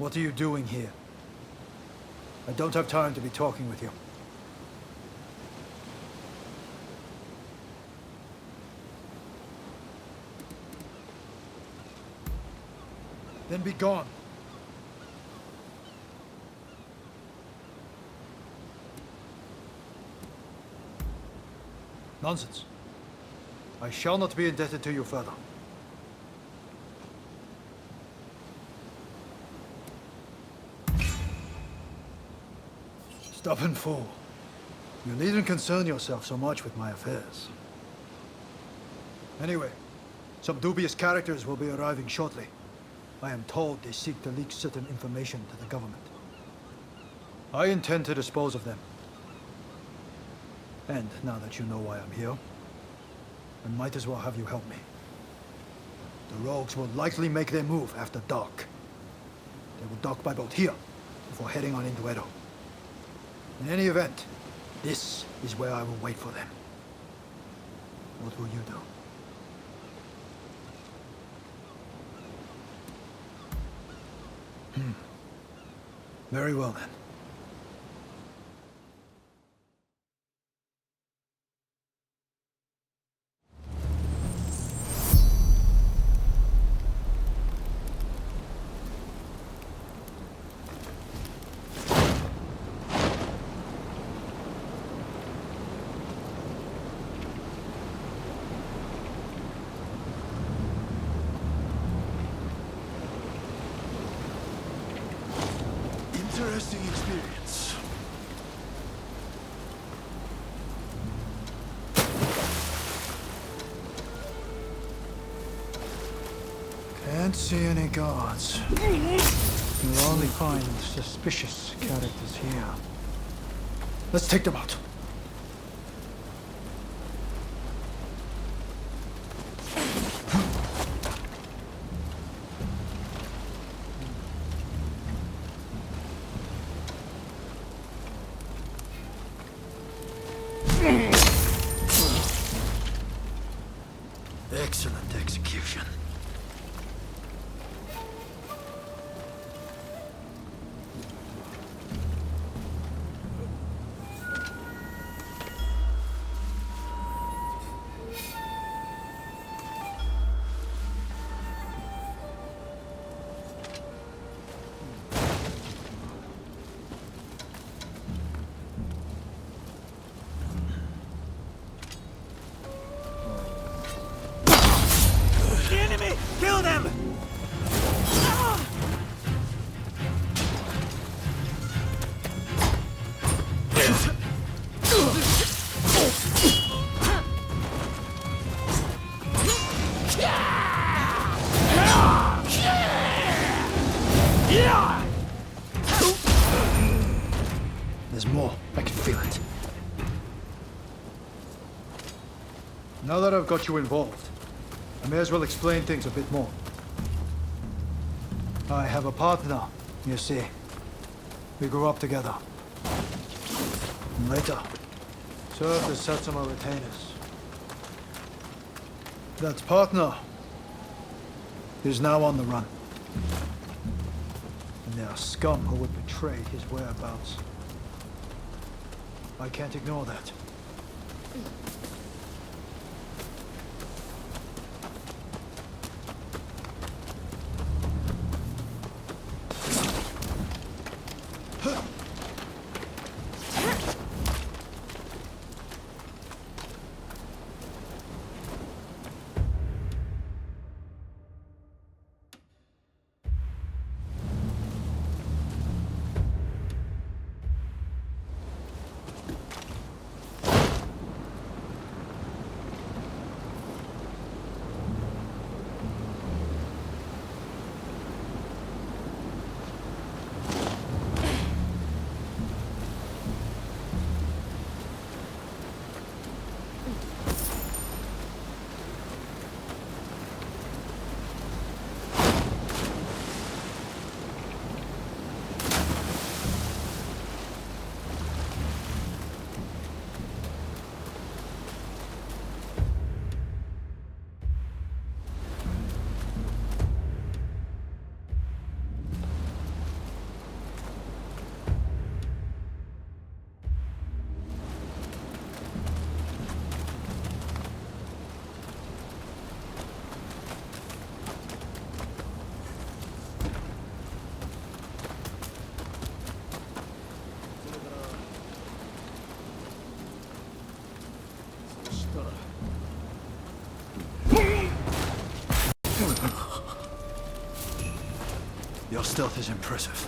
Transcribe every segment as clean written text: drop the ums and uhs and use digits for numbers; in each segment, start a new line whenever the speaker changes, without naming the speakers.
What are you doing here? I don't have time to be talking with you. Then be gone. Nonsense. I shall not be indebted to you further. Stubborn fool. You needn't concern yourself so much with my affairs. Anyway, some dubious characters will be arriving shortly. I am told they seek to leak certain information to the government. I intend to dispose of them. And now that you know why I'm here, I might as well have you help me. The rogues will likely make their move after dark. They will dock by boat here before heading on into Edo. In any event, this is where I will wait for them. What will you do? Very well then.
Interesting experience.
Can't see any guards. You'll only find suspicious characters here. Let's take them out. Excellent execution.
Kill them!
There's more. I can feel it. Now that I've got you involved, I may as well explain things a bit more. I have a partner, you see. We grew up together. And later, served as Satsuma retainers. That partner is now on the run. And there are scum who would betray his whereabouts. I can't ignore that. stealth is impressive.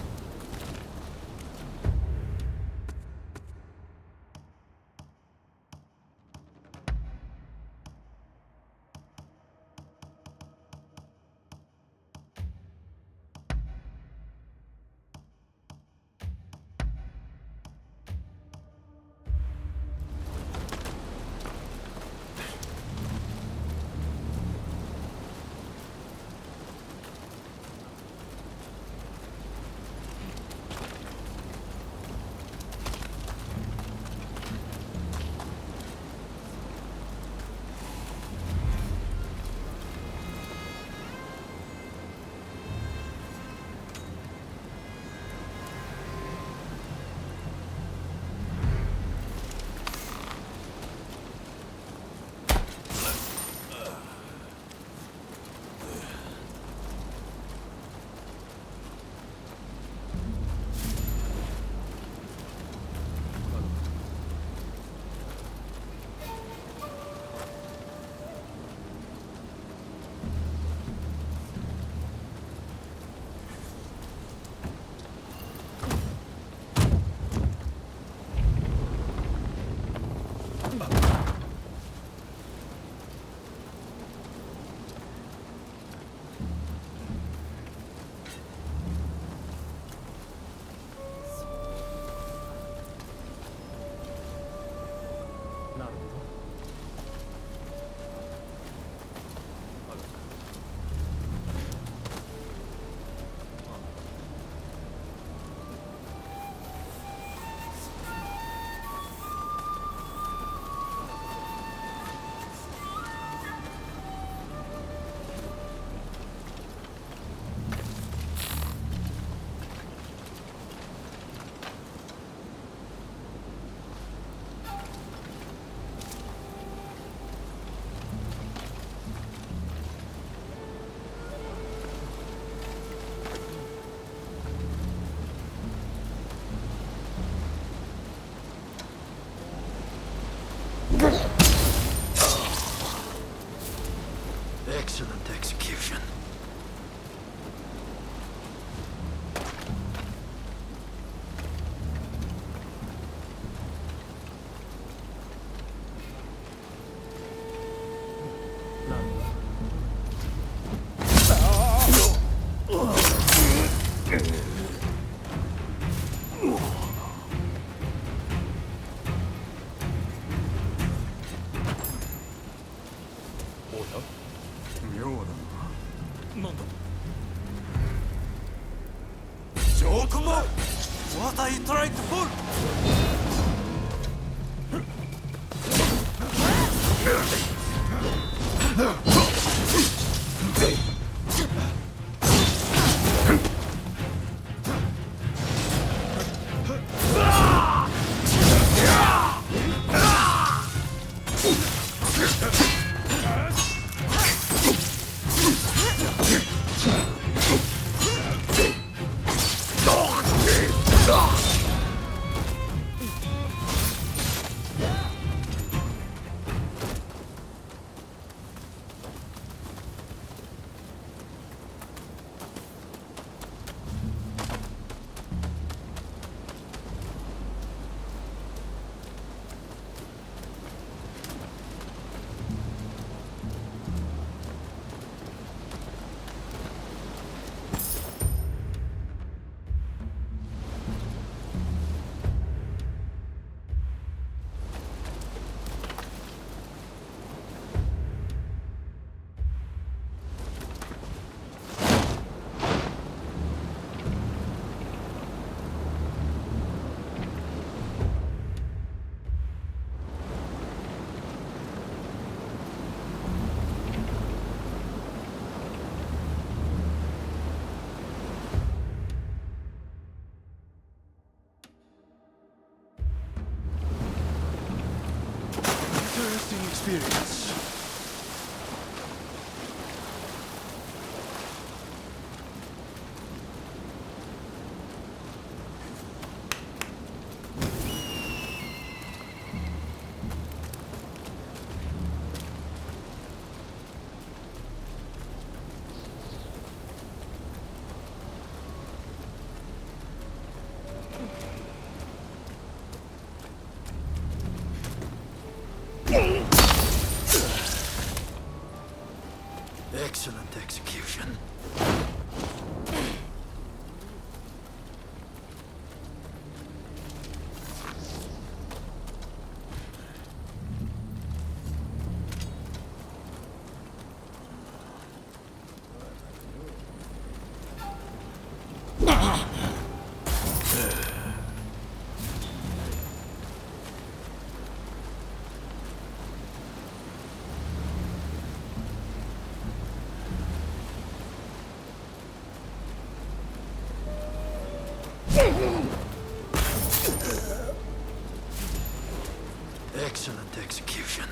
Excellent execution.
What are you trying to pull? Interesting experience.
Excellent execution. Excellent execution.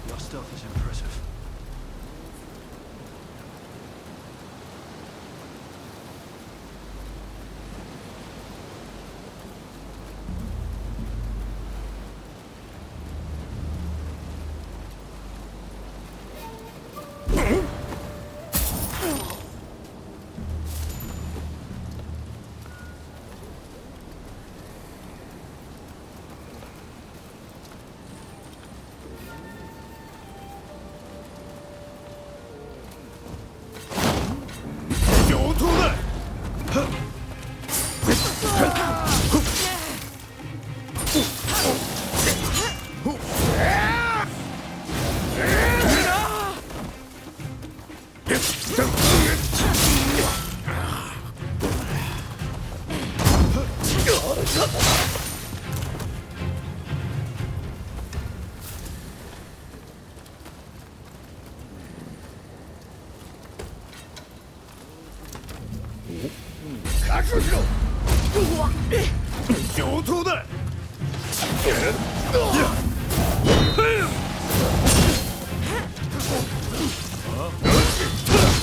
Your stealth is impressive.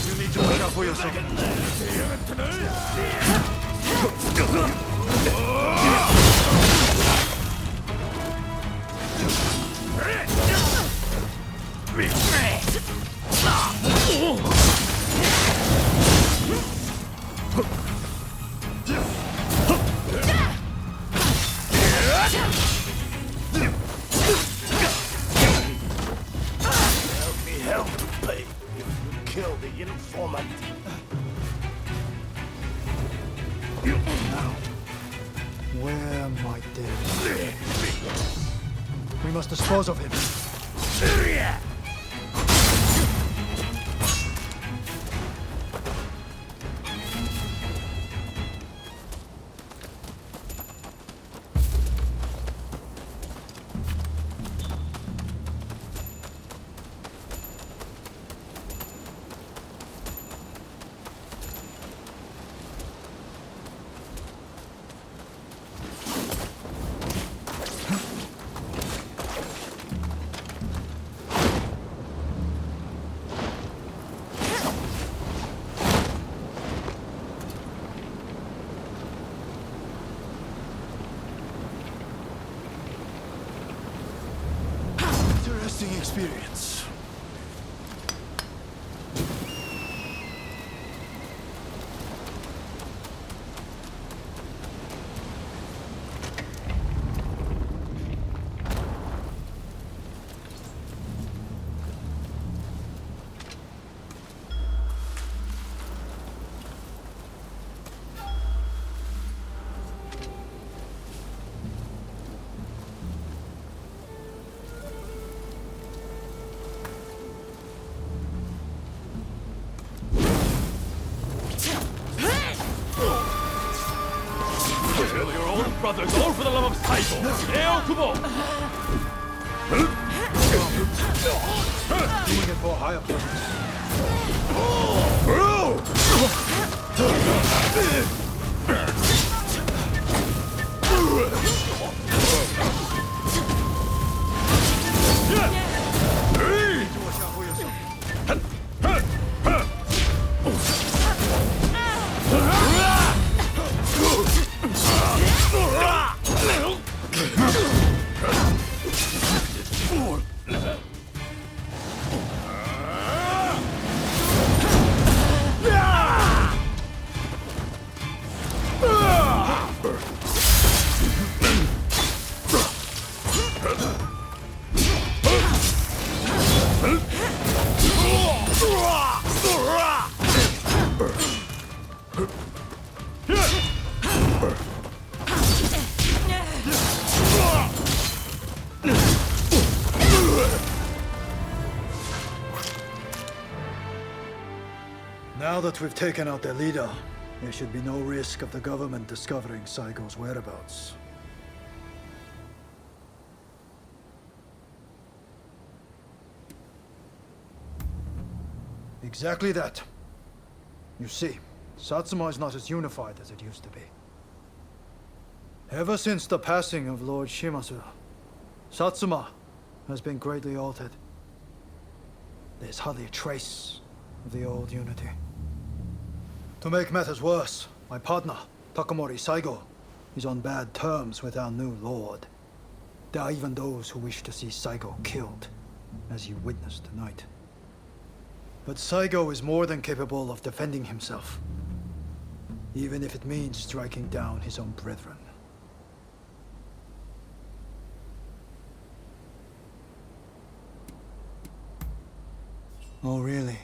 You need to look out for yourself.
Help to pay if you kill the informant.
Now, where might they be? We must dispose of him. Interesting experience.
Kill your own brothers, all for the love of Saito! Eokubo!
Doing it for higher purpose. Now that we've taken out their leader, there should be no risk of the government discovering Saigo's whereabouts. Exactly that. You see, Satsuma is not as unified as it used to be. Ever since the passing of Lord Shimazu, Satsuma has been greatly altered. There's hardly a trace of the old unity. To make matters worse, my partner, Takamori Saigo, is on bad terms with our new lord. There are even those who wish to see Saigo killed, as you witnessed tonight. But Saigo is more than capable of defending himself, even if it means striking down his own brethren. Oh, really?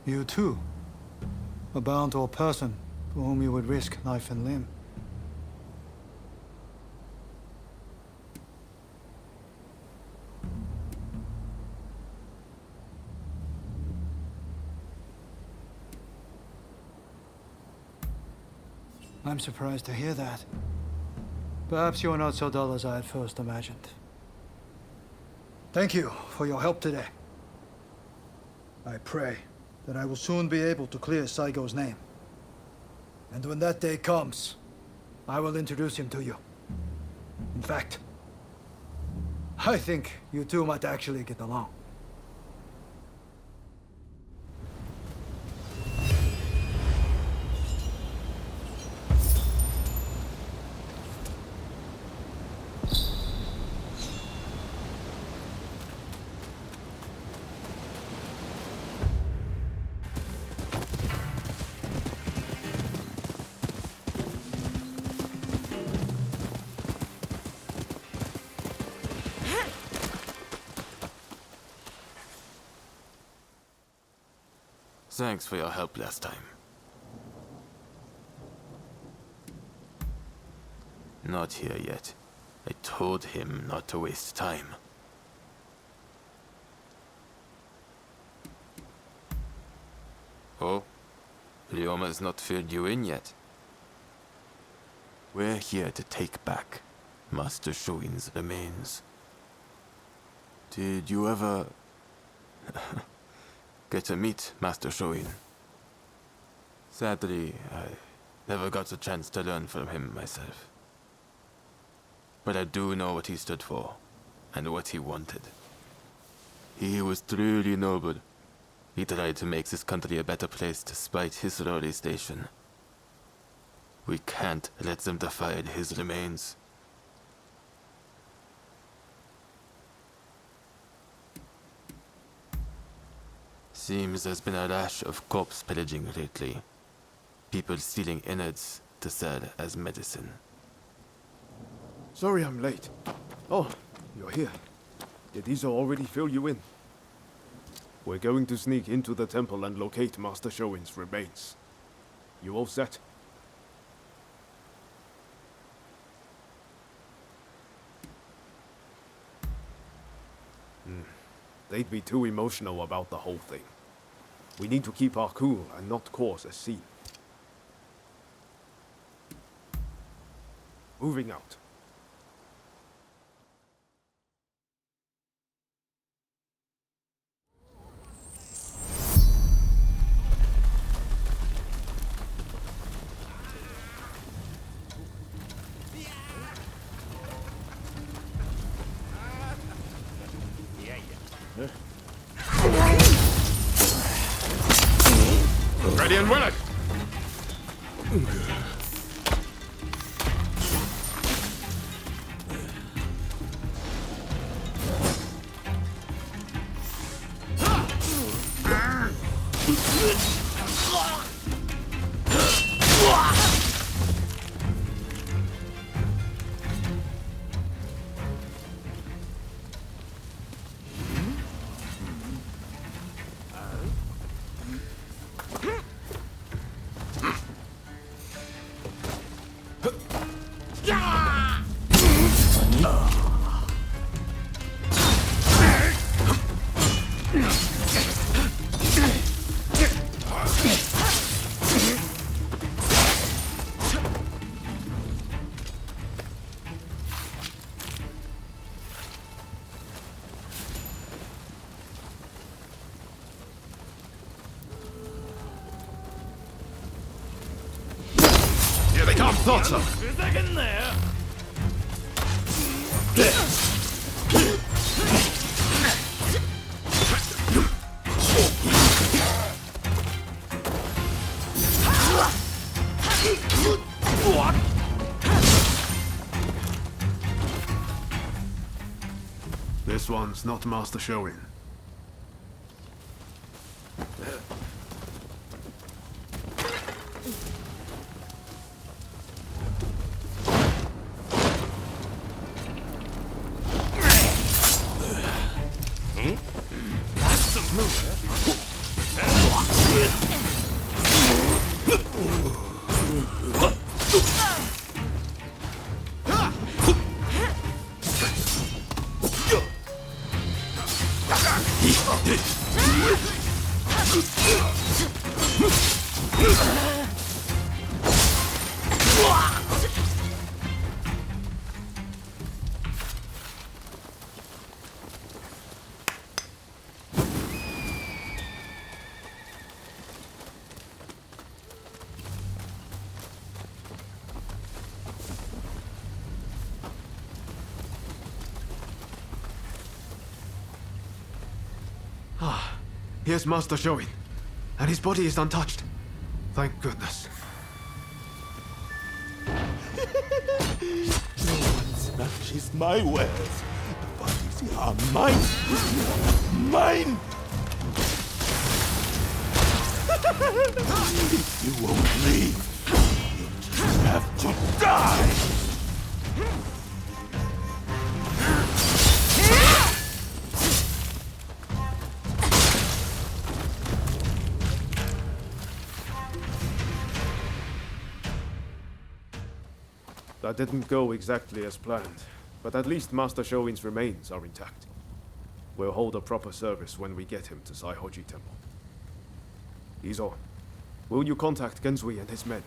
You too? A bound to a person for whom you would risk life and limb? I'm surprised to hear that. Perhaps you're not so dull as I had first imagined. Thank you for your help today. I pray that I will soon be able to clear Saigo's name. And when that day comes, I will introduce him to you. In fact, I think you two might actually get along.
Thanks for your help last time. Not here yet. I told him not to waste time. Oh? Ryoma's not filled you in yet. We're here to take back Master Shoin's remains. Did you ever get to meet Master Shoin? Sadly, I never got a chance to learn from him myself. But I do know what he stood for, and what he wanted. He was truly noble. He tried to make this country a better place despite his lowly station. We can't let them defile his remains. Seems there's been a rash of corpse pillaging lately. People stealing innards to sell as medicine.
Sorry I'm late. Oh, you're here. Did Izo already fill you in? We're going to sneak into the temple and locate Master Shoin's remains. You all set? They'd be too emotional about the whole thing. We need to keep our cool and not cause a scene. Moving out.
Ready and willing!
Here they come! Thought so!
Second there.
This one's not Master Shoin.
That's the move.
Here's Master Shoin, and his body is untouched. Thank goodness.
No one smashes my wares. The bodies are mine. Mine! If you won't leave, you'll just have to die!
That didn't go exactly as planned, but at least Master Shoin's remains are intact. We'll hold a proper service when we get him to Saihoji Temple. Izo, will you contact Genzui and his men?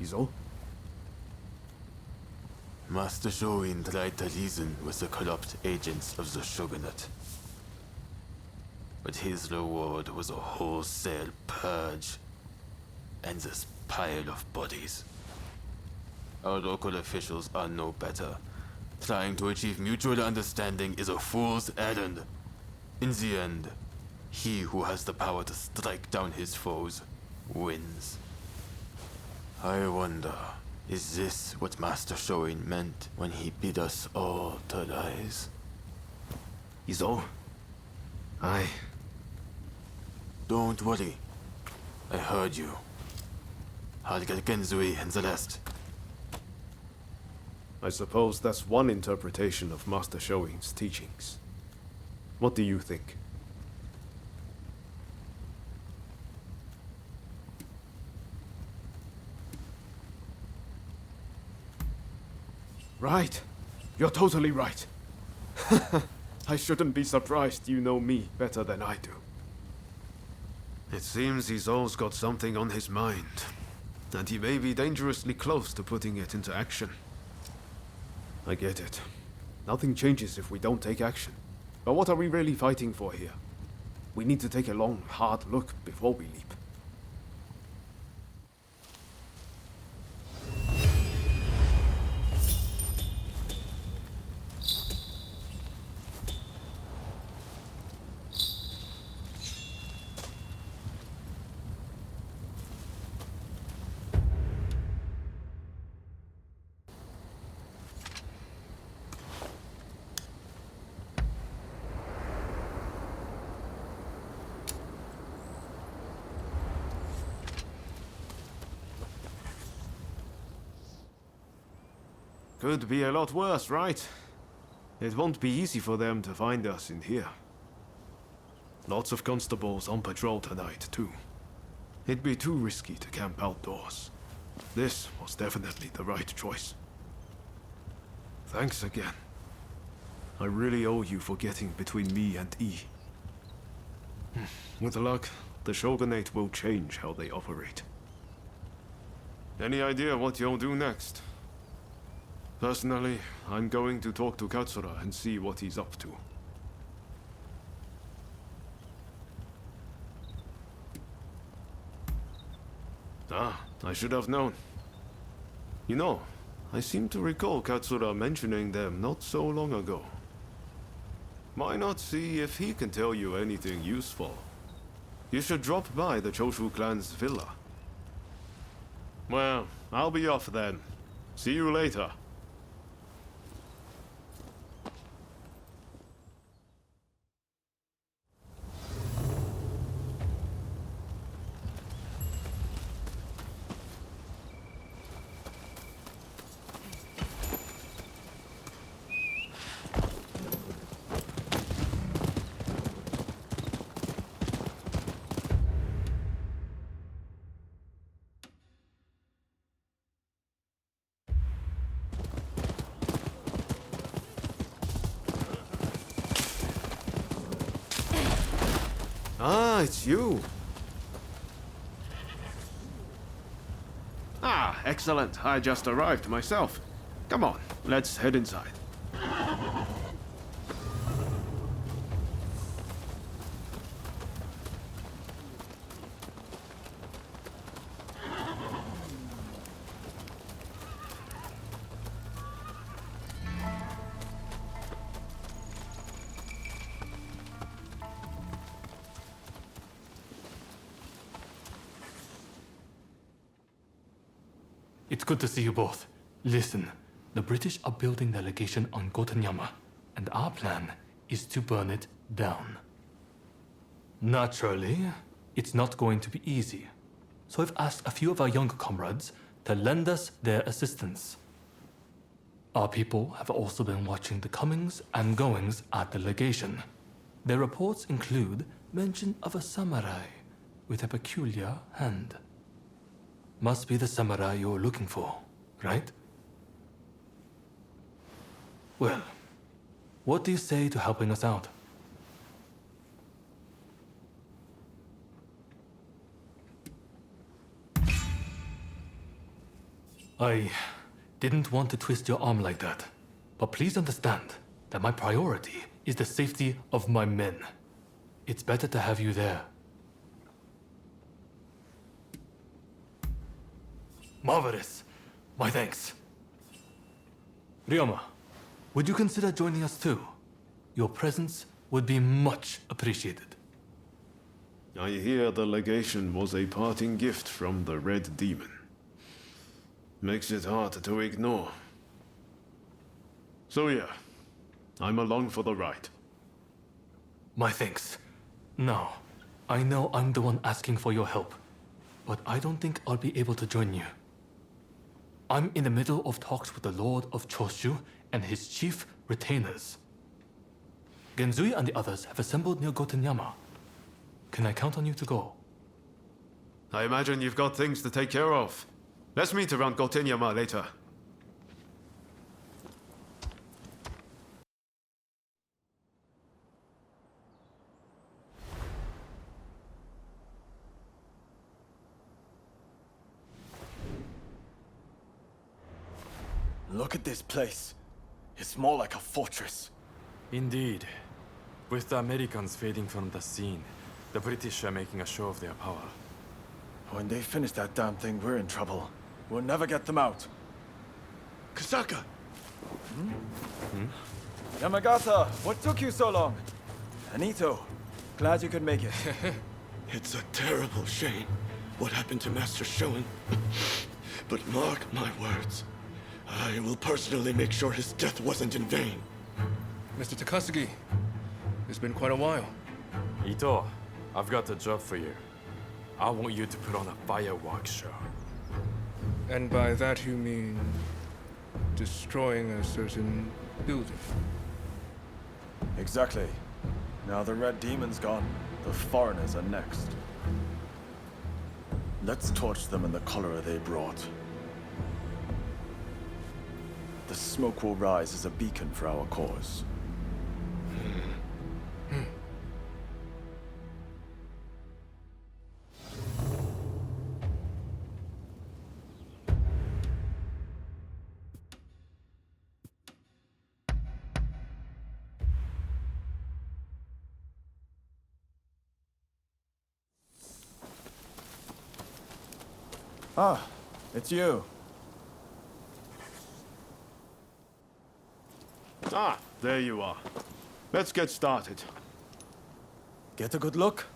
Izo?
Master Shoin tried to reason with the corrupt agents of the Shogunate. But his reward was a wholesale purge and this pile of bodies. Our local officials are no better. Trying to achieve mutual understanding is a fool's errand. In the end, he who has the power to strike down his foes wins. I wonder, is this what Master Shoin meant when he bid us all to rise?
Izo?
Don't worry. I heard you. I'll get Genzui and the rest.
I suppose that's one interpretation of Master Shoin's teachings. What do you think? Right. You're totally right. I shouldn't be surprised you know me better than I do. It seems Izo's got something on his mind, and he may be dangerously close to putting it into action. I get it. Nothing changes if we don't take action. But what are we really fighting for here? We need to take a long, hard look before we leap. Could be a lot worse, right? It won't be easy for them to find us in here. Lots of constables on patrol tonight, too. It'd be too risky to camp outdoors. This was definitely the right choice. Thanks again. I really owe you for getting between me and E. With luck, the Shogunate will change how they operate. Any idea what you'll do next? Personally, I'm going to talk to Katsura and see what he's up to. Ah, I should have known. You know, I seem to recall Katsura mentioning them not so long ago. Why not see if he can tell you anything useful? You should drop by the Choshu clan's villa. Well, I'll be off then. See you later. Ah, it's you. Ah, excellent. I just arrived myself. Come on, let's head inside.
It's good to see you both. Listen, the British are building their legation on Gotenyama, and our plan is to burn it down. Naturally, it's not going to be easy, so I've asked a few of our younger comrades to lend us their assistance. Our people have also been watching the comings and goings at the legation. Their reports include mention of a samurai with a peculiar hand. Must be the samurai you're looking for, right? Well, what do you say to helping us out? I didn't want to twist your arm like that, but please understand that my priority is the safety of my men. It's better to have you there. Marvelous. My thanks. Ryoma, would you consider joining us too? Your presence would be much appreciated.
I hear the legation was a parting gift from the Red Demon. Makes it hard to ignore. So yeah, I'm along for the ride.
My thanks. Now, I know I'm the one asking for your help, but I don't think I'll be able to join you. I'm in the middle of talks with the Lord of Choshu and his chief retainers. Genzui and the others have assembled near Gotenyama. Can I count on you to go?
I imagine you've got things to take care of. Let's meet around Gotenyama later.
Look at this place. It's more like a fortress.
Indeed. With the Americans fading from the scene, the British are making a show of their power.
When they finish that damn thing, we're in trouble. We'll never get them out.
Kasaka!
Yamagata, what took you so long? Anito, glad you could make it.
It's a terrible shame what happened to Master Sho. But mark my words. I will personally make sure his death wasn't in vain.
Mr. Takasugi, it's been quite a while.
Ito, I've got a job for you. I want you to put on a fireworks show.
And by that you mean... destroying a certain building.
Exactly. Now the Red Demon's gone, the foreigners are next. Let's torch them in the cholera they brought. The smoke will rise as a beacon for our cause. Ah, it's you.
Ah, there you are. Let's get started.
Get a good look.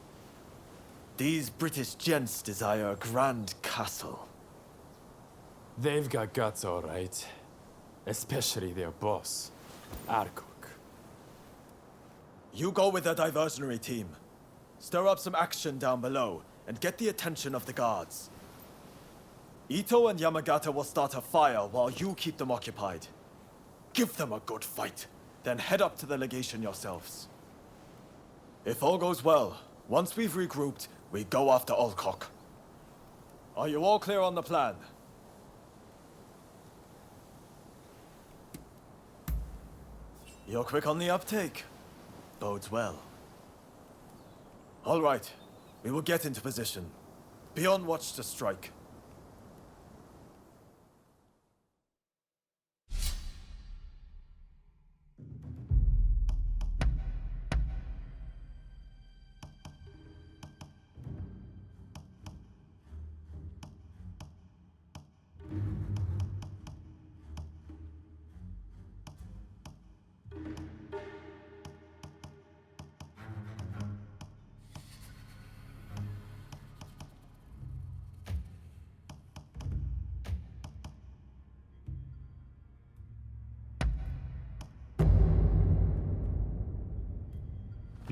These British gents desire a grand castle.
They've got guts, all right. Especially their boss, Arkok.
You go with the diversionary team. Stir up some action down below, and get the attention of the guards. Ito and Yamagata will start a fire while you keep them occupied. Give them a good fight, then head up to the legation yourselves. If all goes well, once we've regrouped, we go after Alcock. Are you all clear on the plan? You're quick on the uptake. Bodes well. All right, we will get into position. Be on watch to strike.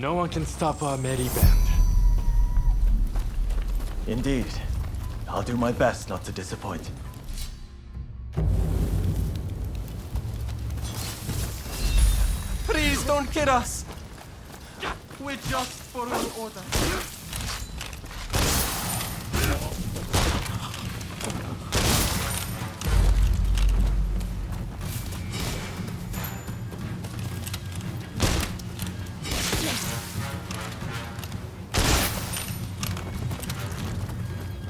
No one can stop our merry band.
Indeed. I'll do my best not to disappoint.
Please don't kill us! We're just following order.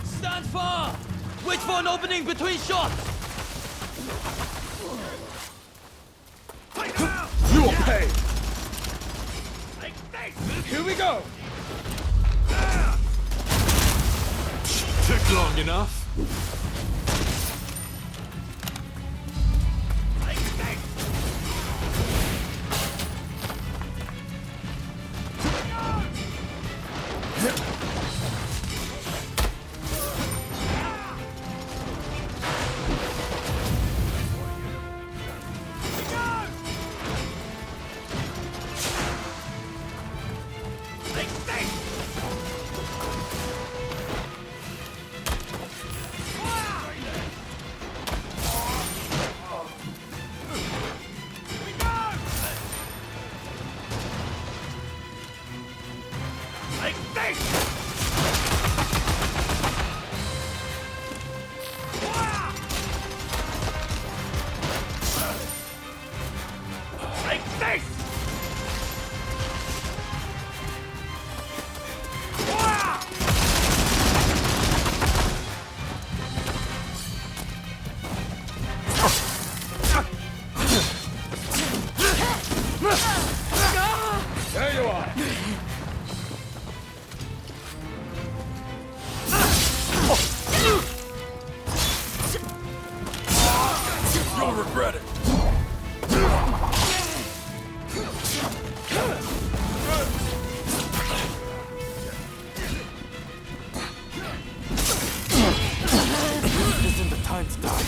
Stand far! Wait for an opening between shots!
You will pay! Here we go!
Took long enough.
There you are!
You'll regret it. This isn't the time to die.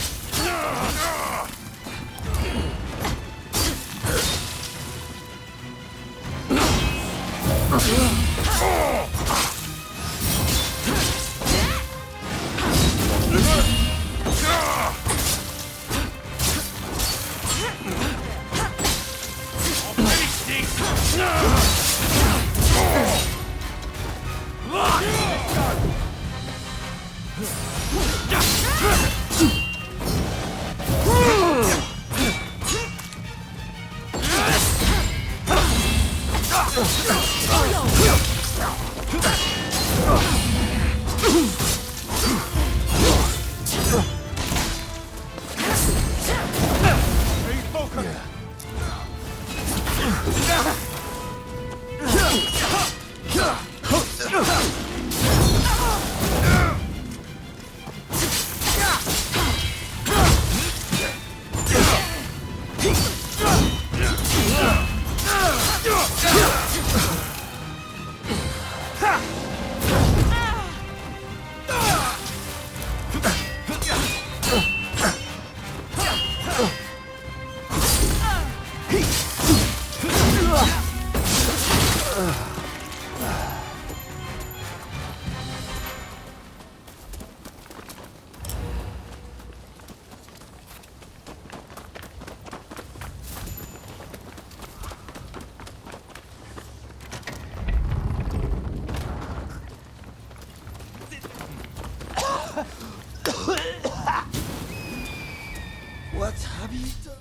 What have you done?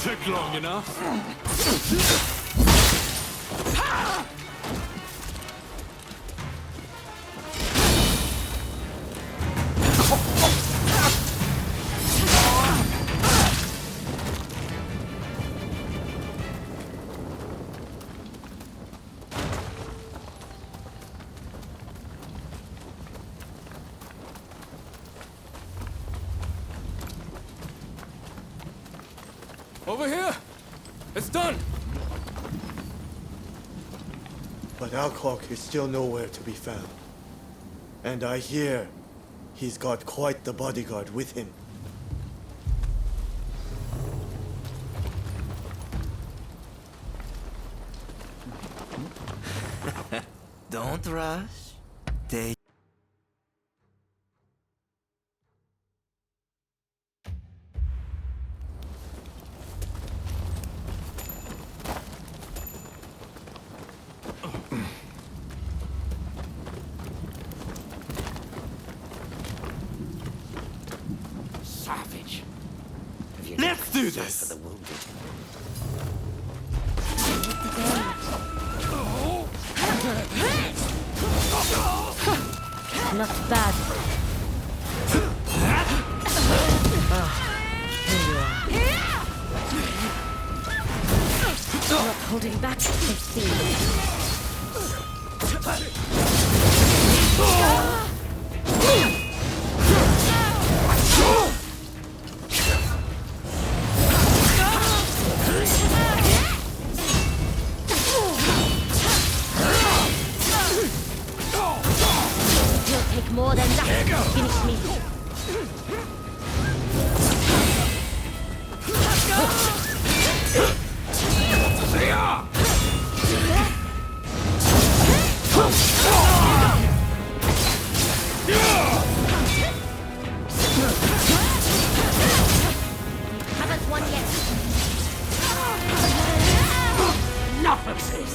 Took long enough.
Over here! It's done!
But Alcock is still nowhere to be found. And I hear he's got quite the bodyguard with him.
Don't rush. Take
Savage.
Let's
do this.
For the wounded.
Not bad. Here you are. Not holding back, I see. You'll take more than that to finish me. Haven't won yet. Enough of this.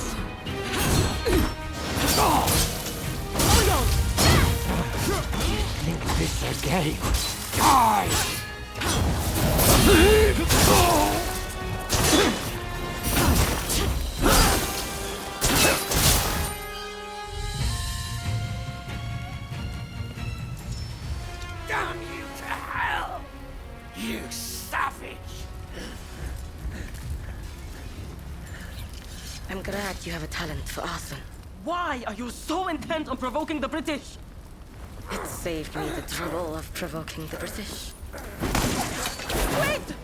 Think this a game? Die!
Damn you to hell! You savage!
I'm glad you have a talent for arson.
Why are you so intent on provoking the British?
It saved me the trouble of provoking the British.
Wait!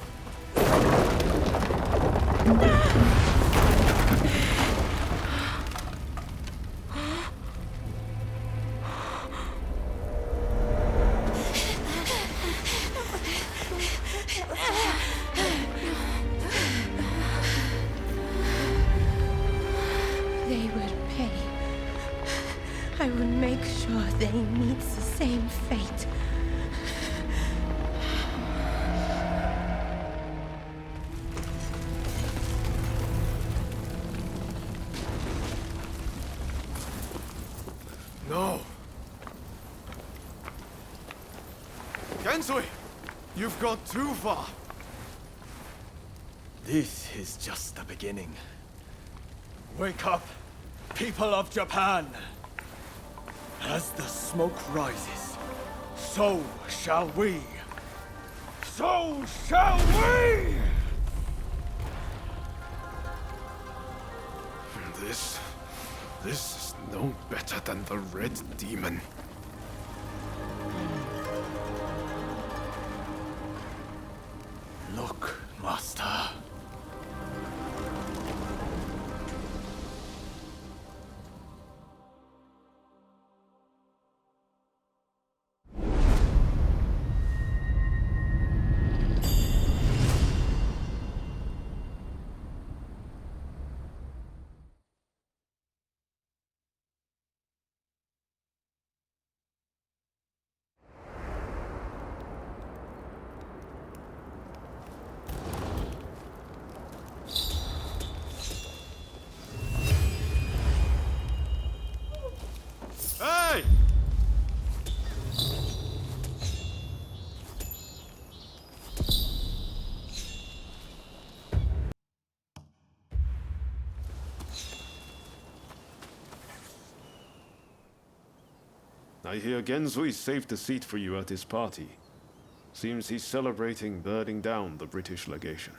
They will pay. I will make sure they meet the same fate.
No! Gensui! You've gone too far!
This is just the beginning. Wake up, people of Japan! As the smoke rises, so shall we! So shall we!
This is no better than the Red Demon.
Look, Master.
Hey! I hear Gensui saved a seat for you at his party. Seems he's celebrating burning down the British legation.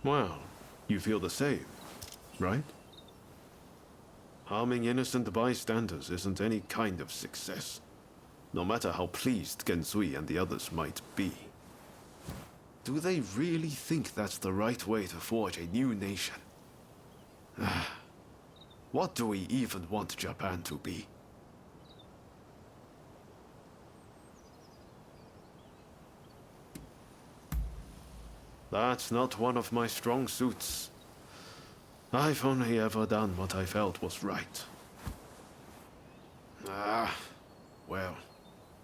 Well, you feel the same, right? Harming innocent bystanders isn't any kind of success, no matter how pleased Gensui and the others might be. Do they really think that's the right way to forge a new nation? What do we even want Japan to be? That's not one of my strong suits. I've only ever done what I felt was right. Well,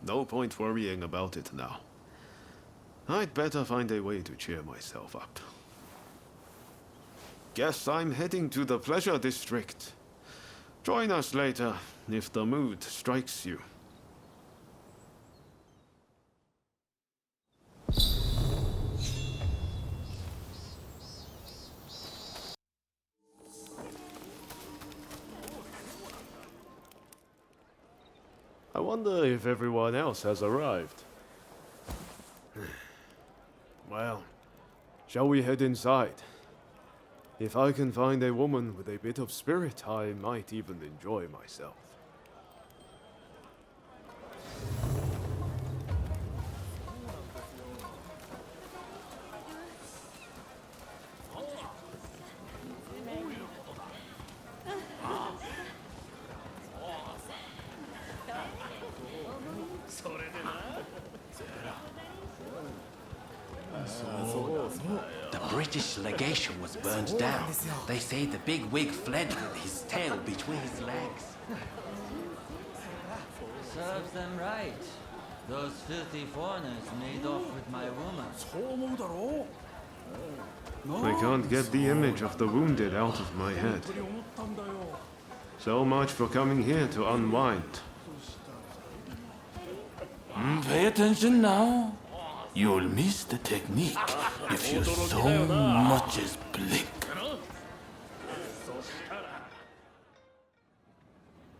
no point worrying about it now. I'd better find a way to cheer myself up. Guess I'm heading to the Pleasure District. Join us later, if the mood strikes you. I wonder if everyone else has arrived. Well, shall we head inside? If I can find a woman with a bit of spirit, I might even enjoy myself.
The British legation was burned down. They say the big wig fled with his tail between his legs.
Serves them right. Those filthy foreigners made off with my woman.
I can't get the image of the wounded out of my head. So much for coming here to unwind.
Pay attention now. You'll miss the technique if you so much as blink.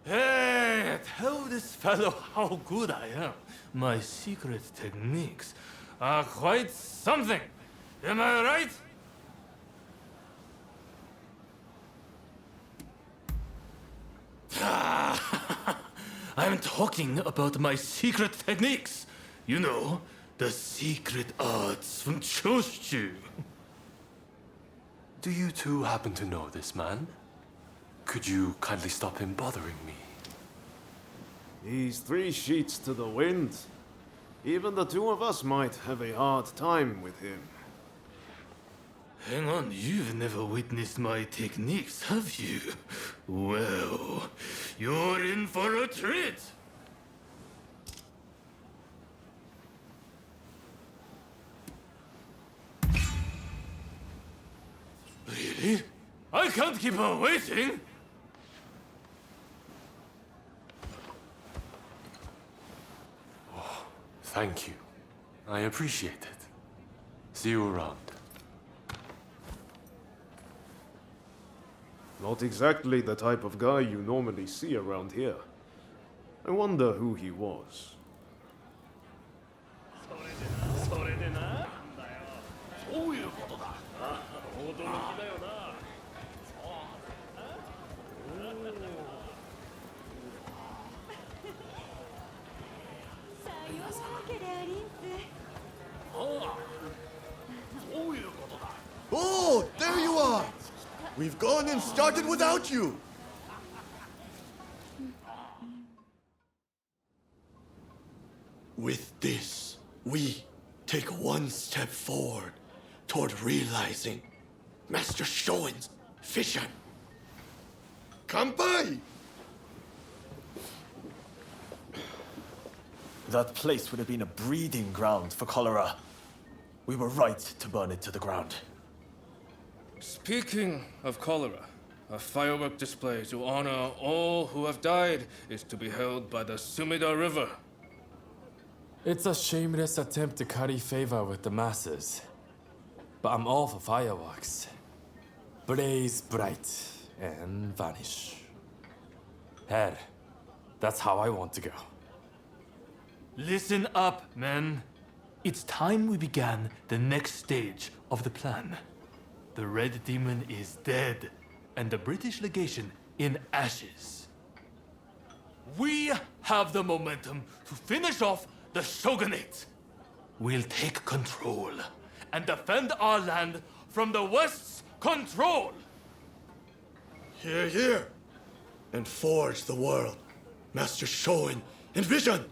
Hey, tell this fellow how good I am. My secret techniques are quite something. Am I right? I'm talking about my secret techniques. You know, The secret arts from Choshu.
Do you two happen to know this man? Could you kindly stop him bothering me?
He's 3 sheets to the wind. Even the 2 of us might have a hard time with him.
Hang on, you've never witnessed my techniques, have you? Well, you're in for a treat! Really? I can't keep on waiting!
Oh, thank you. I appreciate it. See you around.
Not exactly the type of guy you normally see around here. I wonder who he was.
Oh, there you are! We've gone and started without you! With this, we take one step forward toward realizing Master Shogun's vision. Kampai!
That place would have been a breeding ground for cholera. We were right to burn it to the ground.
Speaking of cholera, a firework display to honor all who have died is to be held by the Sumida River.
It's a shameless attempt to curry favor with the masses. But I'm all for fireworks. Blaze bright and vanish. Hell, that's how I want to go.
Listen up, men. It's time we began the next stage of the plan. The Red Demon is dead, and the British legation in ashes. We have the momentum to finish off the Shogunate. We'll take control and defend our land from the West's control.
Hear, hear. And forge the world. Master Shogun envision.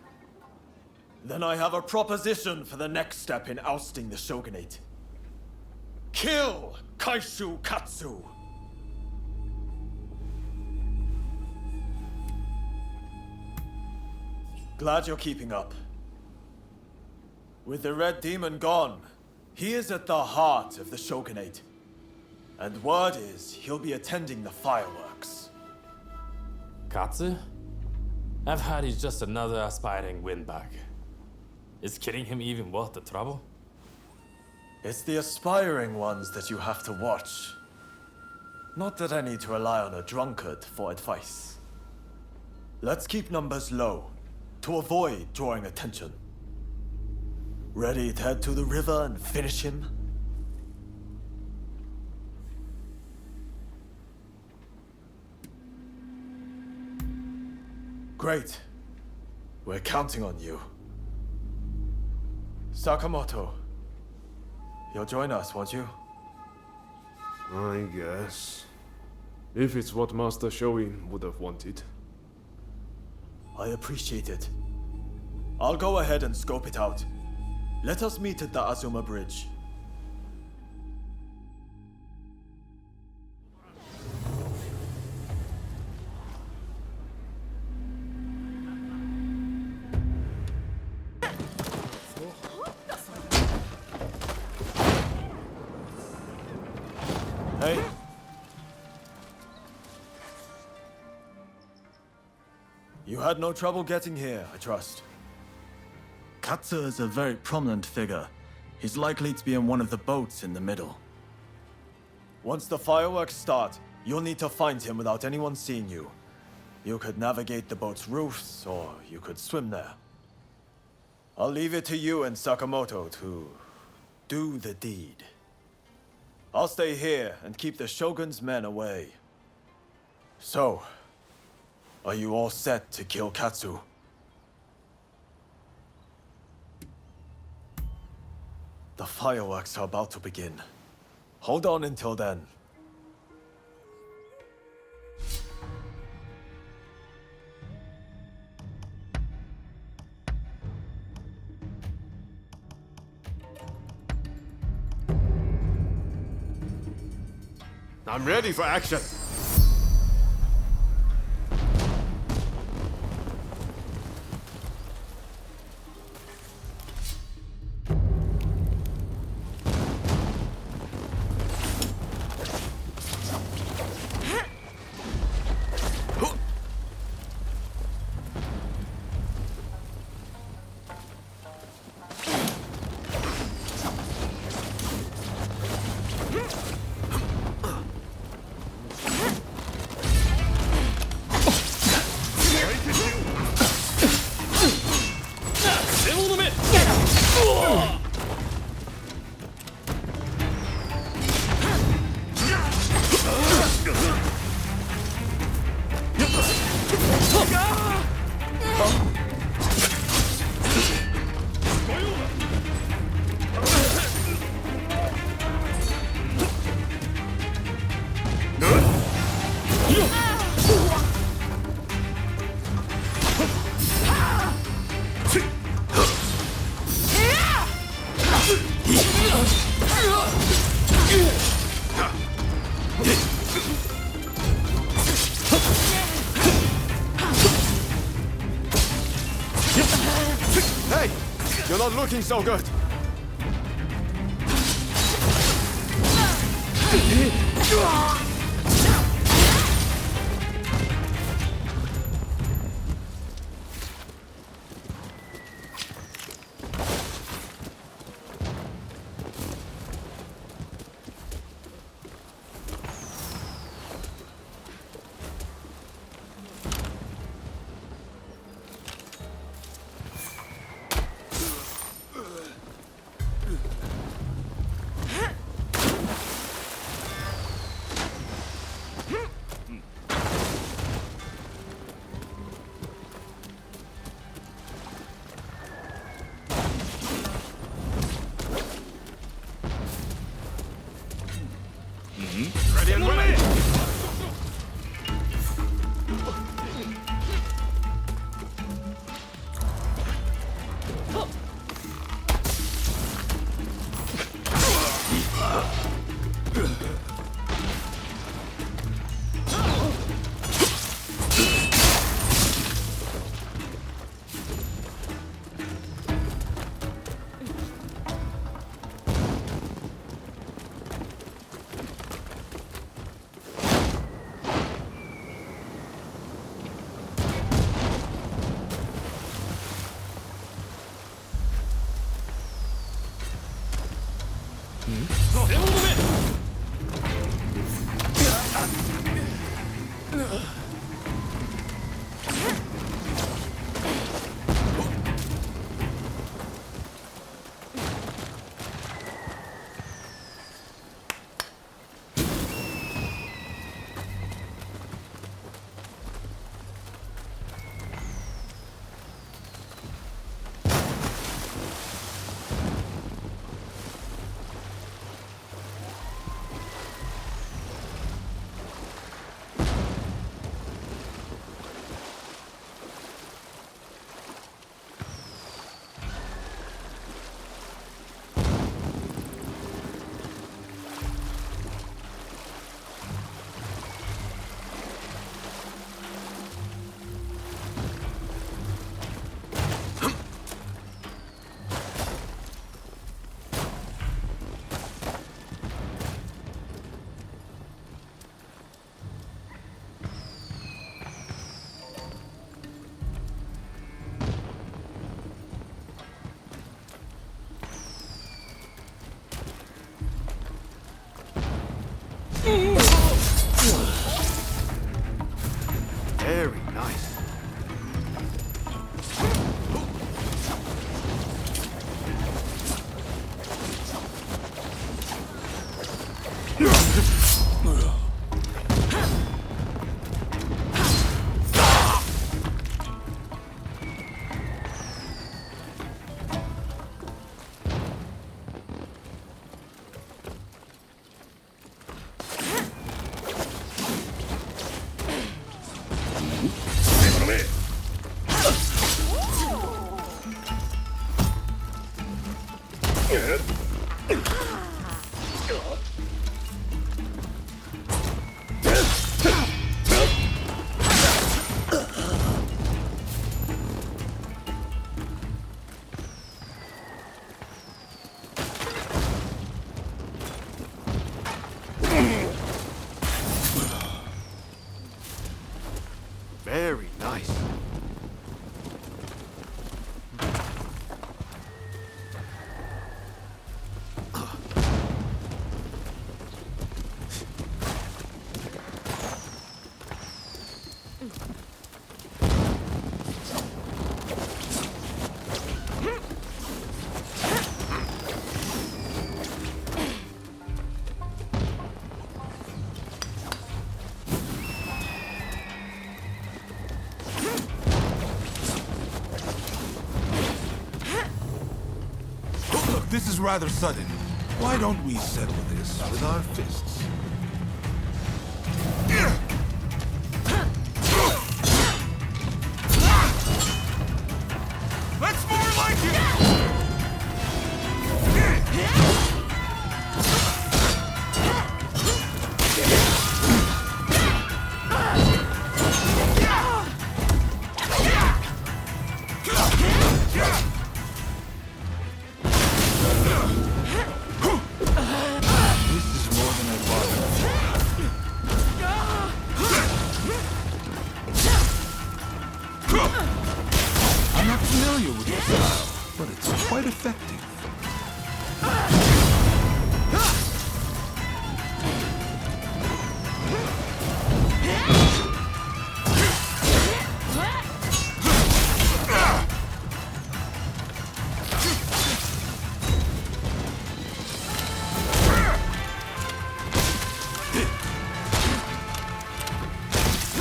Then I have a proposition for the next step in ousting the Shogunate. Kill Katsu! Glad you're keeping up. With the Red Demon gone, he is at the heart of the Shogunate. And word is he'll be attending the fireworks.
Katsu? I've heard he's just another aspiring windbag. Is killing him even worth the trouble?
It's the aspiring ones that you have to watch. Not that I need to rely on a drunkard for advice. Let's keep numbers low, to avoid drawing attention. Ready to head to the river and finish him? Great. We're counting on you. Sakamoto, you'll join us, won't you?
I guess. If it's what Master Shoin would have wanted.
I appreciate it. I'll go ahead and scope it out. Let us meet at the Azuma Bridge. Hey. You had no trouble getting here, I trust. Katsu is a very prominent figure. He's likely to be in one of the boats in the middle. Once the fireworks start, you'll need to find him without anyone seeing you. You could navigate the boat's roofs, or you could swim there. I'll leave it to you and Sakamoto to do the deed. I'll stay here and keep the Shogun's men away. So, are you all set to kill Katsu? The fireworks are about to begin. Hold on until then.
I'm ready for action. Hey! You're not looking so good! Ready and willing! Very nice.
This is rather sudden. Why don't we settle this with our fists?
That's more like it!
I'm not familiar with your style, but it's quite effective.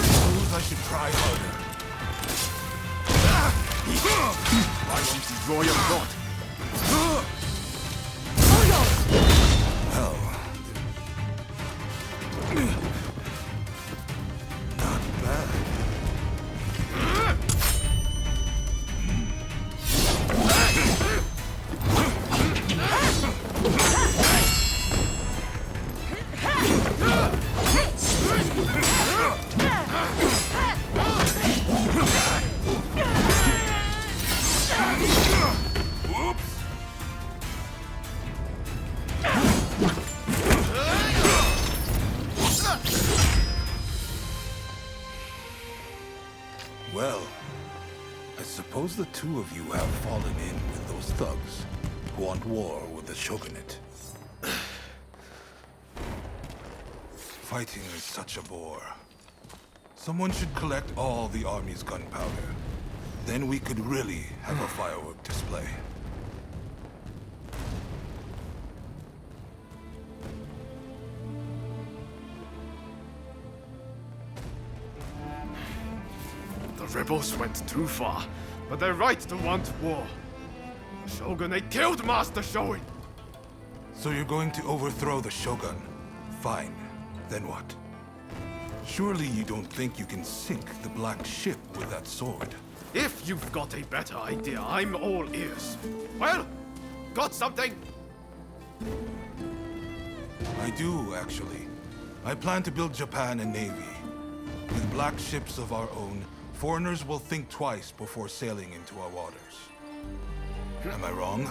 Suppose I should try harder.
Why don't you draw your sword?
Well, not bad. Well, I suppose the two of you have fallen in with those thugs who want war with the Shogunate. Fighting is such a bore. Someone should collect all the army's gunpowder. Then we could really have a firework display.
The rebels went too far, but they're right to want war. The Shogunate killed Master Sho.
So you're going to overthrow the Shogun? Fine. Then what? Surely you don't think you can sink the Black Ship with that sword?
If you've got a better idea, I'm all ears. Well, got something?
I do, actually. I plan to build Japan a navy. With black ships of our own, foreigners will think twice before sailing into our waters. Am I wrong?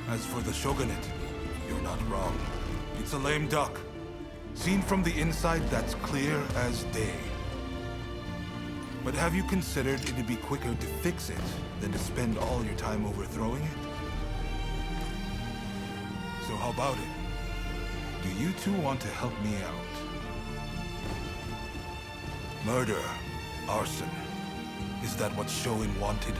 As for the Shogunate, you're not wrong. It's a lame duck. Seen from the inside, that's clear as day. But have you considered it'd be quicker to fix it than to spend all your time overthrowing it? So how about it? Do you two want to help me out? Murder, arson. Is that what Shogun wanted?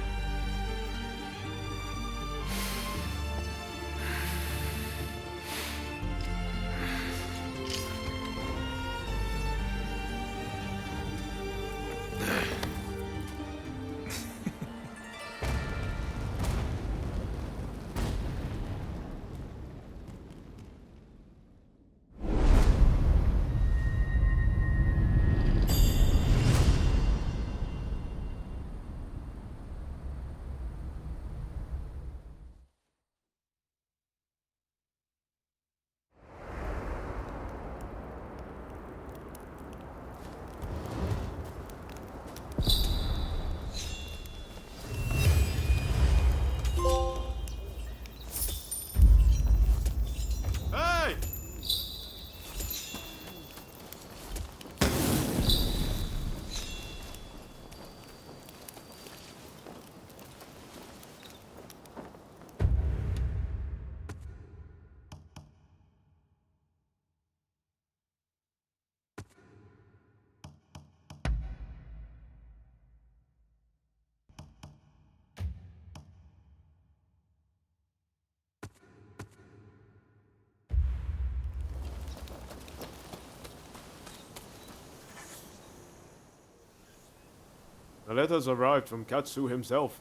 letters arrived from Katsu himself.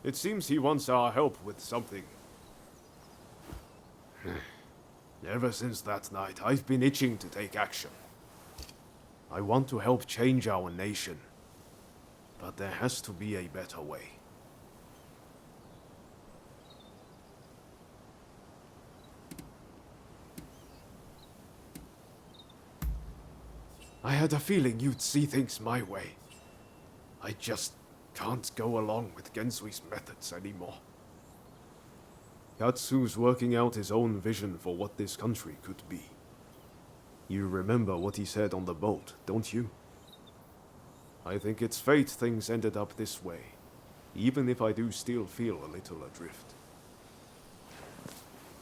It seems he wants our help with something. Ever since that night, I've been itching to take action. I want to help change our nation. But there has to be a better way. I had a feeling you'd see things my way. I just can't go along with Gensui's methods anymore. Katsu's working out his own vision for what this country could be. You remember what he said on the boat, don't you? I think it's fate things ended up this way, even if I do still feel a little adrift.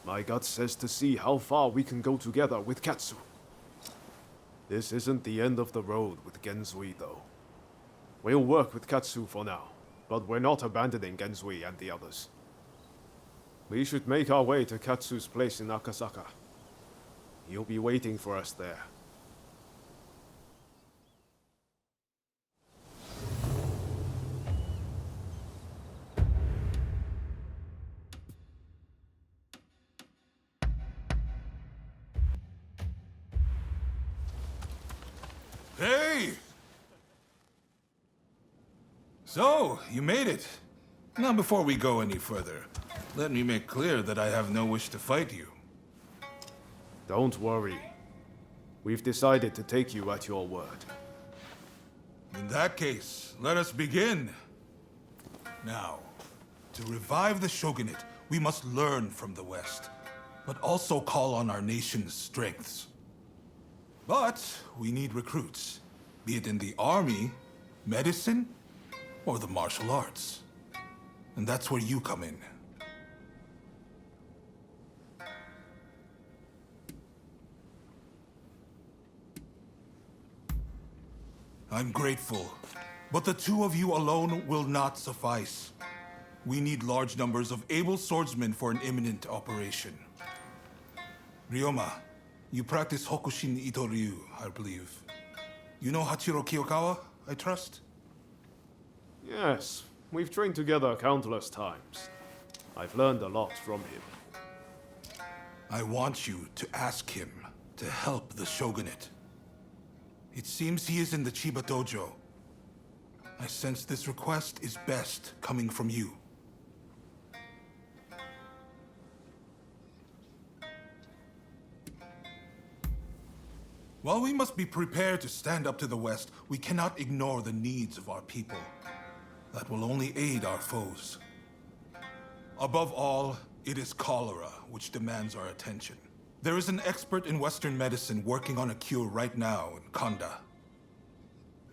My gut says to see how far we can go together with Katsu. This isn't the end of the road with Genzui, though. We'll work with Katsu for now, but we're not abandoning Genzui and the others. We should make our way to Katsu's place in Akasaka. He'll be waiting for us there.
Hey! So, you made it. Now, before we go any further, let me make clear that I have no wish to fight you.
Don't worry. We've decided to take you at your word.
In that case, let us begin. Now, to revive the Shogunate, we must learn from the West, but also call on our nation's strengths. But we need recruits, be it in the army, medicine, or the martial arts. And that's where you come in. I'm grateful, but the two of you alone will not suffice. We need large numbers of able swordsmen for an imminent operation. Ryoma, you practice Hokushin Ito-ryu, I believe. You know Hachiro Kiyokawa, I trust?
Yes, we've trained together countless times. I've learned a lot from him.
I want you to ask him to help the Shogunate. It seems he is in the Chiba Dojo. I sense this request is best coming from you. While we must be prepared to stand up to the West, we cannot ignore the needs of our people. That will only aid our foes. Above all, it is cholera which demands our attention. There is an expert in Western medicine working on a cure right now in Kanda.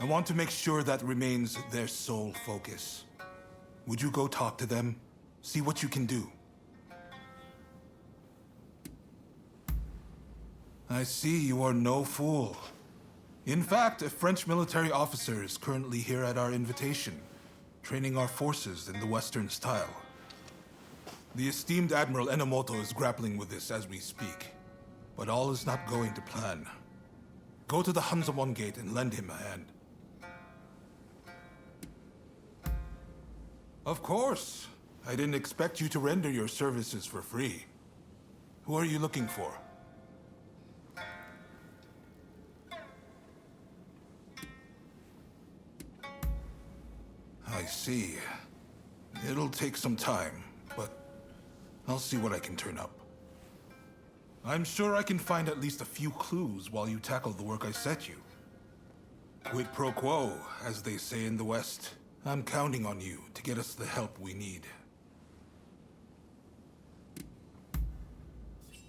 I want to make sure that remains their sole focus. Would you go talk to them? See what you can do. I see you are no fool. In fact, a French military officer is currently here at our invitation, training our forces in the Western style. The esteemed Admiral Enomoto is grappling with this as we speak, but all is not going to plan. Go to the Hanzamon Gate and lend him a hand. Of course. I didn't expect you to render your services for free. Who are you looking for? I see. It'll take some time, but I'll see what I can turn up. I'm sure I can find at least a few clues while you tackle the work I set you. Quid pro quo, as they say in the West. I'm counting on you to get us the help we need.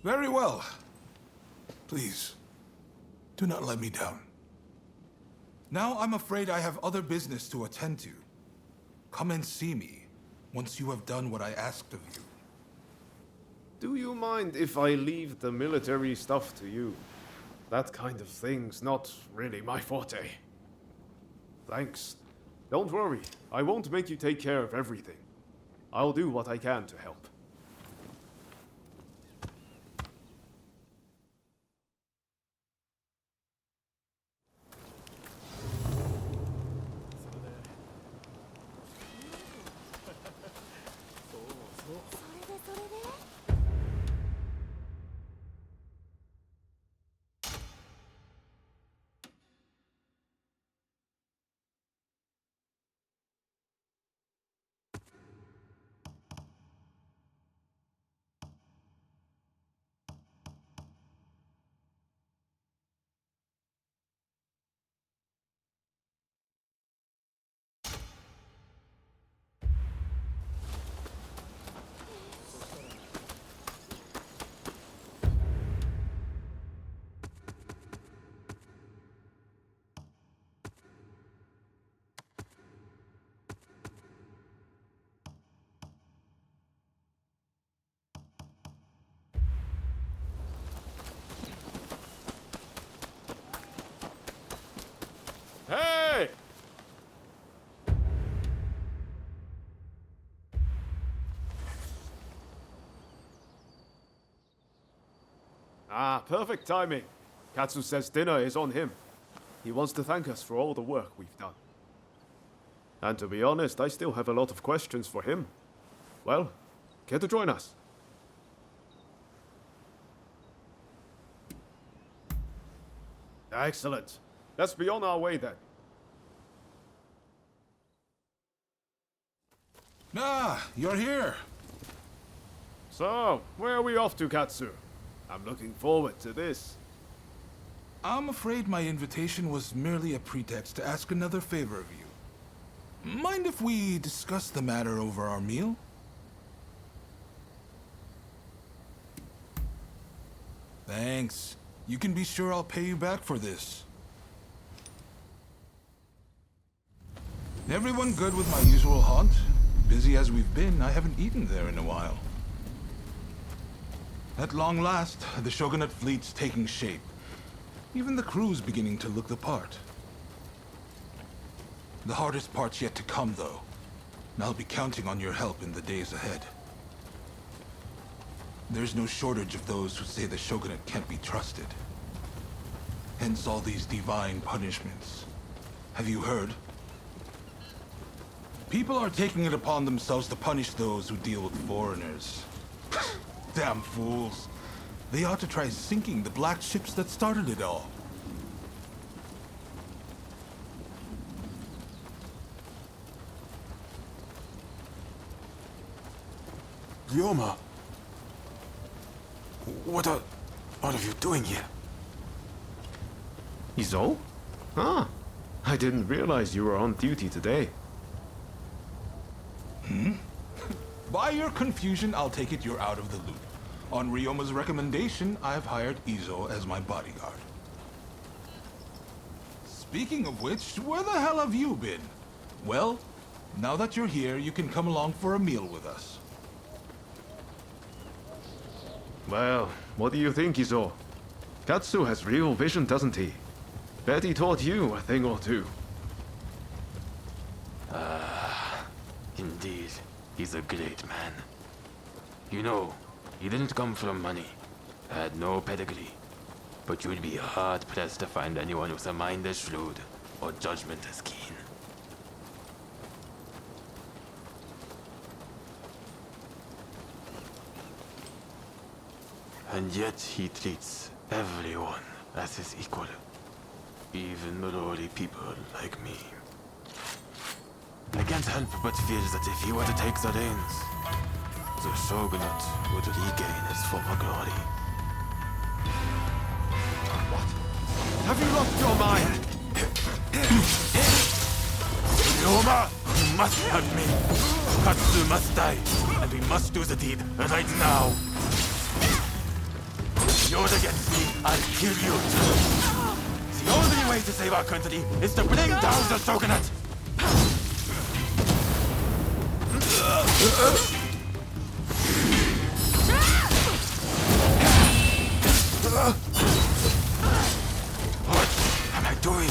Very well. Please, do not let me down. Now I'm afraid I have other business to attend to. Come and see me once you have done what I asked of you.
Do you mind if I leave the military stuff to you? That kind of thing's not really my forte. Thanks. Don't worry, I won't make you take care of everything. I'll do what I can to help. Ah, perfect timing. Katsu says dinner is on him. He wants to thank us for all the work we've done. And to be honest, I still have a lot of questions for him. Well, care to join us? Excellent. Let's be on our way then.
Ah, you're here.
So, where are we off to, Katsu? I'm looking forward to this.
I'm afraid my invitation was merely a pretext to ask another favor of you. Mind if we discuss the matter over our meal? Thanks. You can be sure I'll pay you back for this. Everyone good with my usual haunt? Busy as we've been, I haven't eaten there in a while. At long last, the Shogunate fleet's taking shape. Even the crew's beginning to look the part. The hardest part's yet to come, though. And I'll be counting on your help in the days ahead. There's no shortage of those who say the Shogunate can't be trusted. Hence all these divine punishments. Have you heard? People are taking it upon themselves to punish those who deal with foreigners. Damn fools. They ought to try sinking the black ships that started it all.
Ryoma! What are all of you doing here?
Izo? Ah, I didn't realize you were on duty today.
By your confusion, I'll take it you're out of the loop. On Ryoma's recommendation, I've hired Izo as my bodyguard. Speaking of which, where the hell have you been? Well, now that you're here, you can come along for a meal with us.
Well, what do you think, Izo? Katsu has real vision, doesn't he? Bet he taught you a thing or two.
Indeed, he's a great man. You know, he didn't come from money, had no pedigree, but you'd be hard-pressed to find anyone with a mind as shrewd or judgment as keen. And yet he treats everyone as his equal, even lowly people like me. I can't help but feel that if he were to take the reins, the Shogunate would regain its former glory.
What? Have you lost your mind?
Ryoma, you must help me. Katsu must die, and we must do the deed right now. You're against me, I'll kill you too. The only way to save our country is to bring down the Shogunate. What am I doing?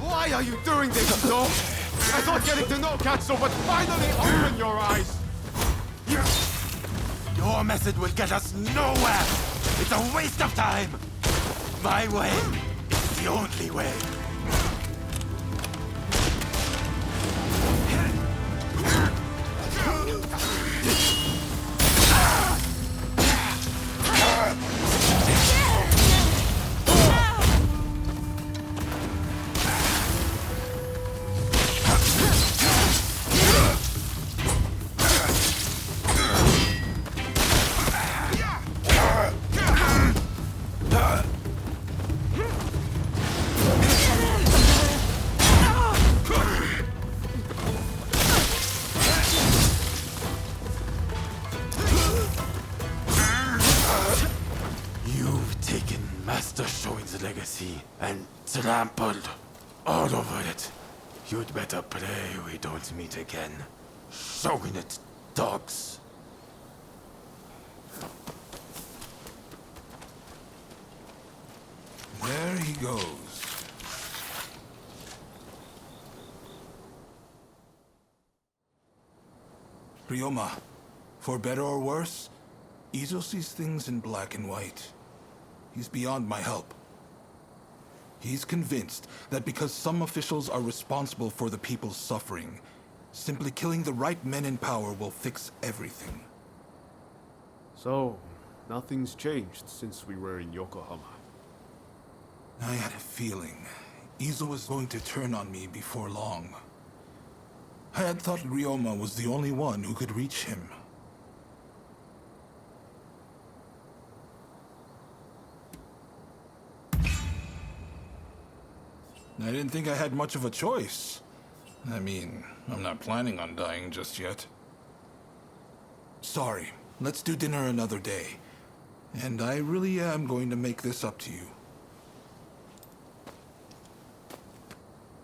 Why are you doing this, Izo? I thought getting to know Katsu would finally open your eyes.
Your method will get us nowhere. It's a waste of time. My way is the only way. Master Sho's legacy and trampled all over it. You'd better pray we don't meet again. Shogunate dogs.
There he goes. Ryoma, for better or worse, Izo sees things in black and white. He's beyond my help. He's convinced that because some officials are responsible for the people's suffering, simply killing the right men in power will fix everything.
So, nothing's changed since we were in Yokohama.
I had a feeling Izo was going to turn on me before long. I had thought Ryoma was the only one who could reach him. I didn't think I had much of a choice. I mean, I'm not planning on dying just yet. Sorry, let's do dinner another day. And I really am going to make this up to you.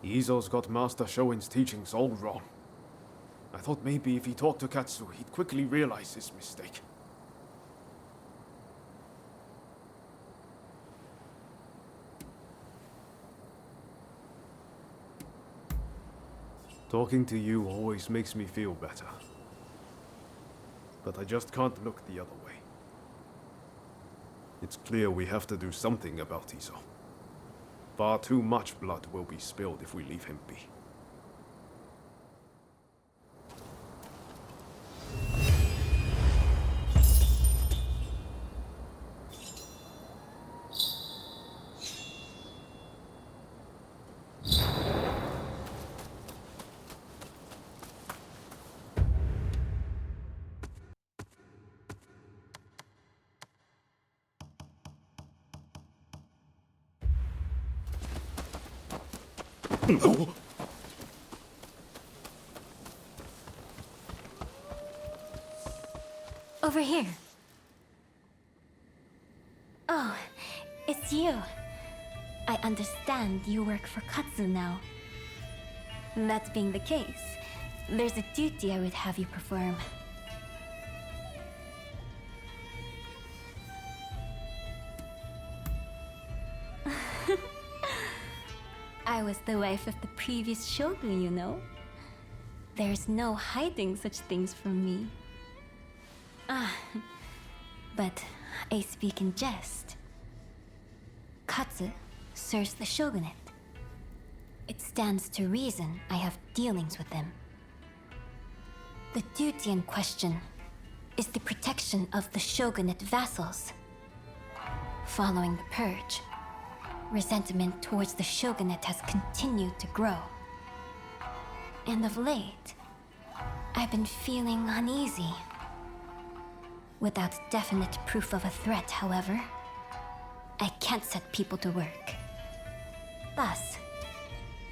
Izo's got Master Shoin's teachings all wrong. I thought maybe if he talked to Katsu, he'd quickly realize his mistake. Talking to you always makes me feel better. But I just can't look the other way. It's clear we have to do something about Izo. Far too much blood will be spilled if we leave him be.
Over here. Oh, it's you. I understand you work for Katsu now. That being the case, there's a duty I would have you perform. I was the wife of the previous Shogun, you know. There's no hiding such things from me. But I speak in jest. Katsu serves the Shogunate. It stands to reason I have dealings with them. The duty in question is the protection of the Shogunate vassals. Following the purge, resentment towards the Shogunate has continued to grow. And of late, I've been feeling uneasy. Without definite proof of a threat, however, I can't set people to work. Thus,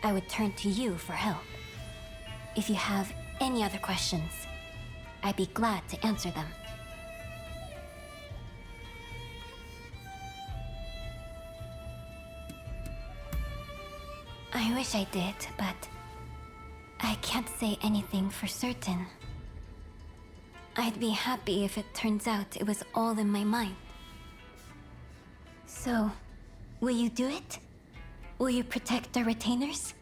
I would turn to you for help. If you have any other questions, I'd be glad to answer them. I wish I did, but I can't say anything for certain. I'd be happy if it turns out it was all in my mind. So, will you do it? Will you protect our retainers?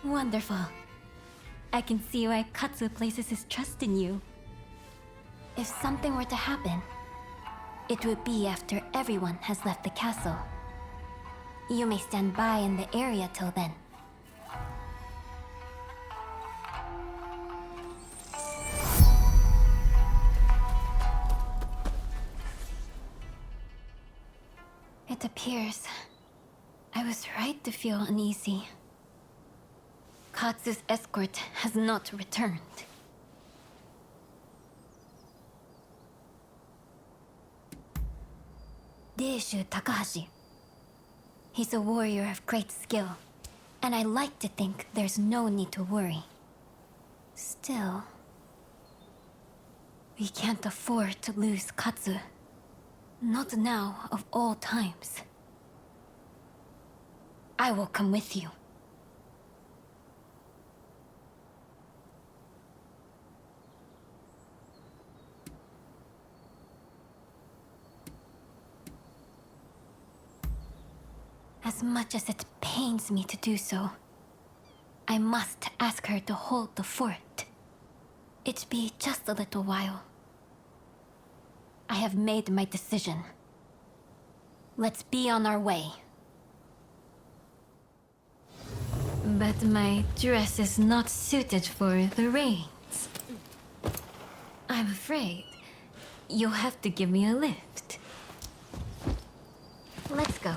Wonderful. I can see why Katsu places his trust in you. If something were to happen, it would be after everyone has left the castle. You may stand by in the area till then. It appears I was right to feel uneasy. Katsu's escort has not returned. Deishu Takahashi. He's a warrior of great skill, and I like to think there's no need to worry. Still, we can't afford to lose Katsu. Not now, of all times. I will come with you. As much as it pains me to do so, I must ask her to hold the fort. It be just a little while. I have made my decision. Let's be on our way. But my dress is not suited for the rains. I'm afraid you'll have to give me a lift. Let's go.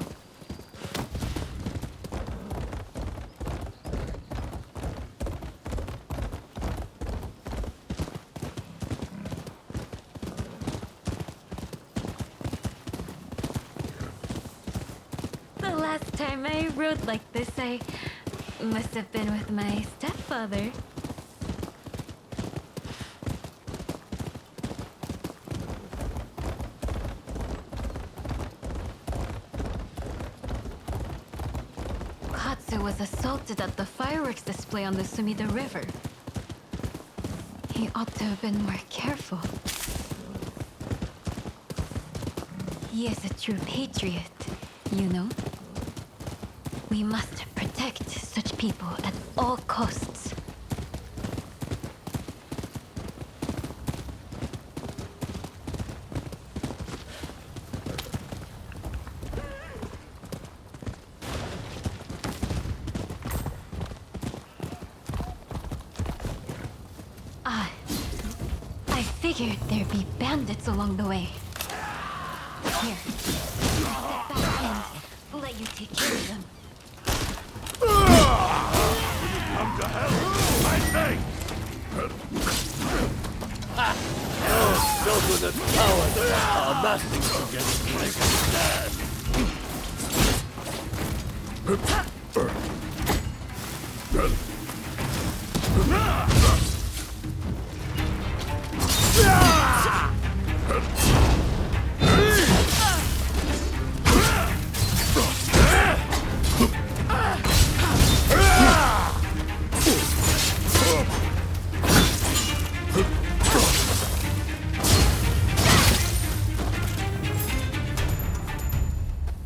The last time I rode like this, I must have been with my stepfather. Katsu was assaulted at the fireworks display on the Sumida River. He ought to have been more careful. He is a true patriot, you know? We must protect such people at all costs. I figured there'd be bandits along the way. Here, step back and let you take care of them.
Come to hell, I say! Shogunate powers are amassing against my stand.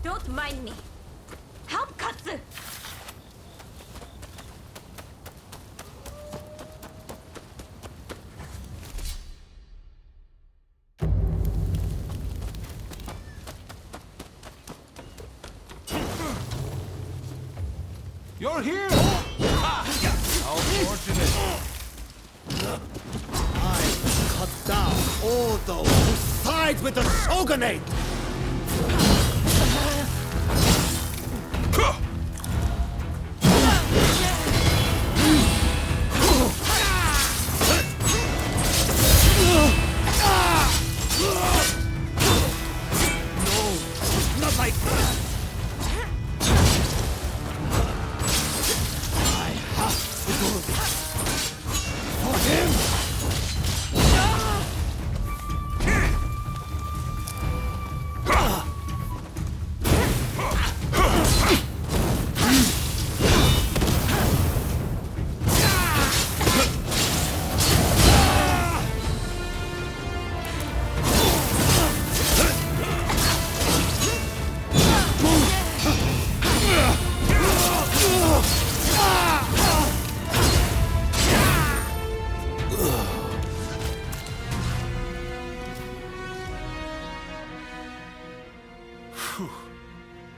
Don't mind me. Help Katsu!
You're here! How fortunate!
I cut down all those who side with the Shogunate! No, not like this! I have to do this for him!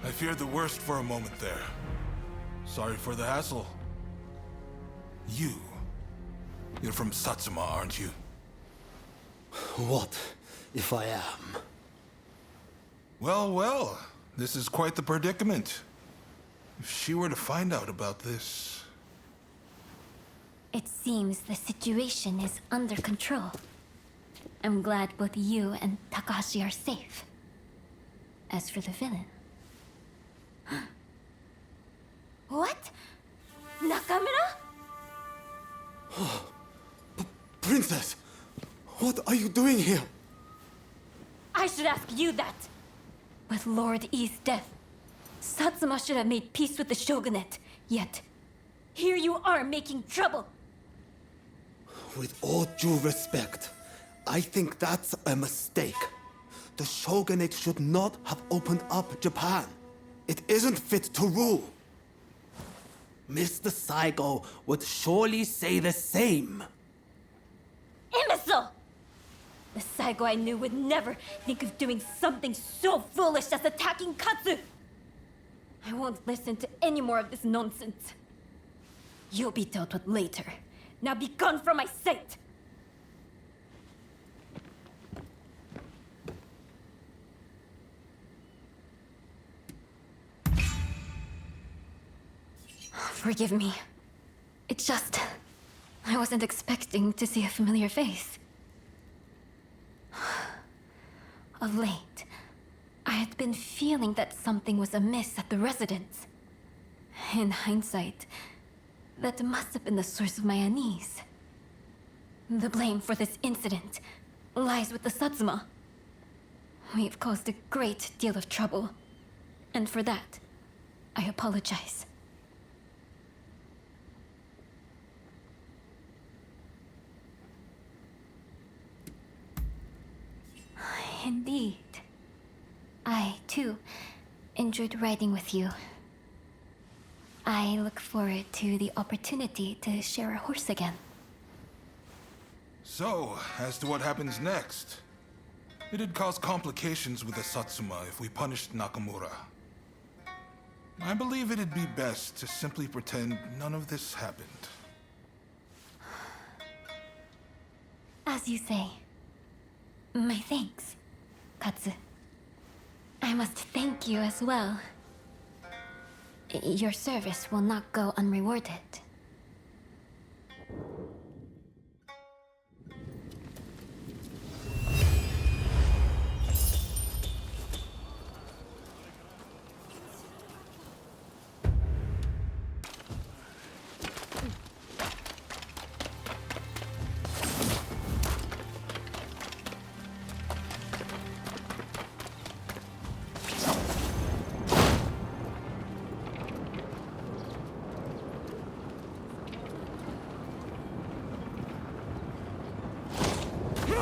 I feared the worst for a moment there. Sorry for the hassle. You're from Satsuma, aren't you?
What if I am?
Well, well, this is quite the predicament. If she were to find out about this...
It seems the situation is under control. I'm glad both you and Takahashi are safe. As for the villain... What? Nakamura?
Princess! What are you doing here?
I should ask you that. With Lord E's death, Satsuma should have made peace with the Shogunate. Yet, here you are making trouble.
With all due respect, I think that's a mistake. The Shogunate should not have opened up Japan. It isn't fit to rule. Mr. Saigo would surely say the same.
Saigo I knew would never think of doing something so foolish as attacking Katsu! I won't listen to any more of this nonsense. You'll be dealt with later. Now be gone from my sight! Forgive me. It's just... I wasn't expecting to see a familiar face. Of late, I had been feeling that something was amiss at the residence. In hindsight, that must have been the source of my unease. The blame for this incident lies with the Satsuma. We've caused a great deal of trouble, and for that, I apologize. Indeed. I, too, enjoyed riding with you. I look forward to the opportunity to share a horse again.
So, as to what happens next, it'd cause complications with the Satsuma if we punished Nakamura. I believe it'd be best to simply pretend none of this happened.
As you say. My thanks, Katsu. I must thank you as well. Your service will not go unrewarded.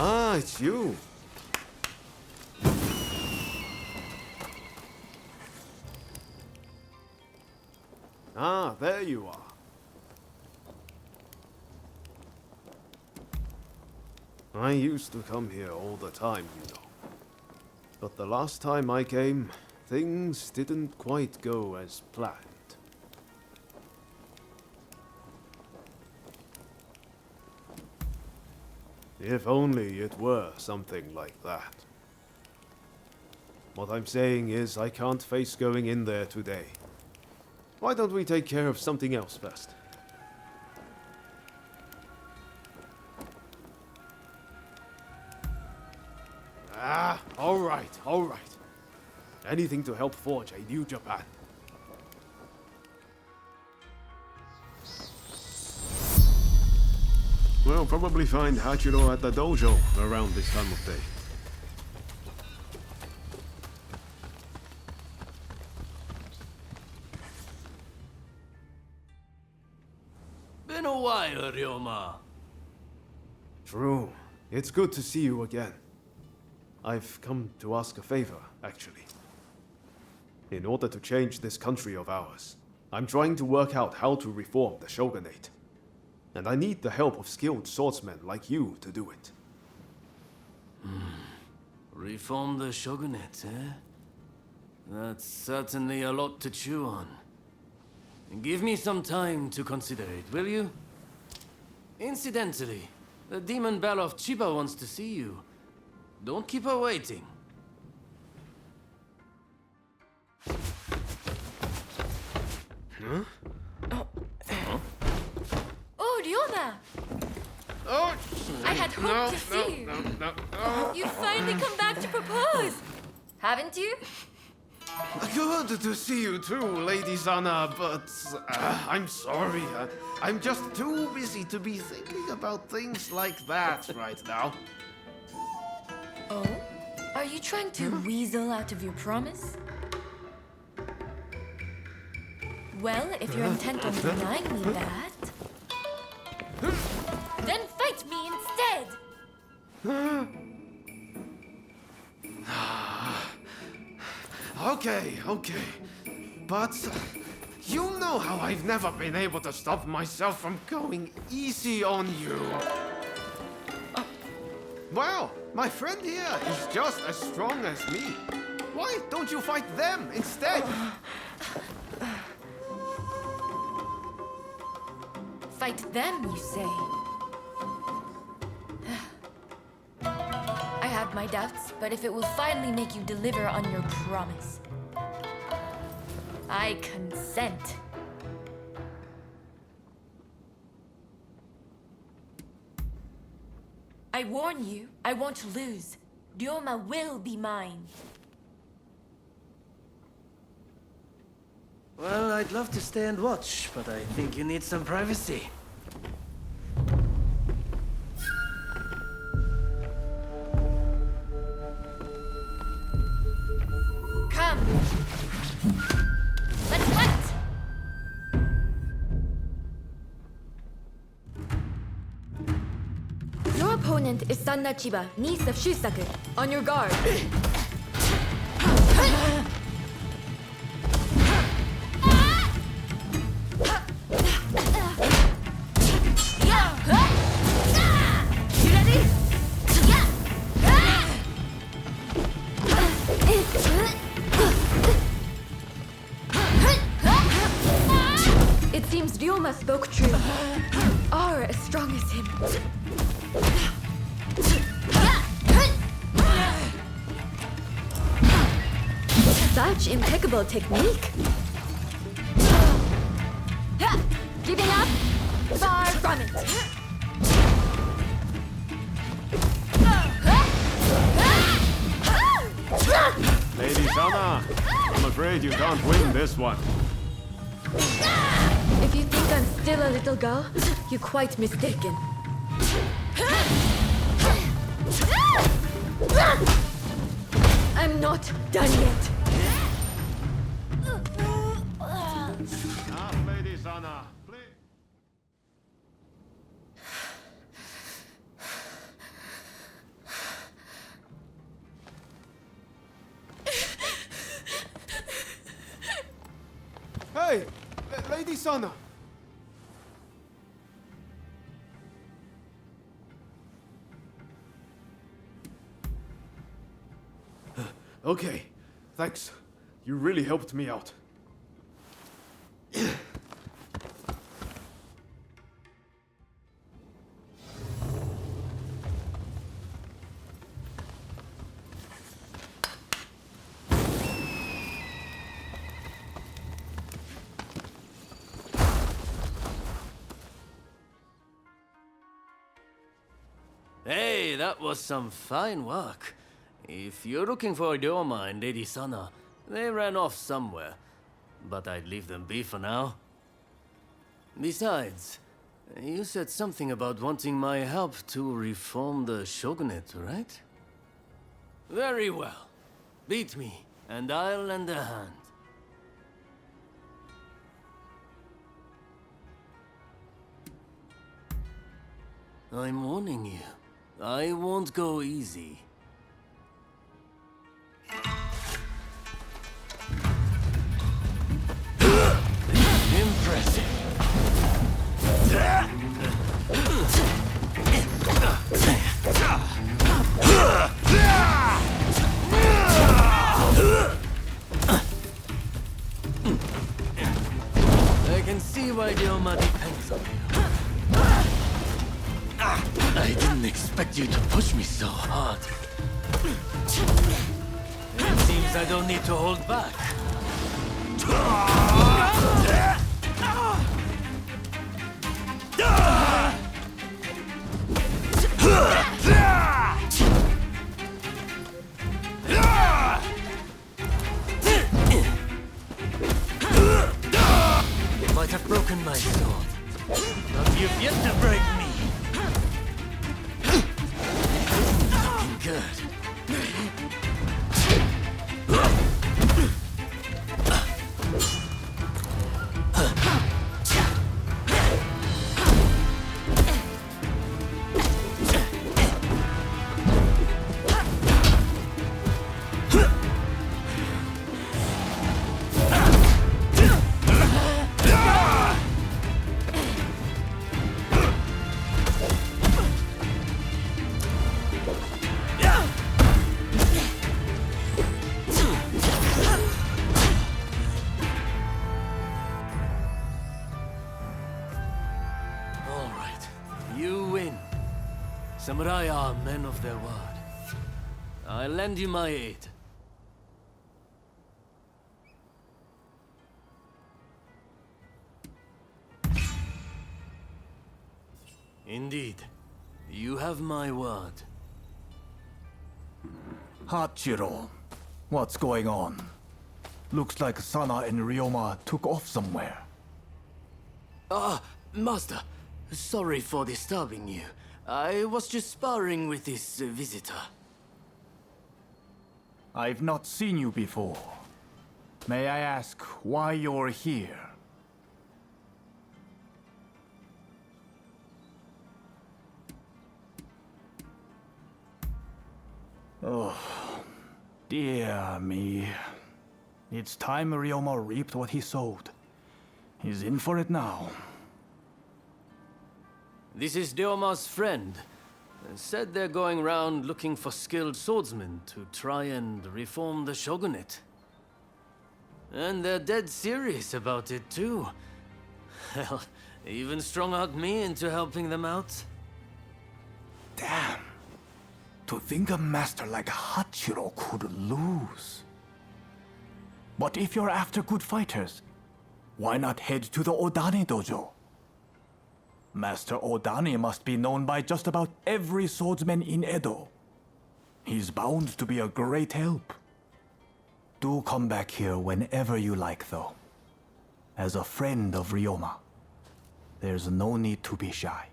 Ah, it's you. Ah, there you are. I used to come here all the time, you know. But the last time I came, things didn't quite go as planned. If only it were something like that. What I'm saying is I can't face going in there today. Why don't we take care of something else first? Ah, all right. Anything to help forge a new Japan. We'll probably find Hachiro at the dojo around this time of day.
Been a while, Ryoma.
True. It's good to see you again. I've come to ask a favor, actually. In order to change this country of ours, I'm trying to work out how to reform the Shogunate. And I need the help of skilled swordsmen like you to do it.
Reform the Shogunate, eh? That's certainly a lot to chew on. Give me some time to consider it, will you? Incidentally, the demon belle of Chiba wants to see you. Don't keep her waiting.
Huh?
Oh, Ryoma!
Oh!
I had hoped to see you.
No.
You've finally come back to propose! Haven't you?
Good to see you too, Lady Sana, but I'm sorry. I'm just too busy to be thinking about things like that right now.
Oh? Are you trying to weasel out of your promise? Well, if you're intent on denying me that, then fight me instead!
Okay. But you know how I've never been able to stop myself from going easy on you. Wow, my friend here is just as strong as me. Why don't you fight them instead?
Fight them, you say? I have my doubts, but if it will finally make you deliver on your promise, I consent. I warn you, I won't lose. Ryoma will be mine.
Well, I'd love to stay and watch, but I think you need some privacy.
Come! Let's fight! Your opponent is Sanna Chiba, niece of Shusaku. On your guard. You ready? It seems Ryoma spoke true. Are as strong as him. Such impeccable technique. Giving up? Far from it.
Lady Sana, I'm afraid you can't win this one.
If you think I'm still a little girl, you're quite mistaken. I'm not done yet.
Lady Sana, please. Hey, Lady Sana. Okay, thanks. You really helped me out.
Hey, that was some fine work. If you're looking for Ryoma and Lady Sana, they ran off somewhere. But I'd leave them be for now. Besides, you said something about wanting my help to reform the Shogunate, right? Very well. Beat me, and I'll lend a hand. I'm warning you. I won't go easy. Impressive. I can see why Ryoma depends on you. I didn't expect you to push me so hard. It seems I don't need to hold back. You might have broken my sword, but you've yet to break me. Looking good. Samurai are men of their word. I lend you my aid. Indeed. You have my word.
Hachiro, what's going on? Looks like Sana and Ryoma took off somewhere.
Master. Sorry for disturbing you. I was just sparring with this visitor.
I've not seen you before. May I ask why you're here? Oh, dear me. It's time Ryoma reaped what he sowed. He's in for it now.
This is Ryoma's friend. Said they're going round looking for skilled swordsmen to try and reform the Shogunate. And they're dead serious about it too. Hell, even strung-out me into helping them out.
Damn. To think a master like Hachiro could lose. But if you're after good fighters, why not head to the Odani dojo? Master Odani must be known by just about every swordsman in Edo. He's bound to be a great help. Do come back here whenever you like, though. As a friend of Ryoma, there's no need to be shy.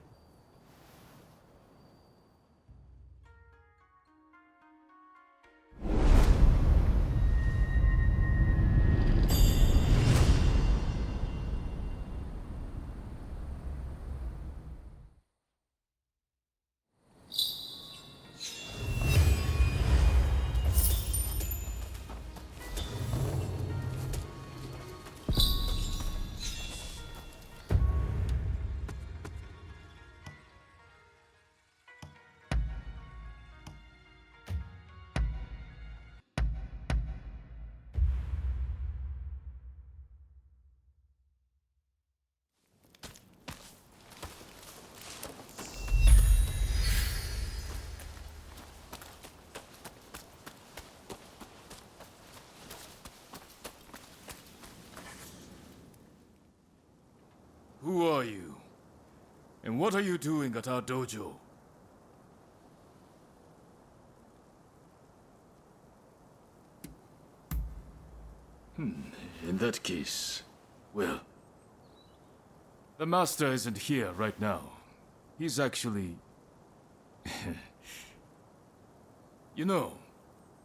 Who are you? And what are you doing at our dojo? In that case, well... The master isn't here right now. He's actually... You know,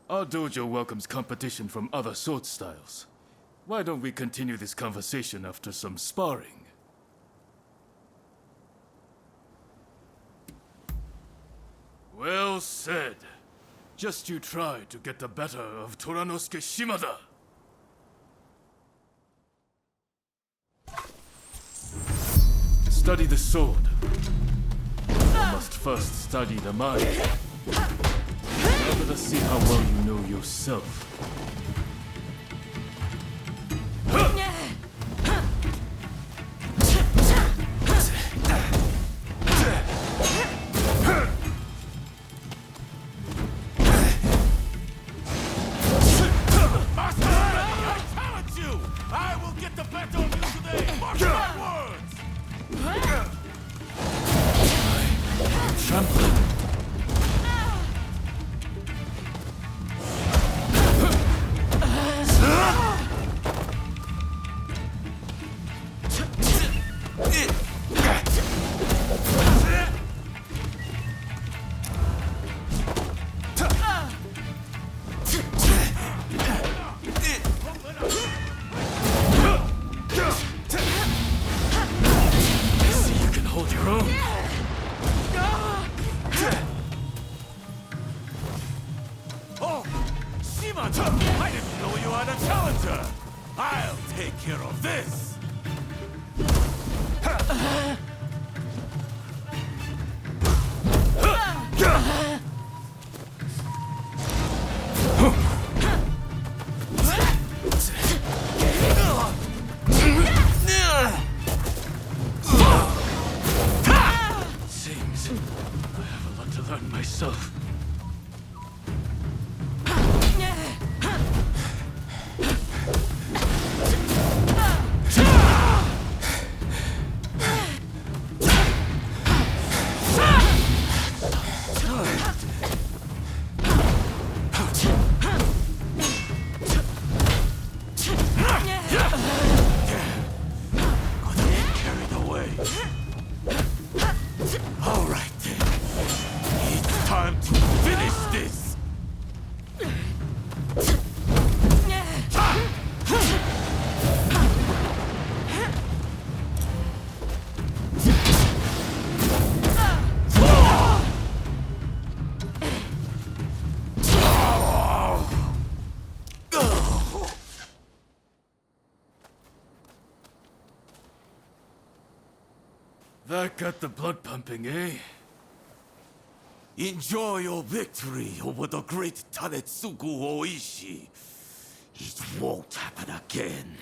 our dojo welcomes competition from other sword styles. Why don't we continue this conversation after some sparring? Well said. Just you try to get the better of Toranosuke Shimada. Study the sword. You must first study the mind. Now let us see how well you know yourself.
I didn't know you had a challenger! I'll take care of this!
Seems I have a lot to learn myself. That got the blood pumping, eh?
Enjoy your victory over the great Tanetsugu Oishi. It won't happen again.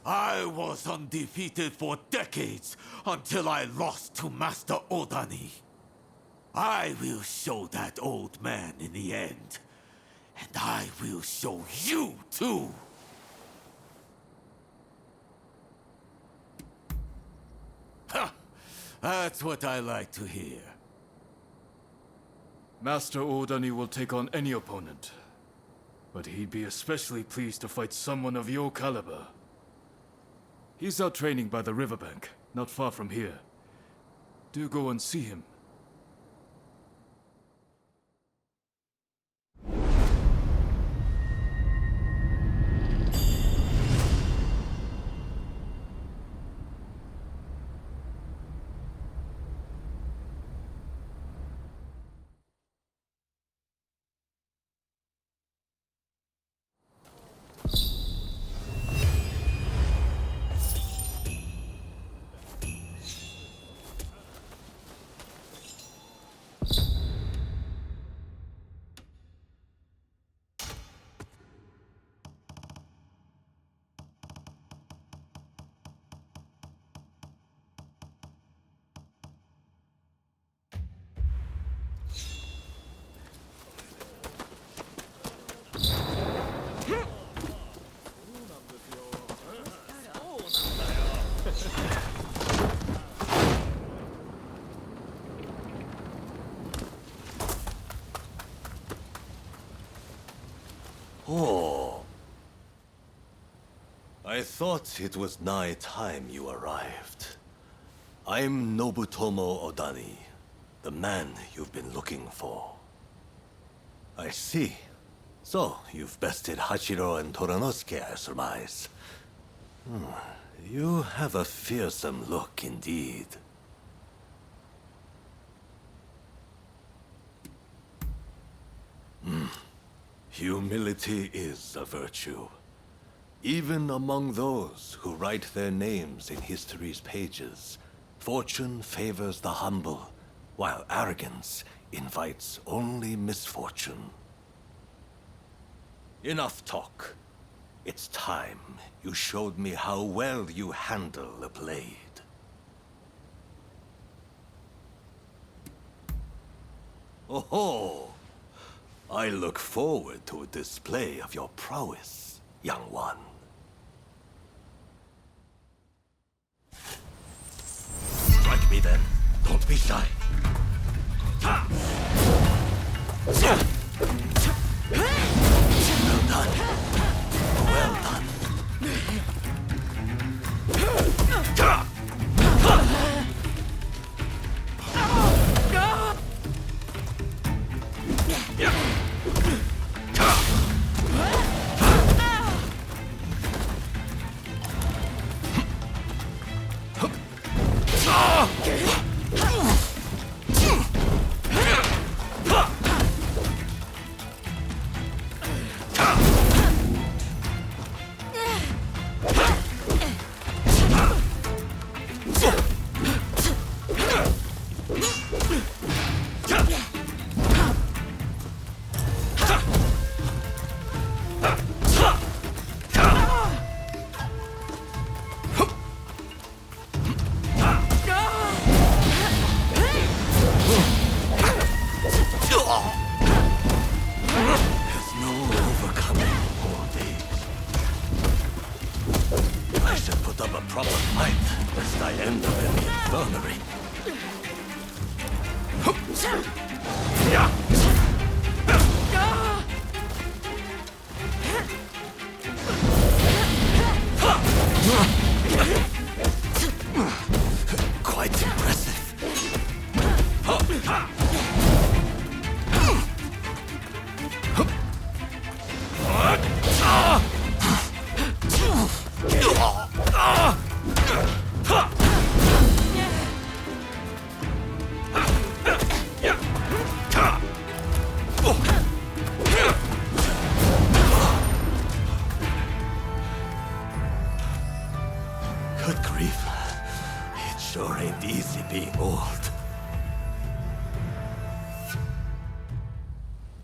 I was undefeated for decades until I lost to Master Odani. I will show that old man in the end. And I will show you too. Ha! That's what I like to hear.
Master Odani will take on any opponent. But he'd be especially pleased to fight someone of your caliber. He's out training by the riverbank, not far from here. Do go and see him.
Oh. I thought it was nigh time you arrived. I'm Nobutomo Odani, the man you've been looking for. I see. So, you've bested Hachiro and Toranosuke, I surmise. You have a fearsome look indeed. Humility is a virtue. Even among those who write their names in history's pages, fortune favors the humble, while arrogance invites only misfortune. Enough talk. It's time you showed me how well you handle a blade. Oh-ho! I look forward to a display of your prowess, young one. Strike me then. Don't be shy. Well done. Well done. proper fight, lest I end up in the infirmary. Quite impressive. Good grief. It sure ain't easy being old.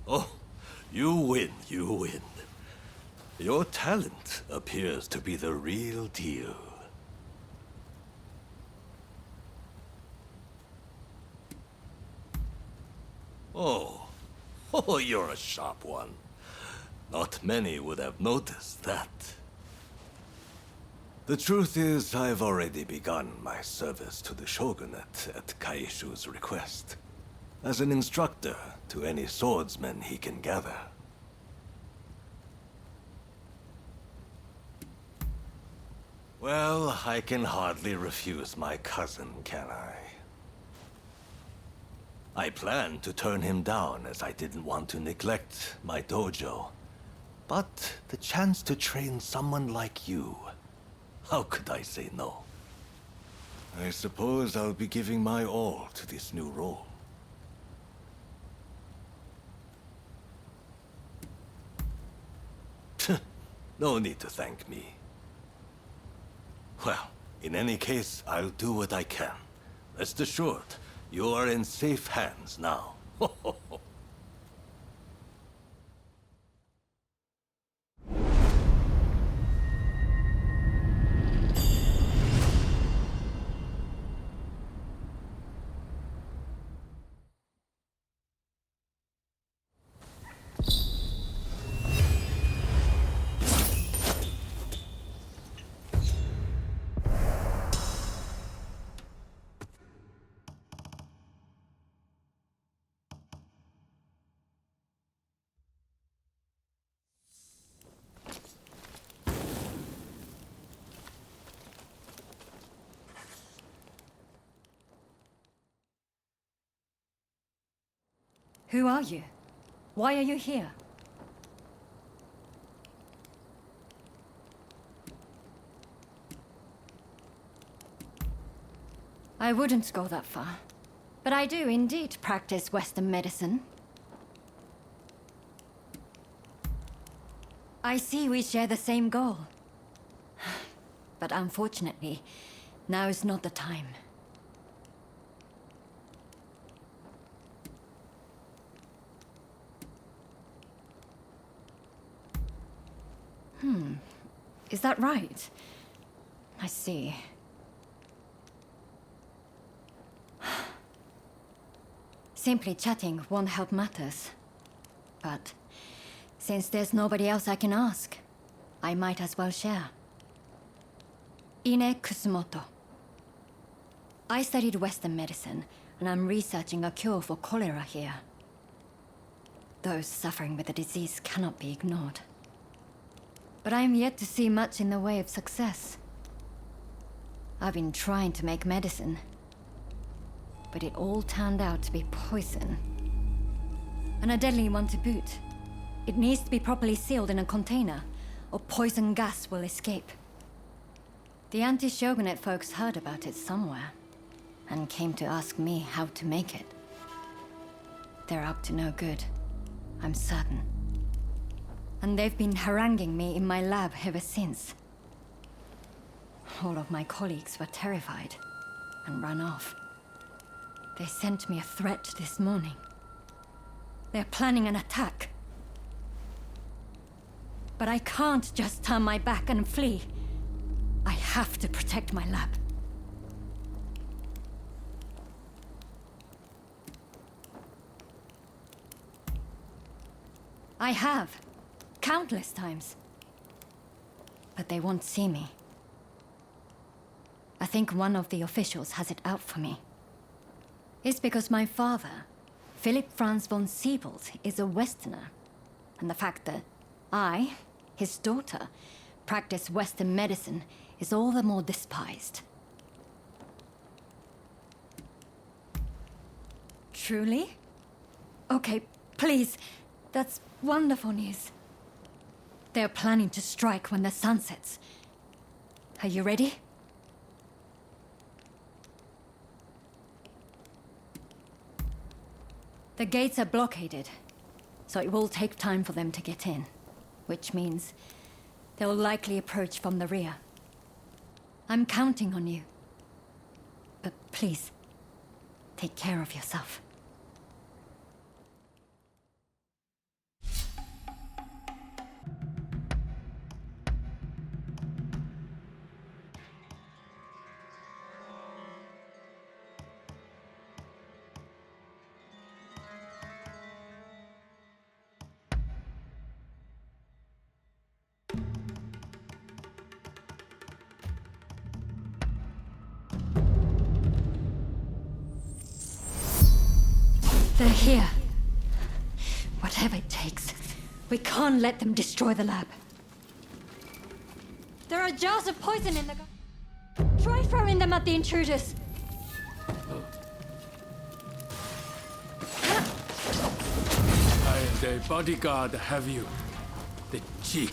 Oh, you win, you win. Your talent appears to be the real deal. Oh, you're a sharp one. Not many would have noticed that. The truth is, I've already begun my service to the Shogunate at Kaishu's request, as an instructor to any swordsmen he can gather. Well, I can hardly refuse my cousin, can I? I planned to turn him down as I didn't want to neglect my dojo. But the chance to train someone like you, how could I say no? I suppose I'll be giving my all to this new role. No need to thank me. Well, in any case, I'll do what I can. Rest assured, you are in safe hands now.
Who are you? Why are you here? I wouldn't go that far. But I do indeed practice Western medicine. I see we share the same goal. But unfortunately, now is not the time. Is that right? I see. Simply chatting won't help matters. But since there's nobody else I can ask, I might as well share. Ine Kusumoto. I studied Western medicine, and I'm researching a cure for cholera here. Those suffering with the disease cannot be ignored. But I am yet to see much in the way of success. I've been trying to make medicine, but it all turned out to be poison. And a deadly one to boot. It needs to be properly sealed in a container, or poison gas will escape. The anti-Shogunate folks heard about it somewhere, and came to ask me how to make it. They're up to no good, I'm certain. And they've been haranguing me in my lab ever since. All of my colleagues were terrified and ran off. They sent me a threat this morning. They're planning an attack. But I can't just turn my back and flee. I have to protect my lab. I have. Countless times. But they won't see me. I think one of the officials has it out for me. It's because my father, Philip Franz von Siebold, is a Westerner. And the fact that I, his daughter, practice Western medicine is all the more despised. Truly? Okay, please. That's wonderful news. They're planning to strike when the sun sets. Are you ready? The gates are blockaded, so it will take time for them to get in. Which means they'll likely approach from the rear. I'm counting on you. But please, take care of yourself. They're here. Whatever it takes. We can't let them destroy the lab. There are jars of poison in the garden. Try throwing them at the intruders.
I and a bodyguard have you. The cheek.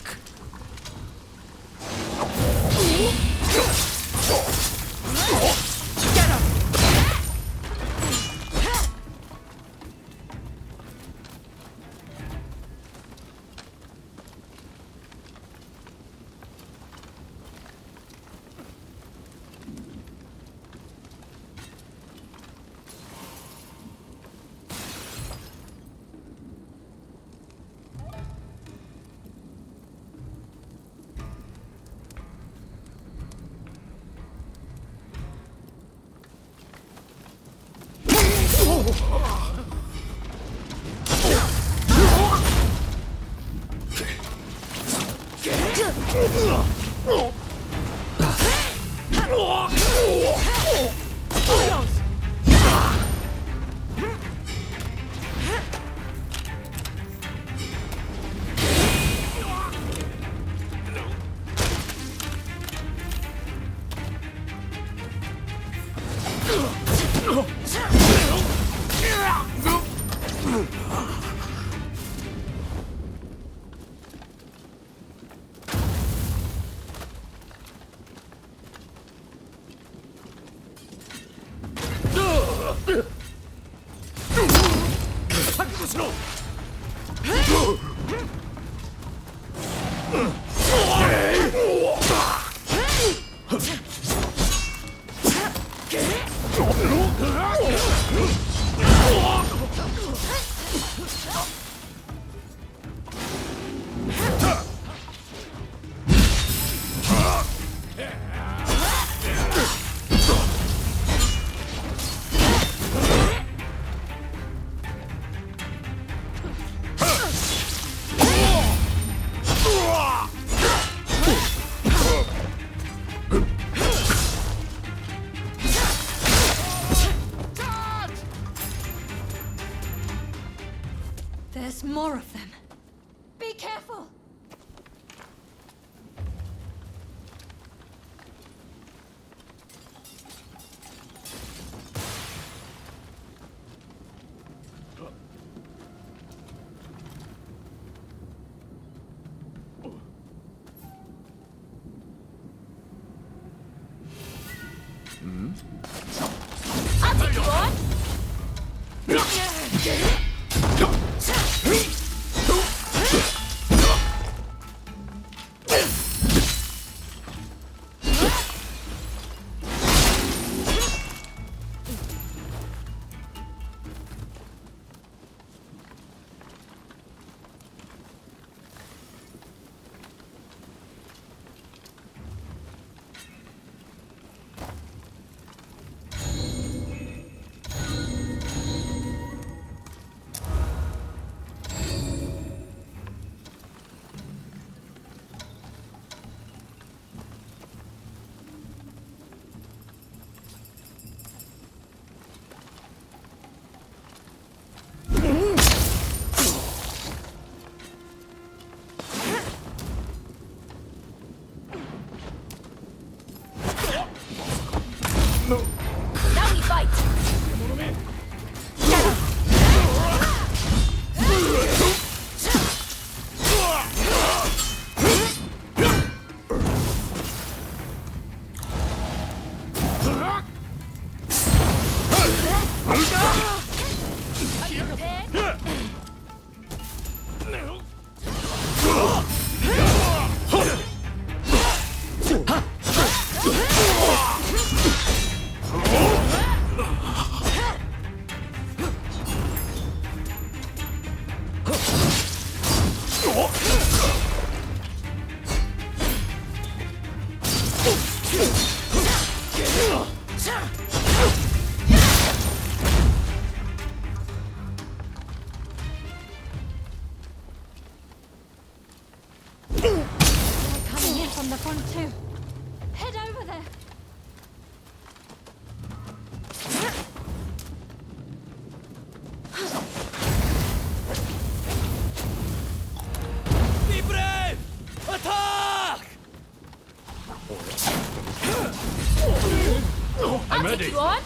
Get him!
There's more of them. Be careful!
I'll take you on!
fight!
I'm ready.
You on?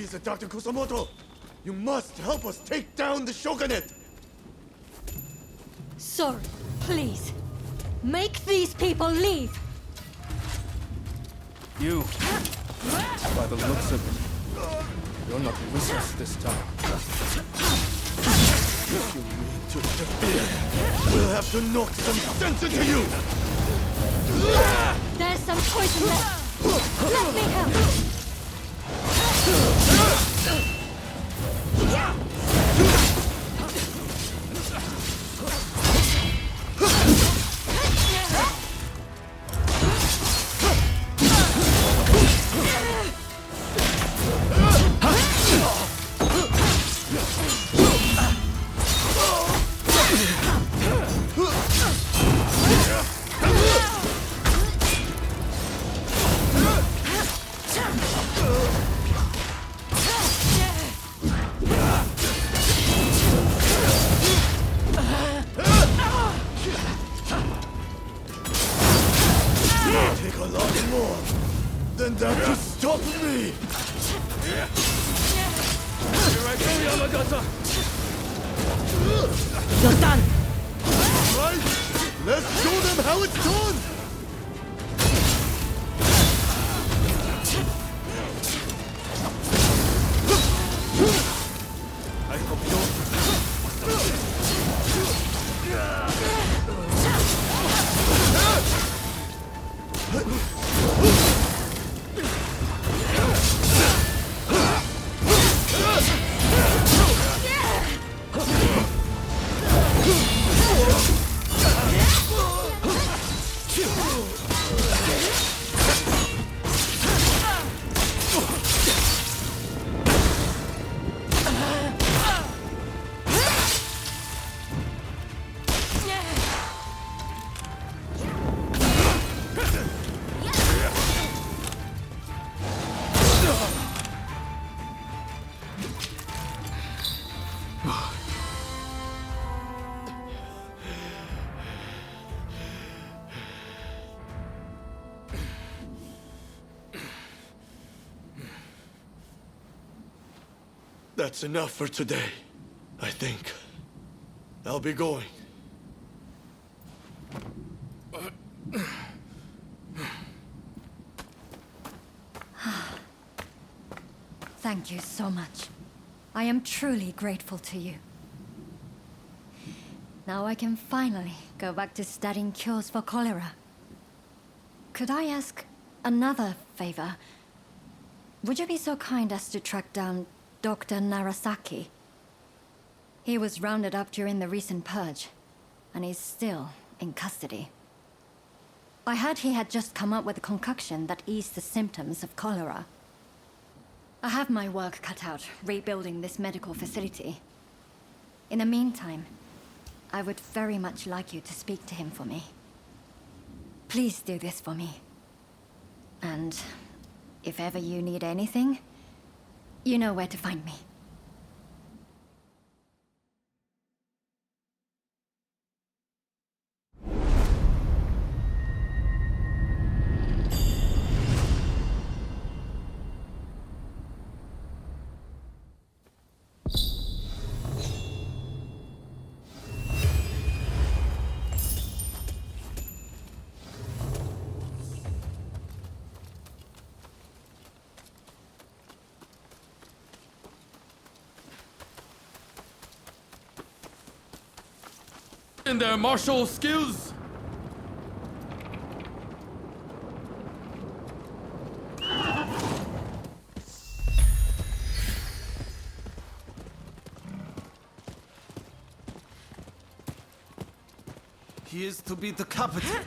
Please, Dr. Kusumoto, you must help us take down the Shogunate!
Sorry, please. Make these people leave!
You, by the looks of it, you're not with us this time.
If you need to interfere, we'll have to knock some sense into you!
There's some poison left! Let me help!
You're done!
Right! Let's show them how it's done! I hope
That's enough for today, I think. I'll be going.
Thank you so much. I am truly grateful to you. Now I can finally go back to studying cures for cholera. Could I ask another favor? Would you be so kind as to track down Dr. Narasaki? He was rounded up during the recent purge, and he's still in custody. I heard he had just come up with a concoction that eased the symptoms of cholera. I have my work cut out rebuilding this medical facility. In the meantime, I would very much like you to speak to him for me. Please do this for me. And if ever you need anything, you know where to find me.
In their martial skills.
He is to be decapitated.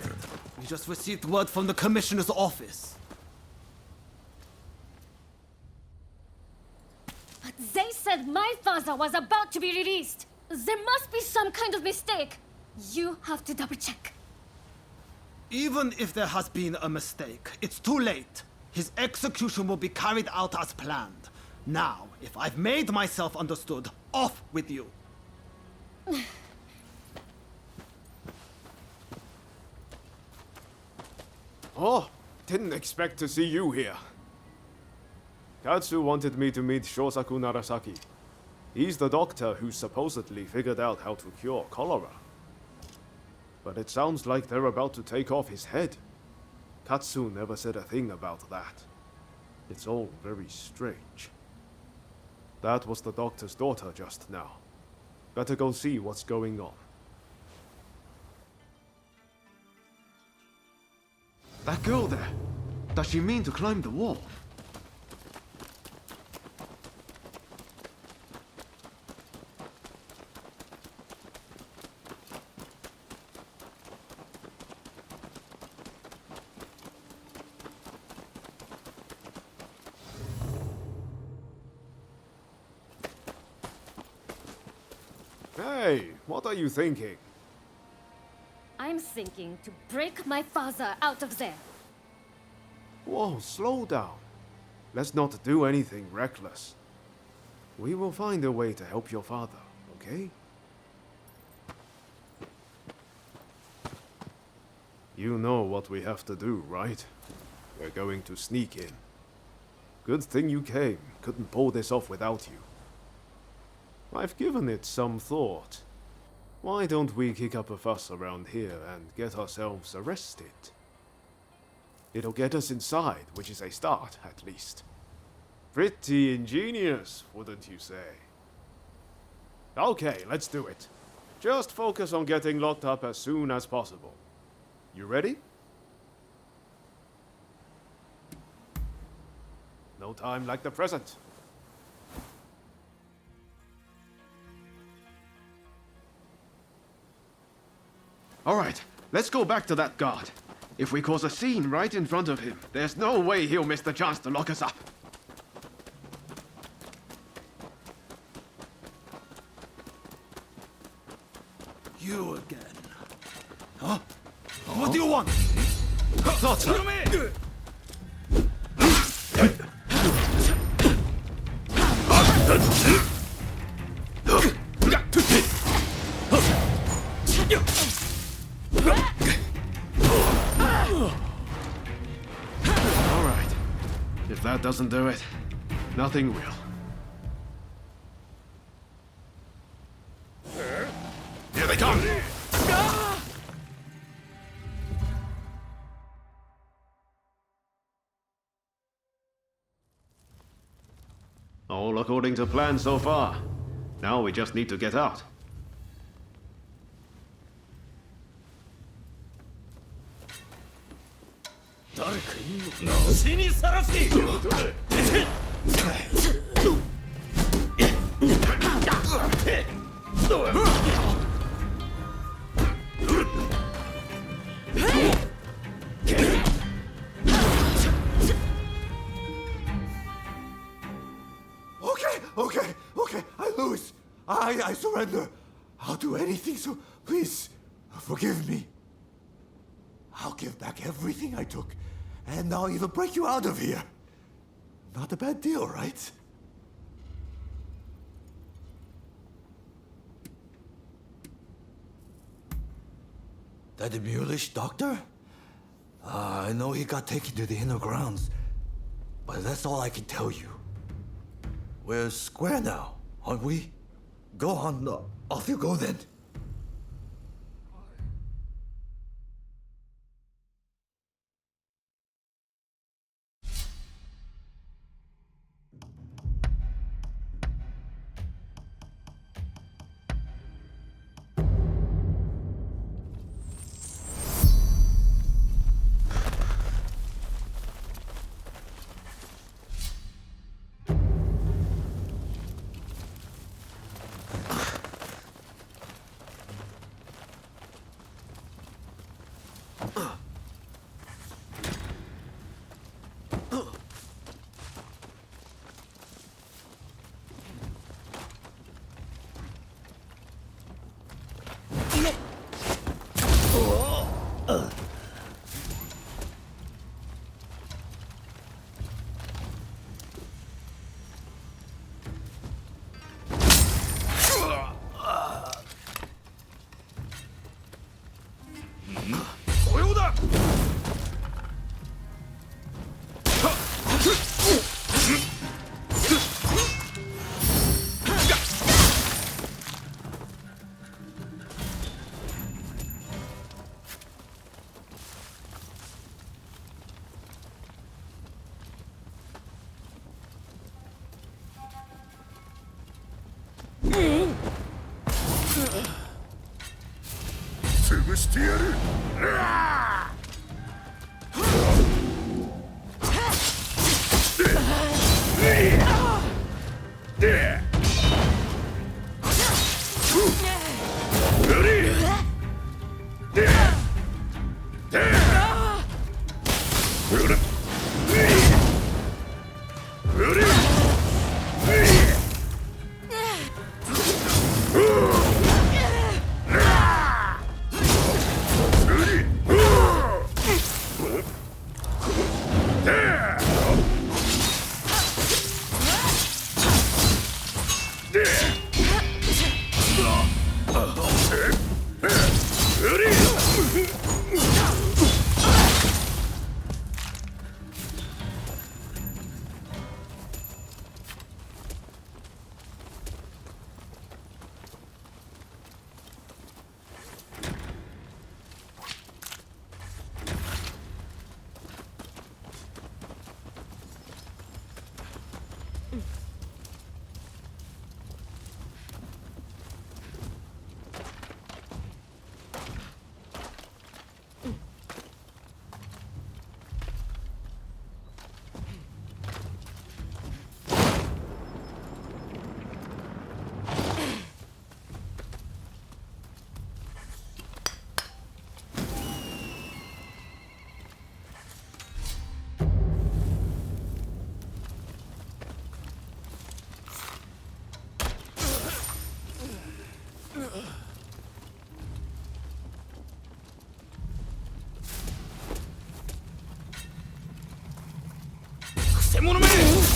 We just received word from the Commissioner's office.
But they said my father was about to be released. There must be some kind of mistake. You have to double check.
Even if there has been a mistake, it's too late. His execution will be carried out as planned. Now, if I've made myself understood, off with you.
Oh, didn't expect to see you here. Katsu wanted me to meet Shosaku Narasaki. He's the doctor who supposedly figured out how to cure cholera. But it sounds like they're about to take off his head. Katsu never said a thing about that. It's all very strange. That was the doctor's daughter just now. Better go see what's going on. That girl there, does she mean to climb the wall? Hey, what are you thinking?
I'm thinking to break my father out of there.
Whoa, slow down. Let's not do anything reckless. We will find a way to help your father, okay? You know what we have to do, right? We're going to sneak in. Good thing you came. Couldn't pull this off without you. I've given it some thought. Why don't we kick up a fuss around here and get ourselves arrested? It'll get us inside, which is a start, at least. Pretty ingenious, wouldn't you say? Okay, let's do it. Just focus on getting locked up as soon as possible. You ready? No time like the present. All right, let's go back to that guard. If we cause a scene right in front of him, there's no way he'll miss the chance to lock us up.
You again. Huh? What do you want? If that doesn't do it, nothing will.
Come! All according to plan so far. Now we just need to get out.
Okay, I lose. I surrender. I'll do anything, so please, forgive me. I'll give back everything I took, and I'll even break you out of here. Not a bad deal, right? That mulish doctor? I know he got taken to the inner grounds, but that's all I can tell you. We're square now, aren't we? Go on, off you go then.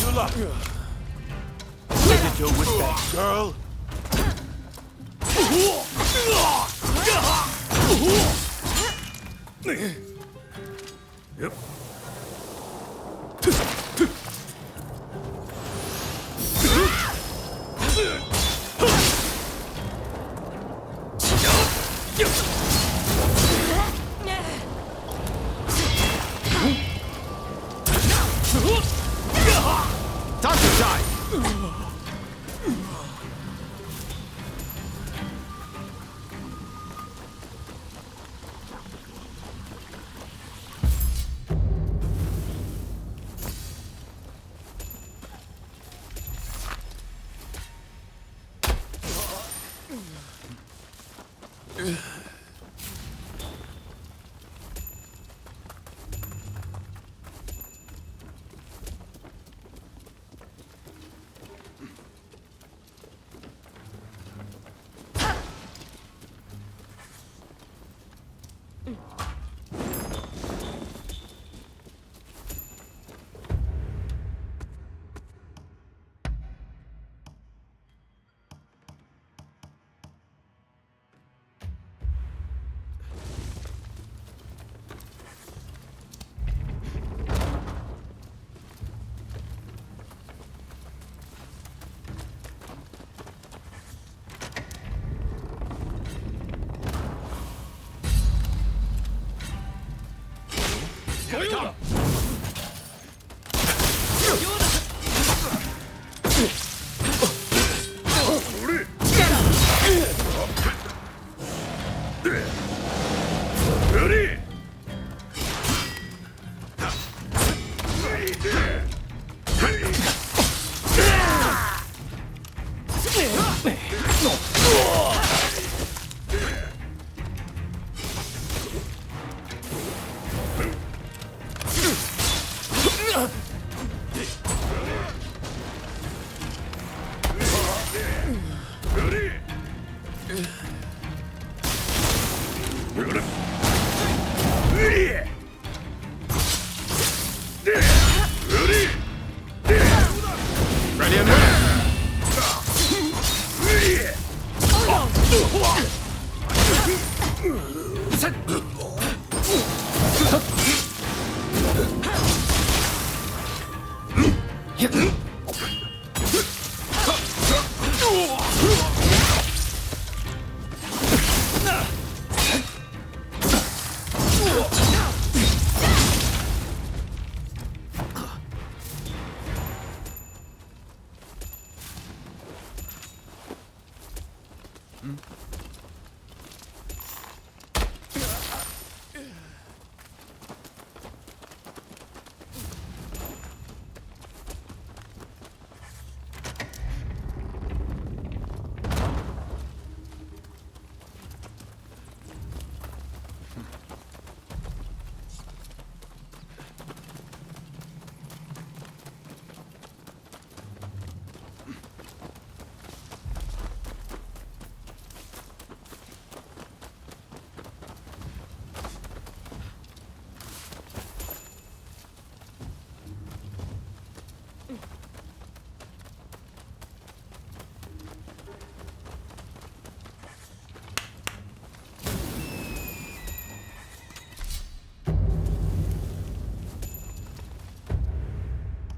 Good luck. Get your wit back, girl. Yep.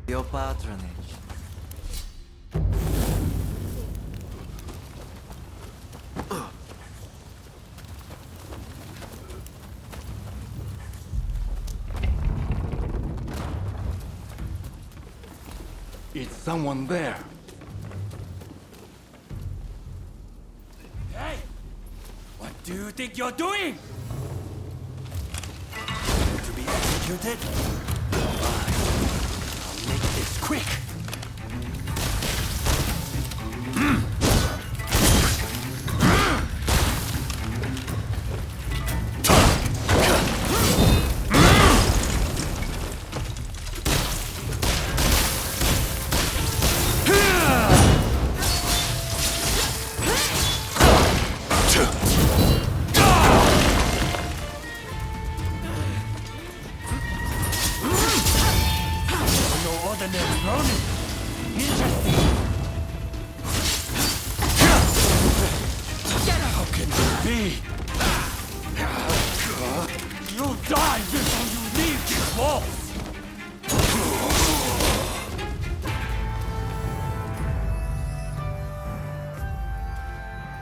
Your patronage.
Is someone there?
Hey! What do you think you're doing? To be executed? I'll make this quick.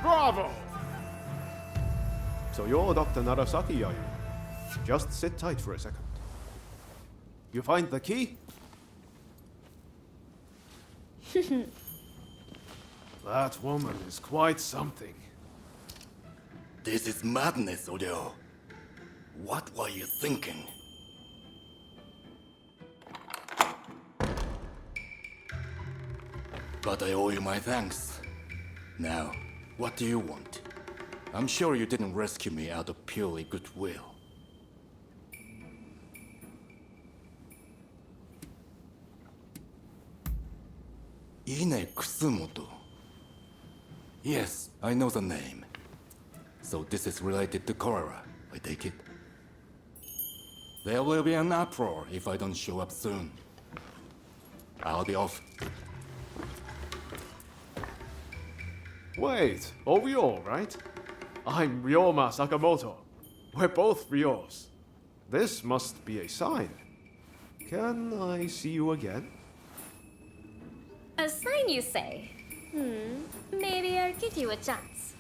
Bravo! So you're Dr. Narasaki, are you? Just sit tight for a second. You find the key? That woman is quite something.
This is madness, Odeo. What were you thinking? But I owe you my thanks. Now, what do you want? I'm sure you didn't rescue me out of purely goodwill. Ine Kusumoto. Yes, I know the name. So this is related to cholera, I take it. There will be an uproar if I don't show up soon. I'll be off.
Wait, oh Ryo, right? I'm Ryoma Sakamoto. We're both Ryos. This must be a sign. Can I see you again?
A sign, you say? Maybe I'll give you a chance.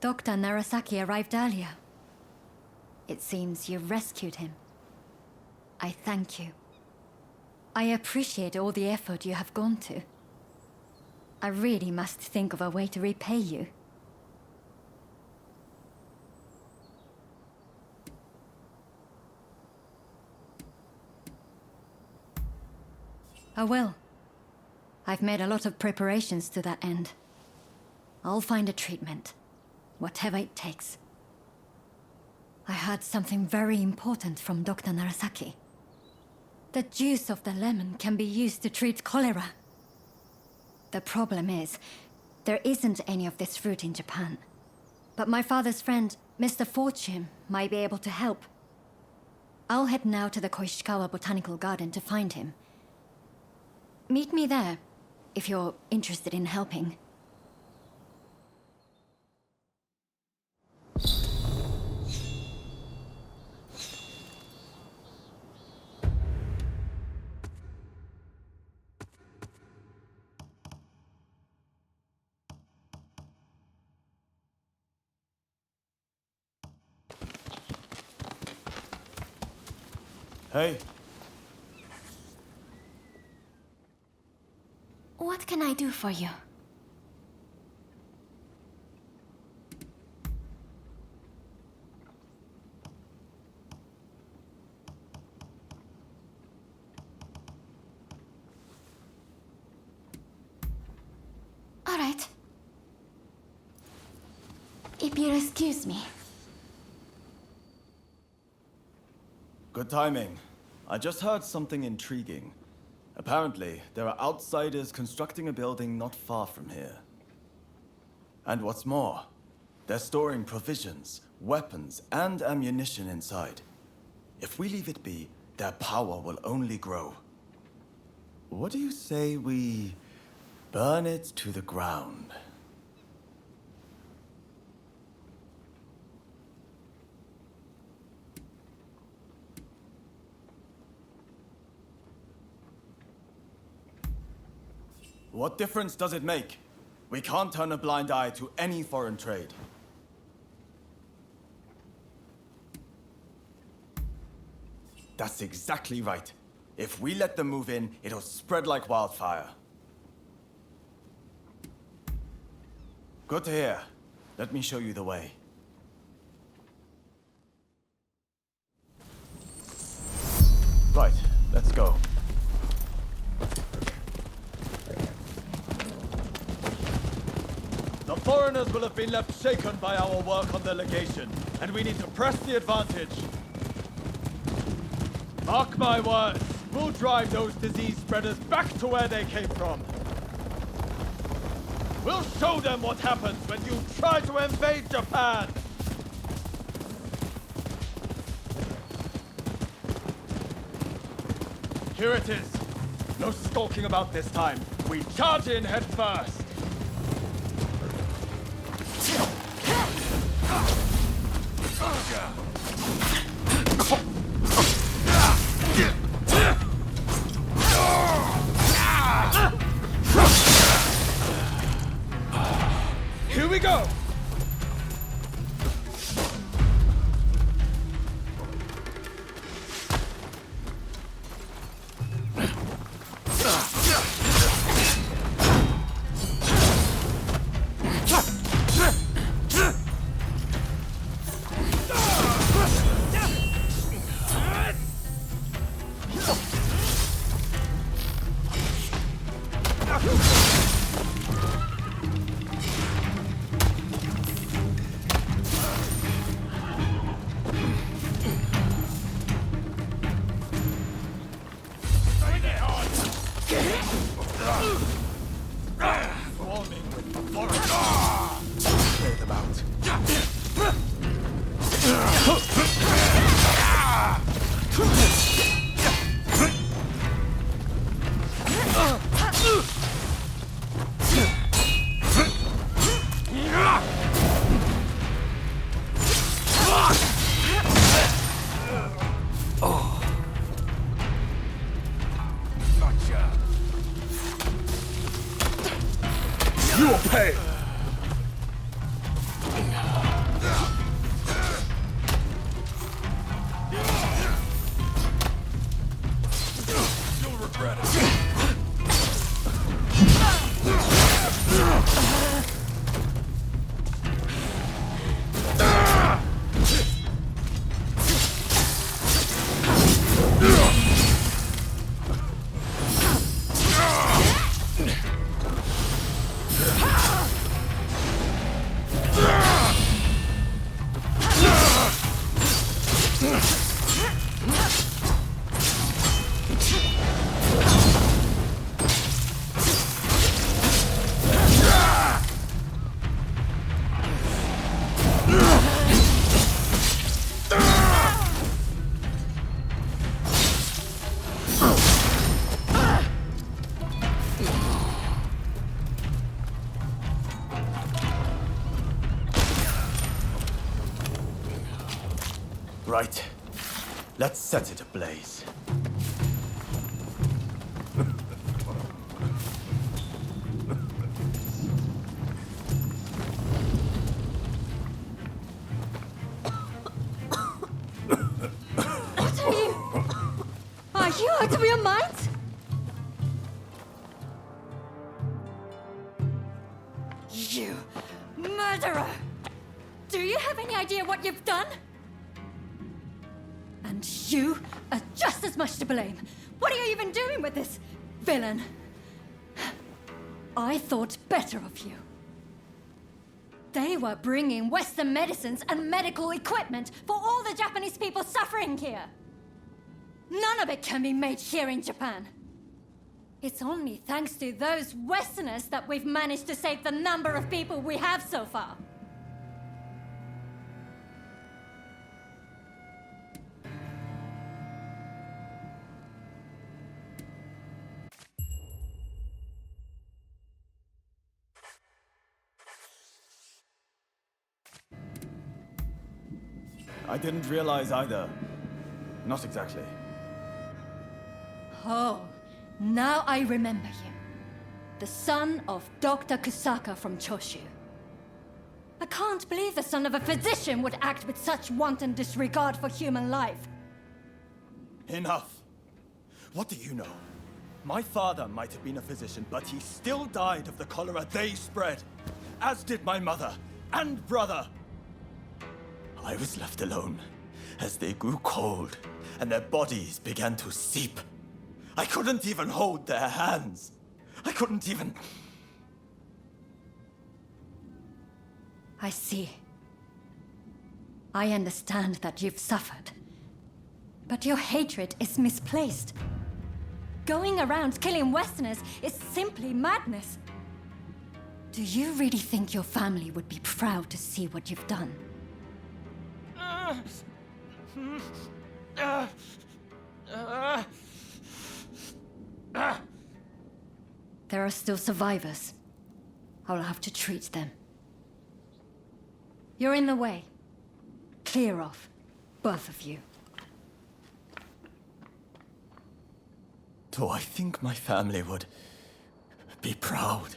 Dr. Narasaki arrived earlier. It seems you rescued him. I thank you. I appreciate all the effort you have gone to. I really must think of a way to repay you. I will. I've made a lot of preparations to that end. I'll find a treatment, whatever it takes. I heard something very important from Dr. Narasaki. The juice of the lemon can be used to treat cholera. The problem is, there isn't any of this fruit in Japan. But my father's friend, Mr. Fortune, might be able to help. I'll head now to the Koishikawa Botanical Garden to find him. Meet me there, if you're interested in helping.
Hey.
What can I do for you? All right. If you'll excuse me.
Good timing. I just heard something intriguing. Apparently, there are outsiders constructing a building not far from here. And what's more, they're storing provisions, weapons, and ammunition inside. If we leave it be, their power will only grow. What do you say we burn it to the ground? What difference does it make? We can't turn a blind eye to any foreign trade. That's exactly right. If we let them move in, it'll spread like wildfire. Good to hear. Let me show you the way. Right, let's go. The foreigners will have been left shaken by our work on the legation, and we need to press the advantage. Mark my words, we'll drive those disease spreaders back to where they came from. We'll show them what happens when you try to invade Japan! Here it is. No skulking about this time. We charge in head first. Here we go! Right. Let's set it ablaze.
What are you? Are you out of your mind? You murderer! Do you have any idea what you've done? And you are just as much to blame. What are you even doing with this villain? I thought better of you. They were bringing Western medicines and medical equipment for all the Japanese people suffering here. None of it can be made here in Japan. It's only thanks to those Westerners that we've managed to save the number of people we have so far.
I didn't realize either. Not exactly.
Oh, now I remember you. The son of Dr. Kusaka from Choshu. I can't believe the son of a physician would act with such wanton disregard for human life.
Enough. What do you know? My father might have been a physician, but he still died of the cholera they spread. As did my mother and brother. I was left alone as they grew cold and their bodies began to seep. I couldn't even hold their hands. I couldn't even...
I see. I understand that you've suffered. But your hatred is misplaced. Going around killing Westerners is simply madness. Do you really think your family would be proud to see what you've done? There are still survivors. I'll have to treat them. You're in the way. Clear off, both of you.
Do I think my family would be proud?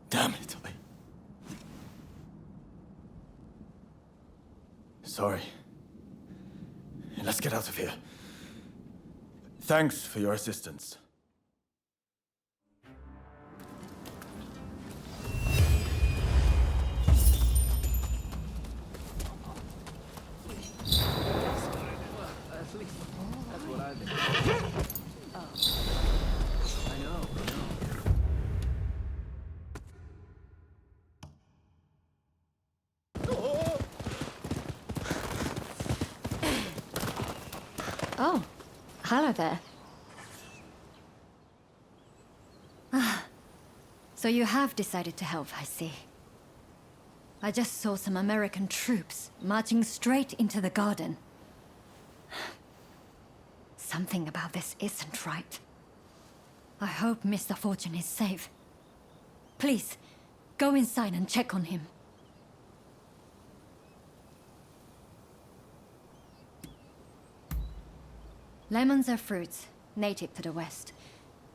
Damn it, Sorry. Let's get out of here. Thanks for your assistance.
Oh, hello there. So you have decided to help, I see. I just saw some American troops marching straight into the garden. Something about this isn't right. I hope Mr. Fortune is safe. Please, go inside and check on him. Lemons are fruits, native to the West.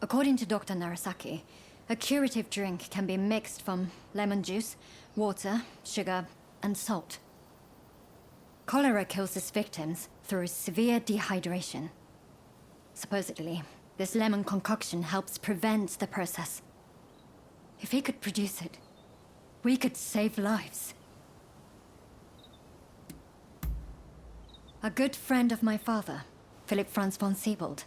According to Dr. Narasaki, a curative drink can be mixed from lemon juice, water, sugar, and salt. Cholera kills its victims through severe dehydration. Supposedly, This lemon concoction helps prevent the process. If he could produce it, we could save lives. A good friend of my father, Philip Franz von Siebold.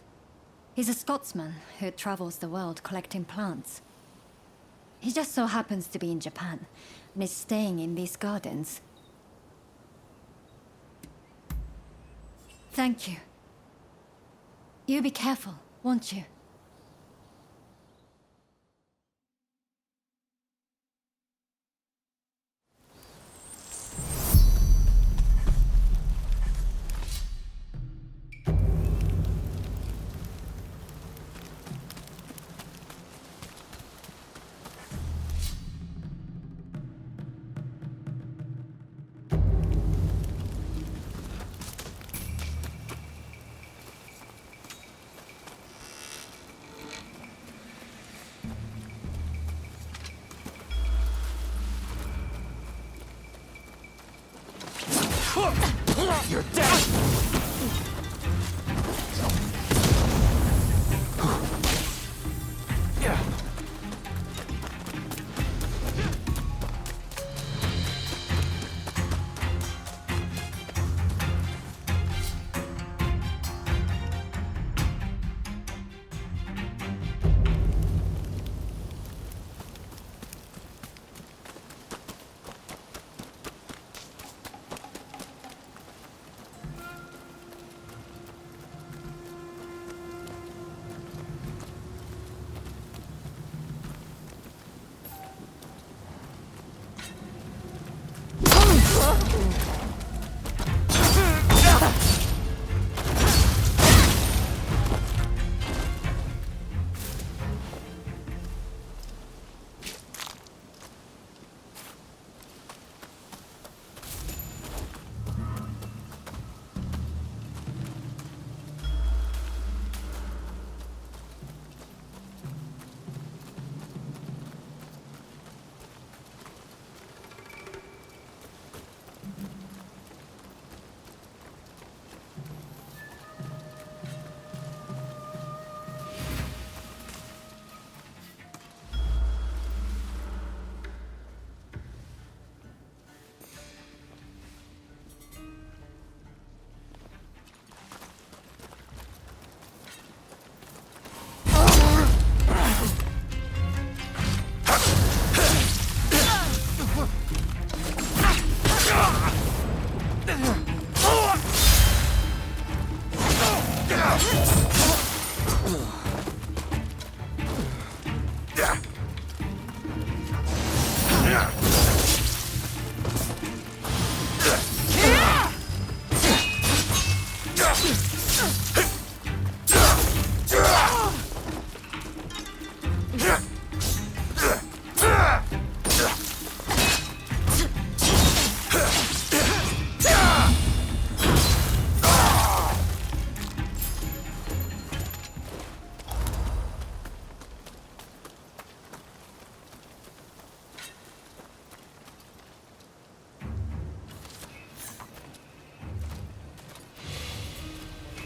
He's a Scotsman who travels the world collecting plants. He just so happens to be in Japan and is staying in these gardens. Thank you. You be careful, won't you?
You're dead!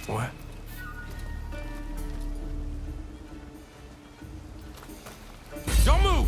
What?
Don't move!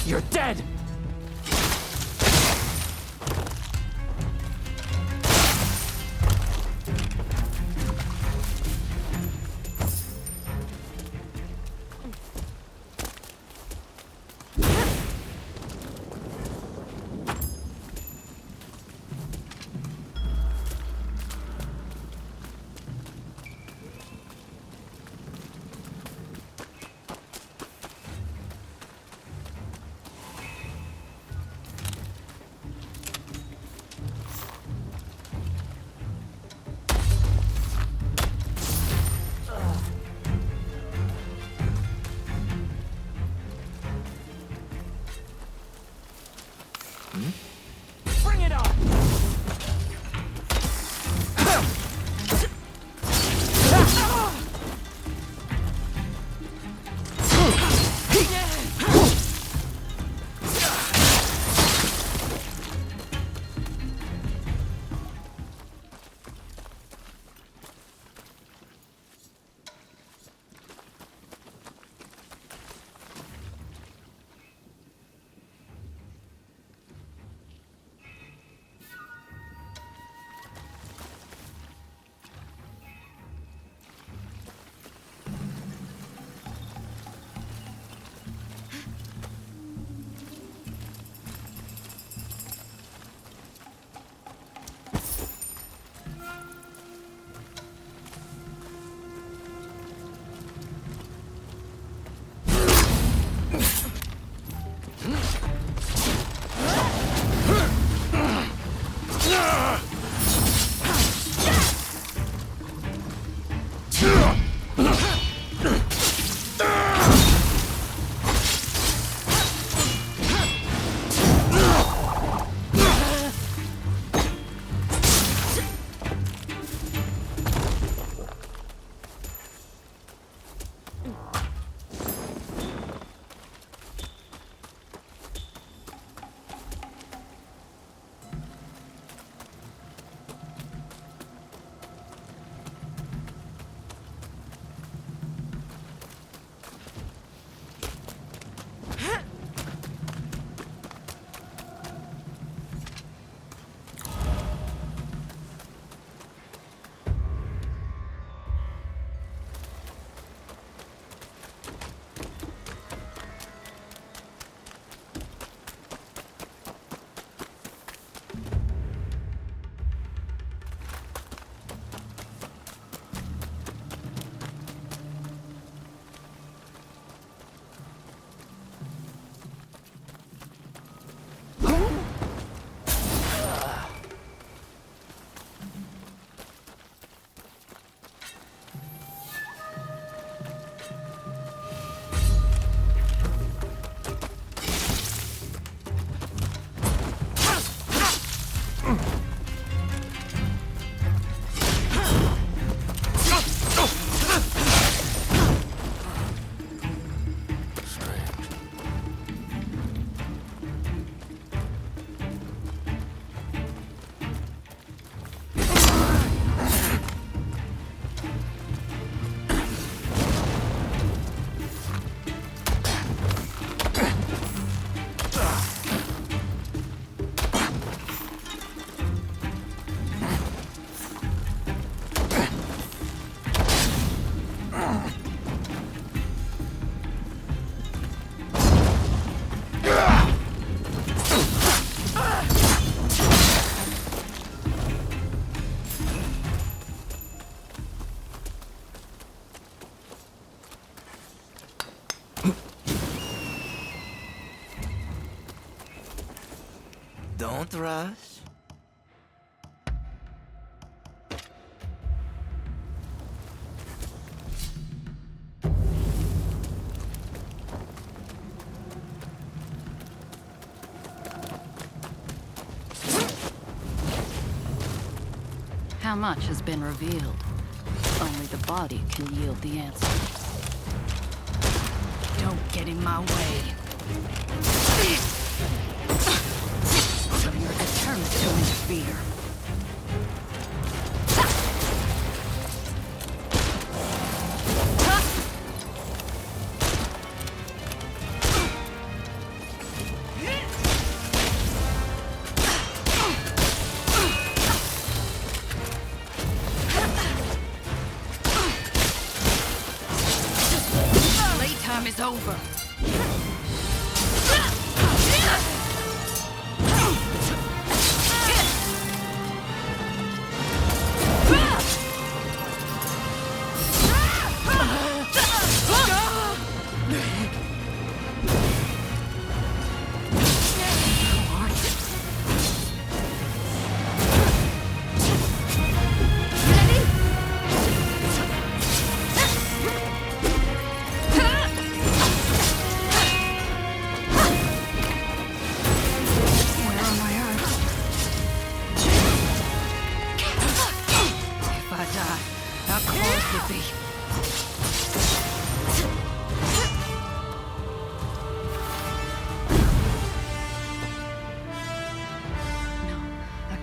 You're dead!
Don't rush.
How much has been revealed? Only the body can yield the answer. Don't get in my way. So you're determined to interfere. Playtime is over.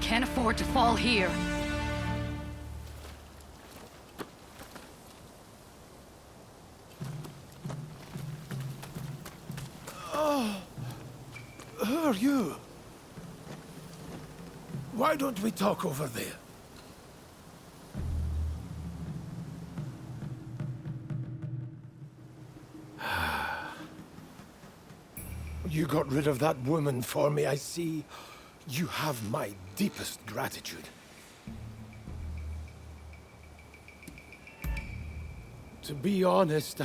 Can't afford to fall here.
Oh, who are you? Why don't we talk over there? You got rid of that woman for me, I see. You have my deepest gratitude. To be honest,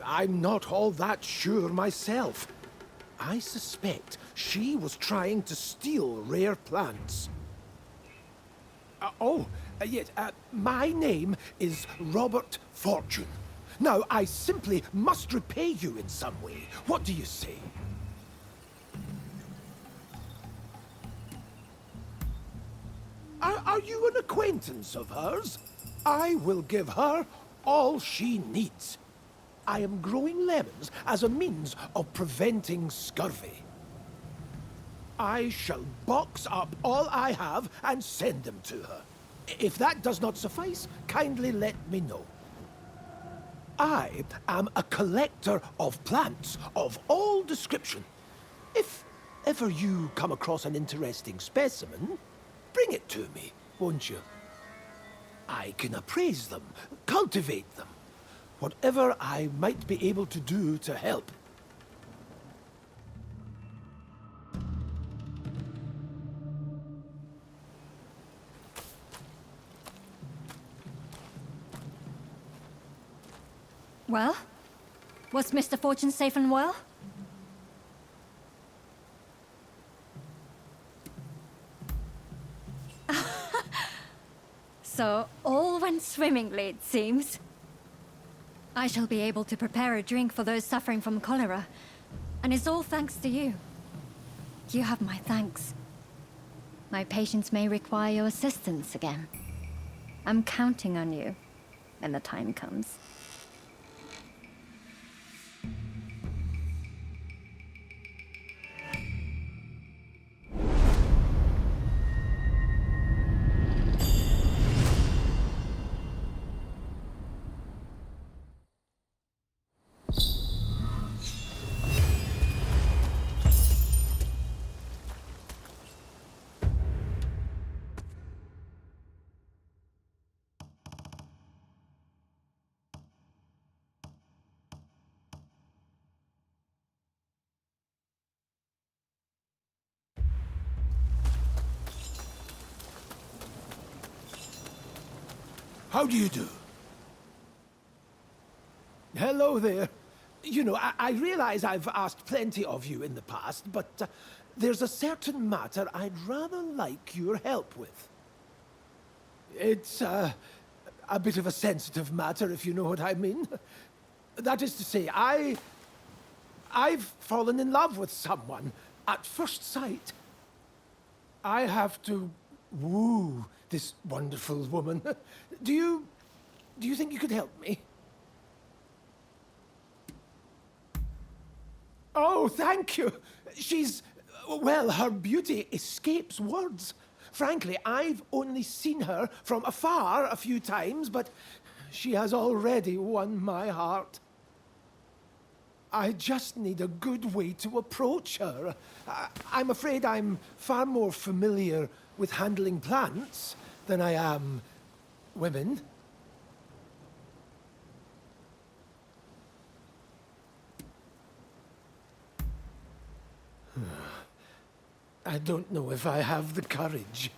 I'm not all that sure myself. I suspect she was trying to steal rare plants. Yes, my name is Robert Fortune. Now, I simply must repay you in some way. What do you say? Are you an acquaintance of hers? I will give her all she needs. I am growing lemons as a means of preventing scurvy. I shall box up all I have and send them to her. If that does not suffice, kindly let me know. I am a collector of plants of all description. If ever you come across an interesting specimen, bring it to me, won't you? I can appraise them, cultivate them, whatever I might be able to do to help.
Well? Was Mr. Fortune safe and well? So, all went swimmingly, it seems. I shall be able to prepare a drink for those suffering from cholera, and it's all thanks to you. You have my thanks. My patients may require your assistance again. I'm counting on you when the time comes.
How do you do? Hello there. You know, I realize I've asked plenty of you in the past, but there's a certain matter I'd rather like your help with. It's a bit of a sensitive matter, if you know what I mean. That is to say, I've fallen in love with someone at first sight. I have to woo this wonderful woman. Do you think you could help me? Oh, thank you. Well, her beauty escapes words. Frankly, I've only seen her from afar a few times, but she has already won my heart. I just need a good way to approach her. I'm afraid I'm far more familiar with handling plants than I am women. I don't know if I have the courage.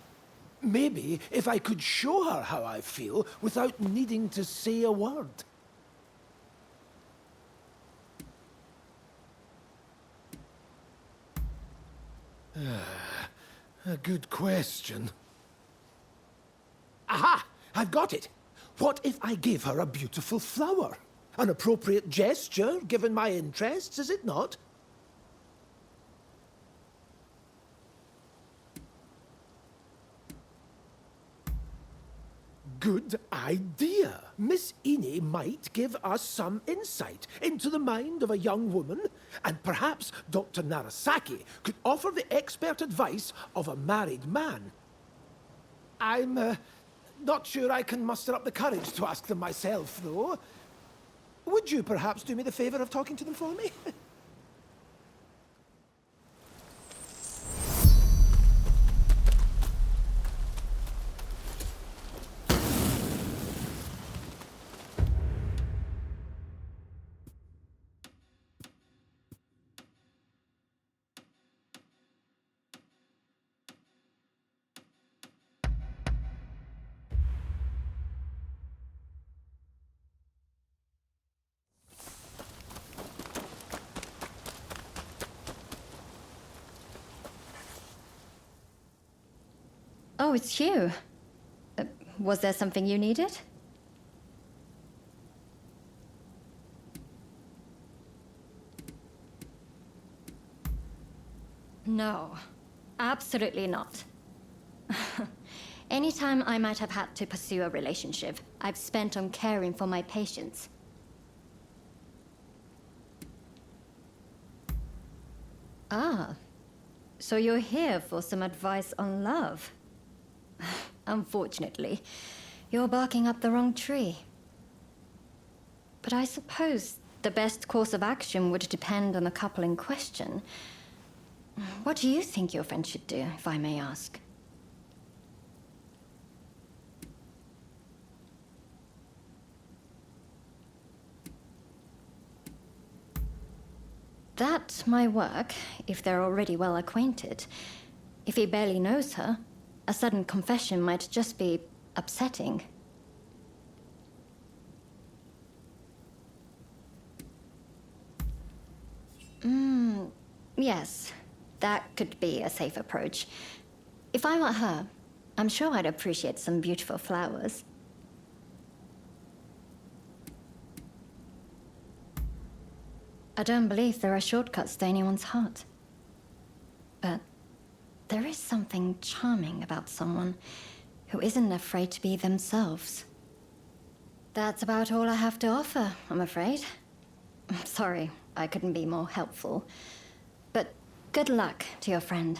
Maybe if I could show her how I feel without needing to say a word. A good question. Aha! I've got it! What if I gave her a beautiful flower? An appropriate gesture, given my interests, is it not? Good idea. Miss Ine might give us some insight into the mind of a young woman, and perhaps Dr. Narasaki could offer the expert advice of a married man. I'm not sure I can muster up the courage to ask them myself, though. Would you perhaps do me the favor of talking to them for me?
Oh, it's you. Was there something you needed? No, absolutely not. Anytime I might have had to pursue a relationship, I've spent on caring for my patients. Ah, so you're here for some advice on love? Unfortunately, you're barking up the wrong tree. But I suppose the best course of action would depend on the couple in question. What do you think your friend should do, if I may ask? That might work if they're already well acquainted. If he barely knows her, a sudden confession might just be upsetting. Yes, that could be a safe approach. If I were her, I'm sure I'd appreciate some beautiful flowers. I don't believe there are shortcuts to anyone's heart. But there is something charming about someone who isn't afraid to be themselves. That's about all I have to offer, I'm afraid. Sorry, I couldn't be more helpful. But good luck to your friend.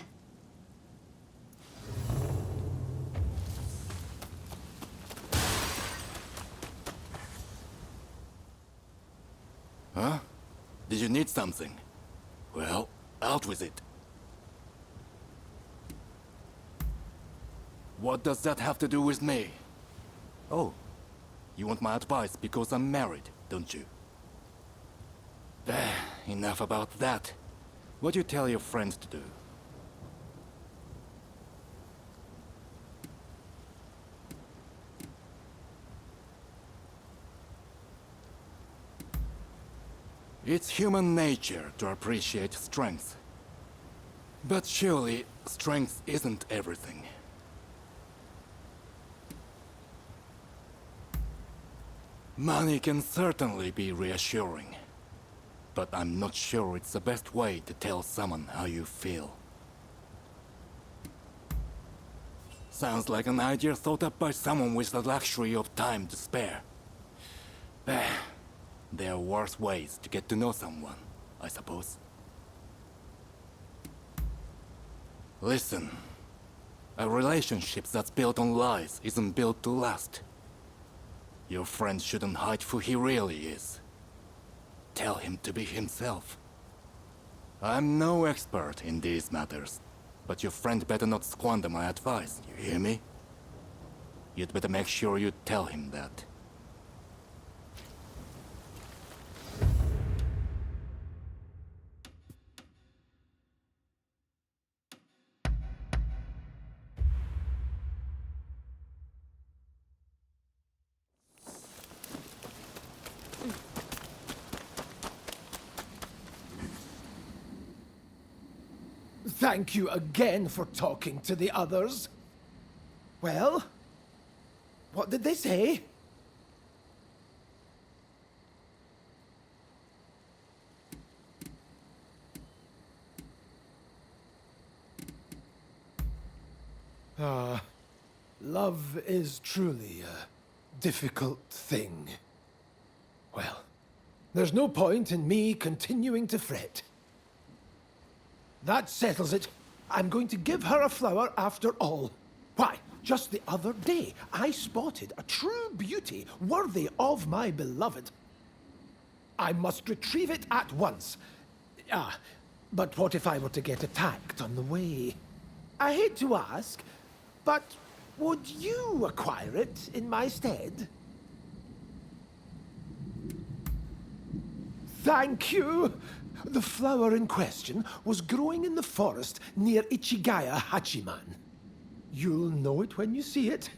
Huh? Did you need something? Well, out with it. What does that have to do with me? Oh, you want my advice because I'm married, don't you? Enough about that. What do you tell your friends to do? It's human nature to appreciate strength. But surely, strength isn't everything. Money can certainly be reassuring, but I'm not sure it's the best way to tell someone how you feel. Sounds like an idea thought up by someone with the luxury of time to spare. There are worse ways to get to know someone, I suppose. Listen, a relationship that's built on lies isn't built to last. Your friend shouldn't hide who he really is. Tell him to be himself. I'm no expert in these matters, but your friend better not squander my advice, you hear me? You'd better make sure you tell him that.
Thank you again for talking to the others. Well, what did they say? Love is truly a difficult thing. Well, there's no point in me continuing to fret. That settles it. I'm going to give her a flower after all. Why, just the other day, I spotted a true beauty worthy of my beloved. I must retrieve it at once. But what if I were to get attacked on the way? I hate to ask, but would you acquire it in my stead? Thank you! The flower in question was growing in the forest near Ichigaya Hachiman. You'll know it when you see it.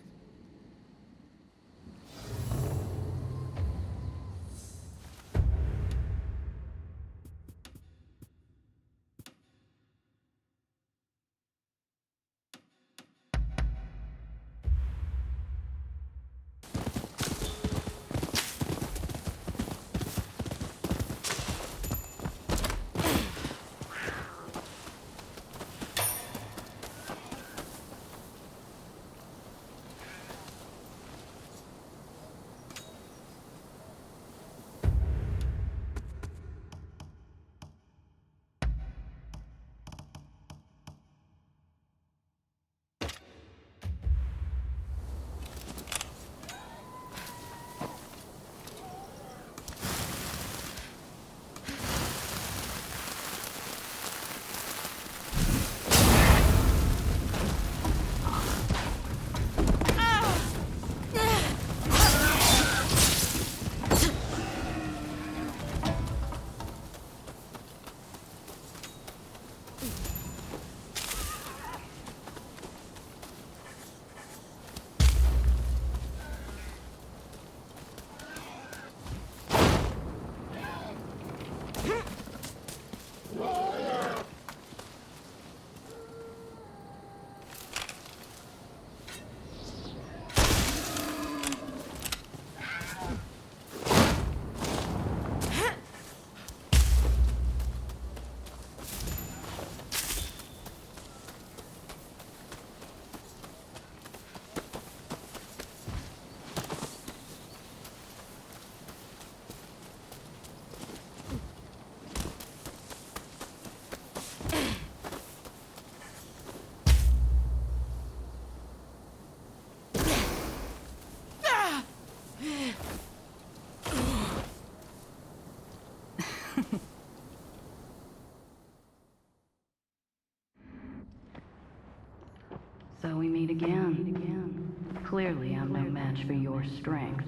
So we meet again. Clearly, I'm no match for your strength.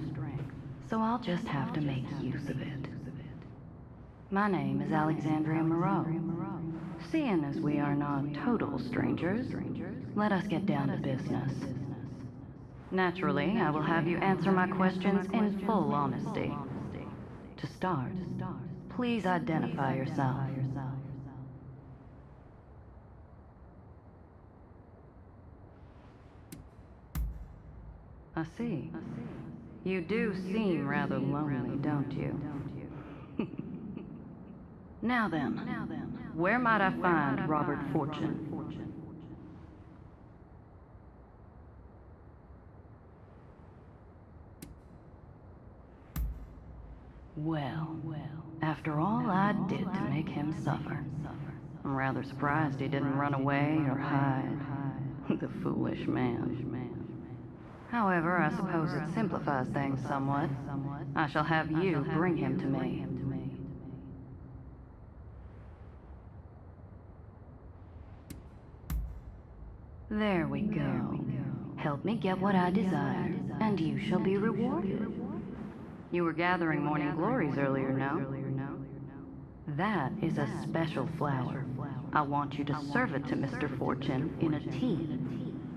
So I'll just have to make use of it. My name is Alexandria Moreau. Seeing as we are not total strangers, let us get down to business. Naturally, I will have you answer my questions in full honesty. To start, Please identify yourself. I see. You do seem rather lonely, don't you? Now then, where might I find Robert Fortune? Well, after all I did to make him suffer, I'm rather surprised he didn't run away or hide. The foolish man. However, I suppose it simplifies things somewhat. I shall have you bring him to me. There we go. Help me get what I desire, and you shall be rewarded. You were gathering morning glories earlier, no? That is a special flower. I want you to serve it to Mr. Fortune in a tea.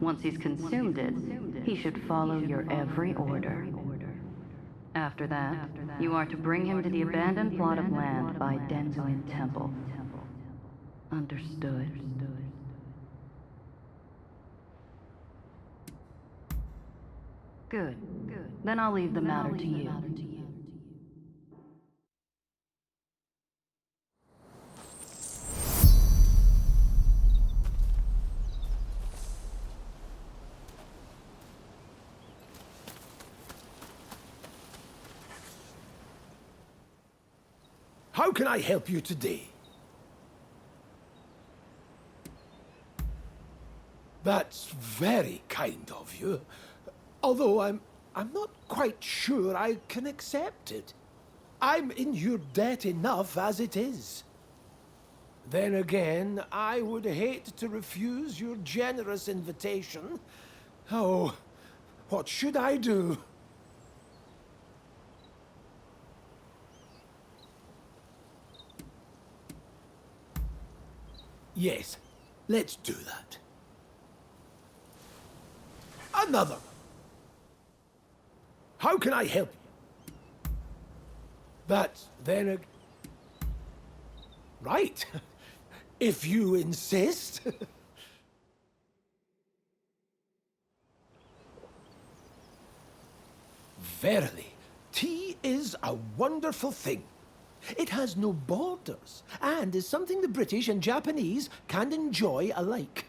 Once he's consumed it, he should follow your every order. After that, you are to bring him to the abandoned plot of land by Denzuin Temple. Understood? Good. Then I'll leave the matter to you.
How can I help you today? That's very kind of you. Although I'm not quite sure I can accept it. I'm in your debt enough as it is. Then again, I would hate to refuse your generous invitation. Oh, what should I do? Yes, let's do that. Another. How can I help you? That's then right. If you insist. Verily, tea is a wonderful thing. It has no borders, and is something the British and Japanese can enjoy alike.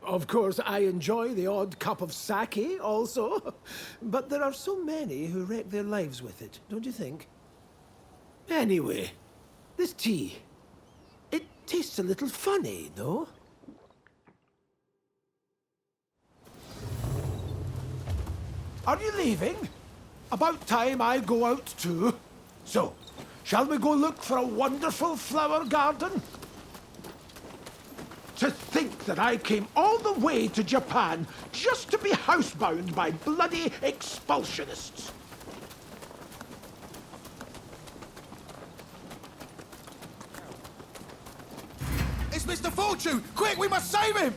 Of course, I enjoy the odd cup of sake also, but there are so many who wreck their lives with it, don't you think? Anyway, this tea, it tastes a little funny, no? Are you leaving? About time I go out too. So, shall we go look for a wonderful flower garden? To think that I came all the way to Japan just to be housebound by bloody expulsionists.
It's Mr. Fortune! Quick, we must save him!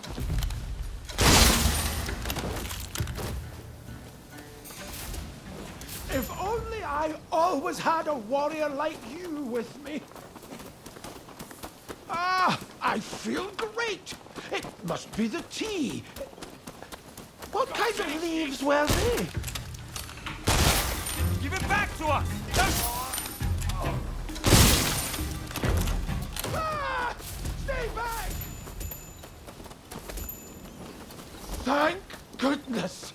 If only I always had a warrior like you with me. Ah, I feel great. It must be the tea. What kind of leaves were they?
Give it back to us!
Ah, stay back! Thank goodness.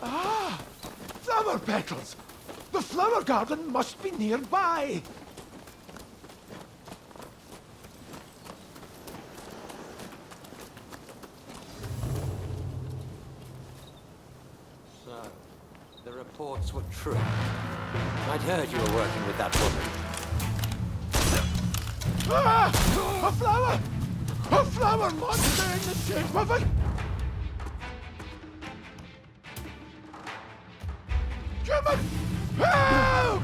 Ah, flower petals. The flower garden must be nearby.
So, the reports were true. I'd heard you were working with that woman.
Ah! A flower! A flower monster in the shape of a... human! Help!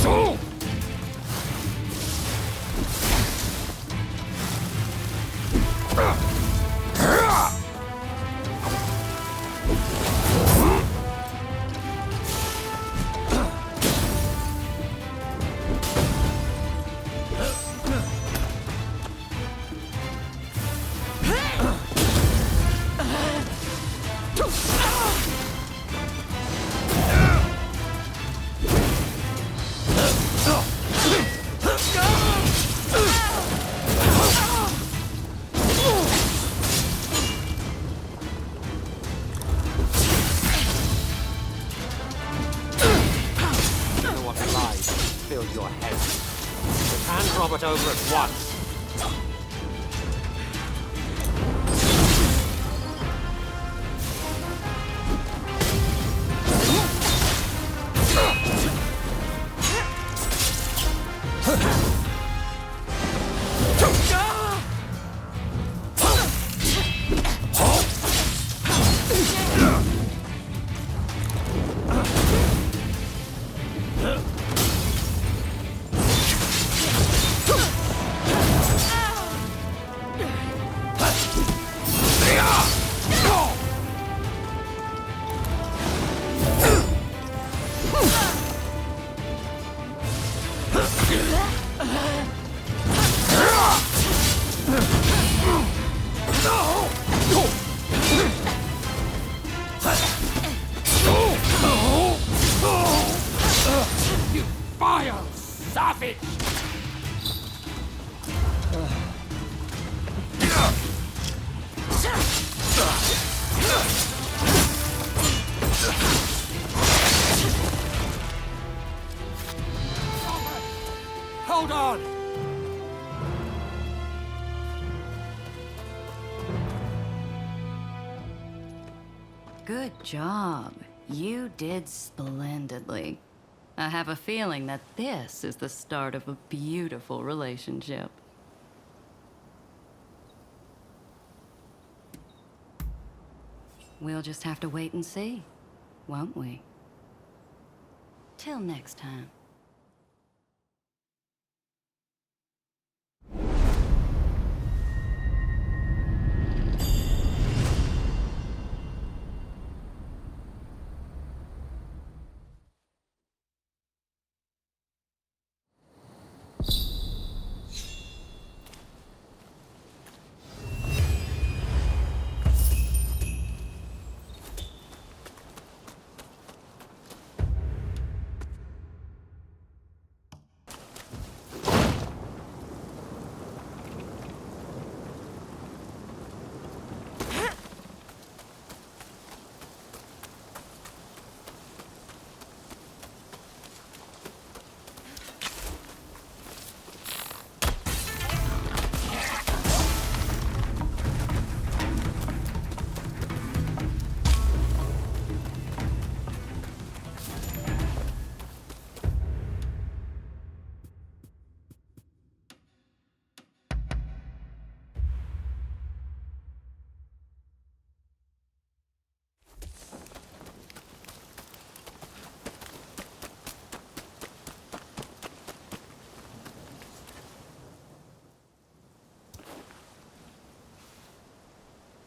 So!
Robert over at once.
Hold on!
Good job. You did splendidly. I have a feeling that this is the start of a beautiful relationship. We'll just have to wait and see, won't we? Till next time.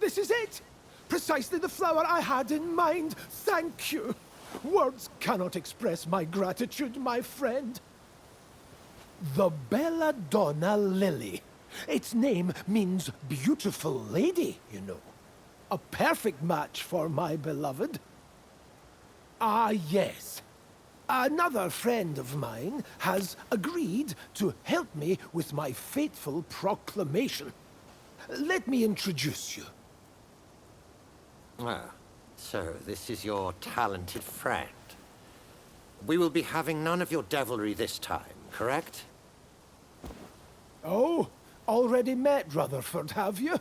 This is it! Precisely the flower I had in mind. Thank you. Words cannot express my gratitude, my friend. The Belladonna Lily. Its name means beautiful lady, you know. A perfect match for my beloved. Ah, yes. Another friend of mine has agreed to help me with my fateful proclamation. Let me introduce you.
Ah, so this is your talented friend. We will be having none of your devilry this time, correct?
Oh, already met Rutherford, have you?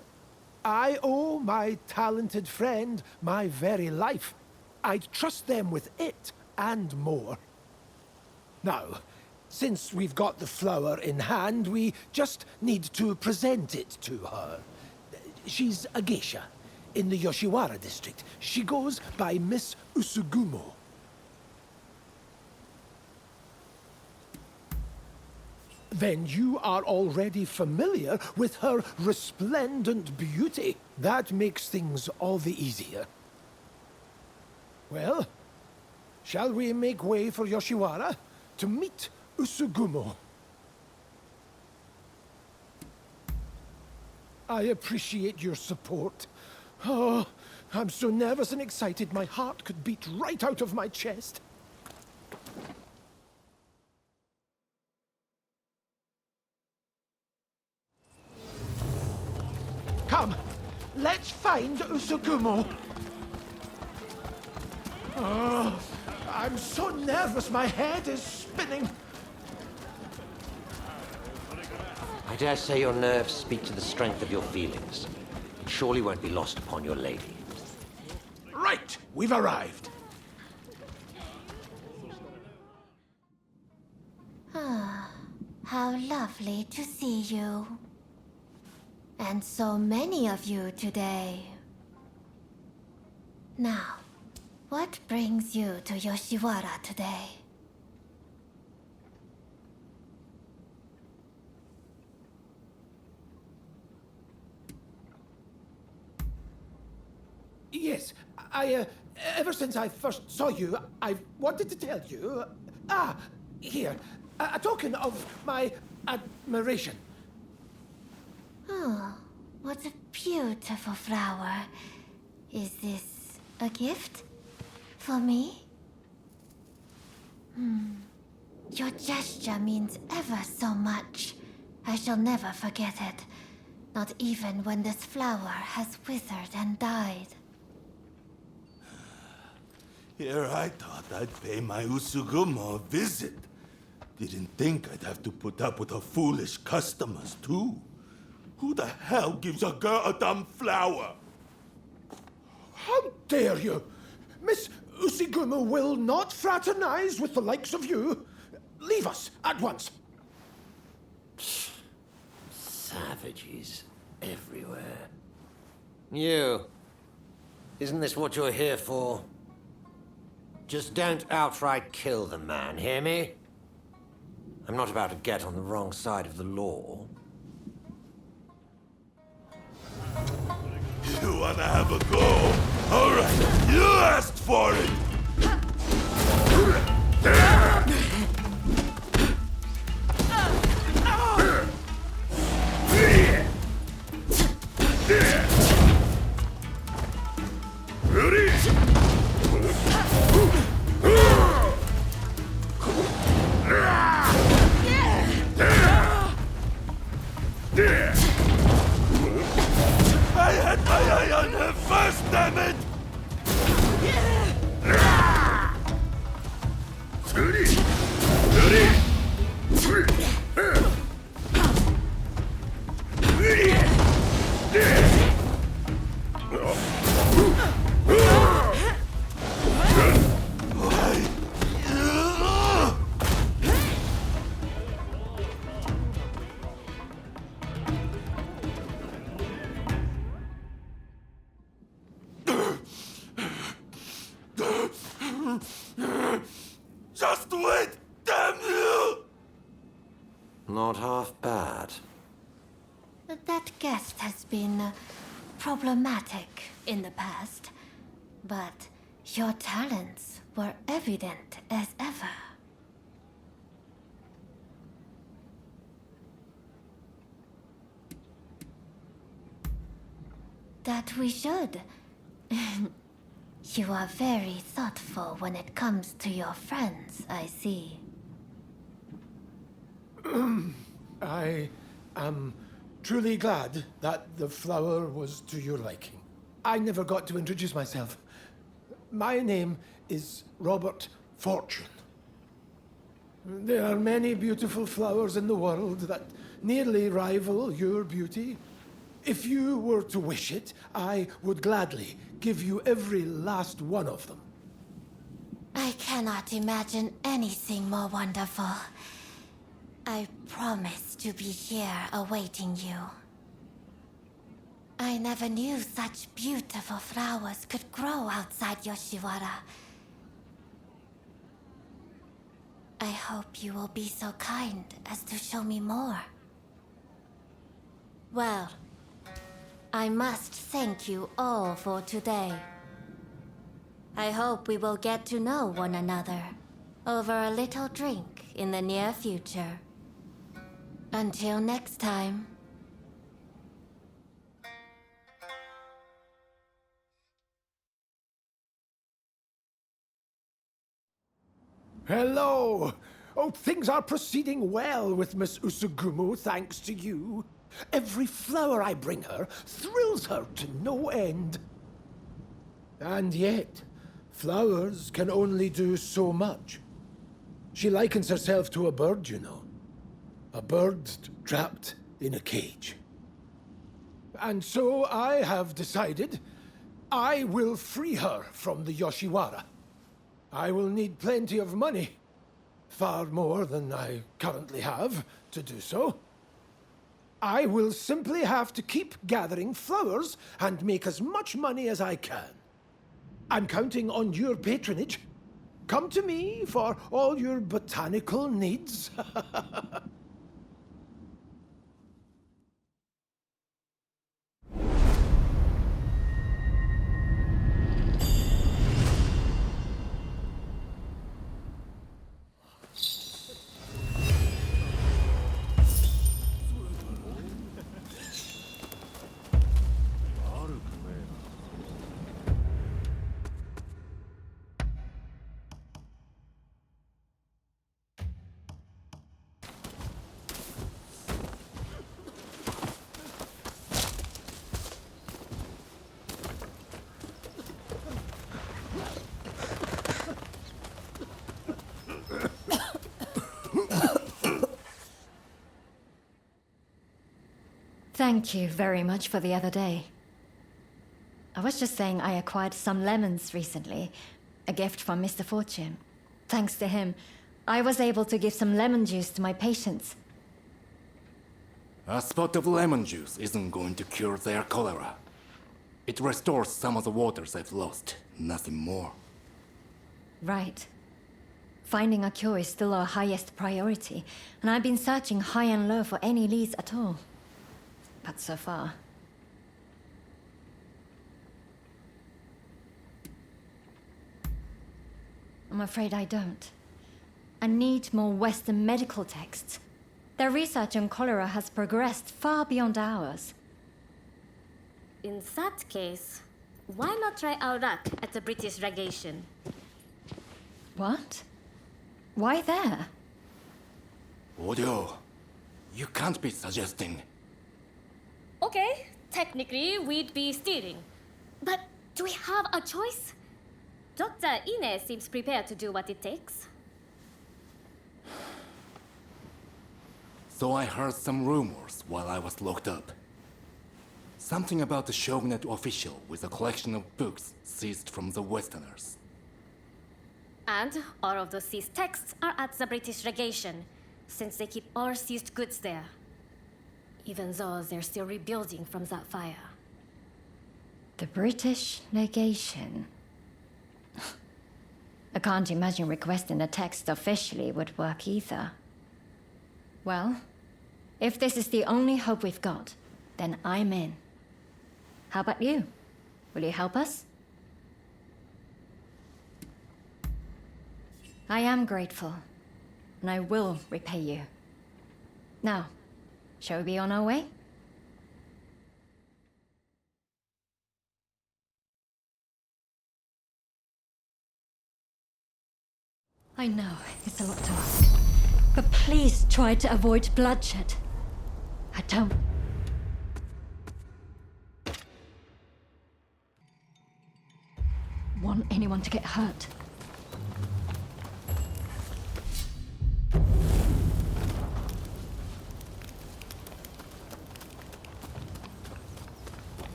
I owe my talented friend my very life. I'd trust them with it and more. Now, since we've got the flower in hand, we just need to present it to her. She's a geisha in the Yoshiwara district. She goes by Miss Usugumo. Then you are already familiar with her resplendent beauty. That makes things all the easier. Well, shall we make way for Yoshiwara to meet Usugumo? I appreciate your support. Oh, I'm so nervous and excited my heart could beat right out of my chest. Come, let's find Usugumo. Oh, I'm so nervous my head is spinning.
I dare say your nerves speak to the strength of your feelings. It surely won't be lost upon your lady.
Right, we've arrived.
Ah, how lovely to see you. And so many of you today. Now, what brings you to Yoshiwara today?
Yes, ever since I first saw you, I've wanted to tell you... here, a token of my admiration.
Oh, what a beautiful flower. Is this a gift? For me? Your gesture means ever so much. I shall never forget it. Not even when this flower has withered and died.
Here I thought I'd pay my Usugumo a visit. Didn't think I'd have to put up with her foolish customers, too. Who the hell gives a girl a dumb flower?
How dare you! Miss Usigumo will not fraternize with the likes of you. Leave us at once.
Savages everywhere. You. Isn't this what you're here for? Just don't outright kill the man, hear me? I'm not about to get on the wrong side of the law.
You wanna have a go? All right, you asked for it! Ready? I had my eye on her first, damn it! Just wait, damn you!
Not half bad.
That guest has been problematic in the past, but your talents were evident as ever. That we should. You are very thoughtful when it comes to your friends, I see.
I am truly glad that the flower was to your liking. I never got to introduce myself. My name is Robert Fortune. There are many beautiful flowers in the world that nearly rival your beauty. If you were to wish it, I would gladly give you every last one of them.
I cannot imagine anything more wonderful. I promise to be here awaiting you. I never knew such beautiful flowers could grow outside Yoshiwara. I hope you will be so kind as to show me more. Well, I must thank you all for today. I hope we will get to know one another over a little drink in the near future. Until next time.
Hello! Oh, things are proceeding well with Miss Usugumo, thanks to you. Every flower I bring her thrills her to no end. And yet, flowers can only do so much. She likens herself to a bird, you know. A bird trapped in a cage. And so I have decided I will free her from the Yoshiwara. I will need plenty of money, far more than I currently have to do so. I will simply have to keep gathering flowers and make as much money as I can. I'm counting on your patronage. Come to me for all your botanical needs.
Thank you very much for the other day. I was just saying I acquired some lemons recently. A gift from Mr. Fortune. Thanks to him, I was able to give some lemon juice to my patients.
A spot of lemon juice isn't going to cure their cholera. It restores some of the waters they've lost, nothing more.
Right. Finding a cure is still our highest priority, and I've been searching high and low for any leads at all. But so far... I'm afraid I don't. I need more Western medical texts. Their research on cholera has progressed far beyond ours.
In that case, why not try our luck at the British legation?
What? Why there?
Odio, you can't be suggesting...
Okay, technically we'd be stealing. But do we have a choice? Dr. Ine seems prepared to do what it takes.
So I heard some rumors while I was locked up. Something about the Shogunate official with a collection of books seized from the Westerners.
And all of those seized texts are at the British legation, since they keep all seized goods there. Even though they're still rebuilding from that fire.
The British legation. I can't imagine requesting the text officially would work either. Well, if this is the only hope we've got, then I'm in. How about you? Will you help us? I am grateful, and I will repay you. Now, shall we be on our way? I know, it's a lot to ask. But please try to avoid bloodshed. I don't... want anyone to get hurt.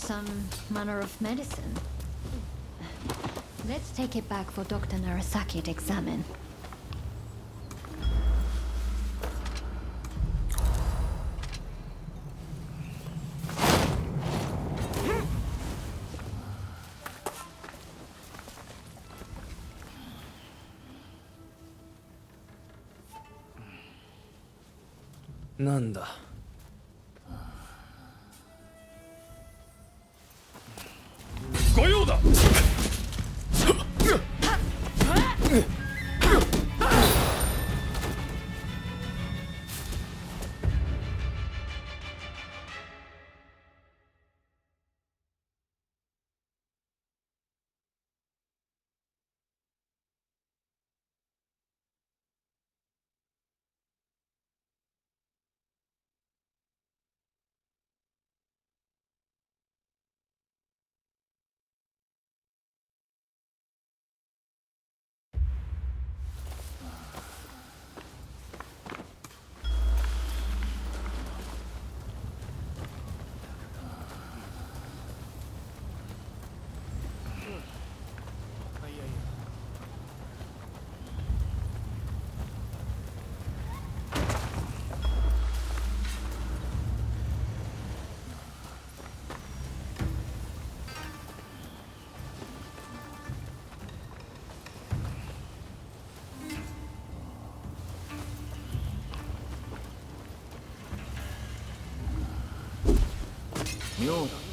Some manner of medicine. Let's take it back for Dr. Narasaki to examine.
Nanda.
ご用だ。妙だ。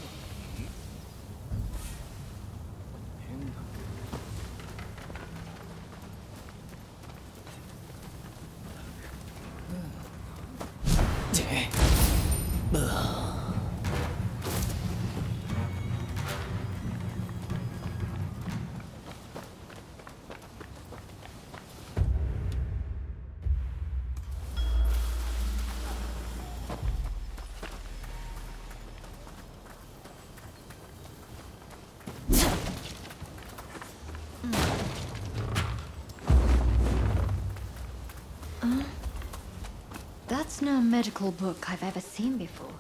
That's no medical book I've ever seen before.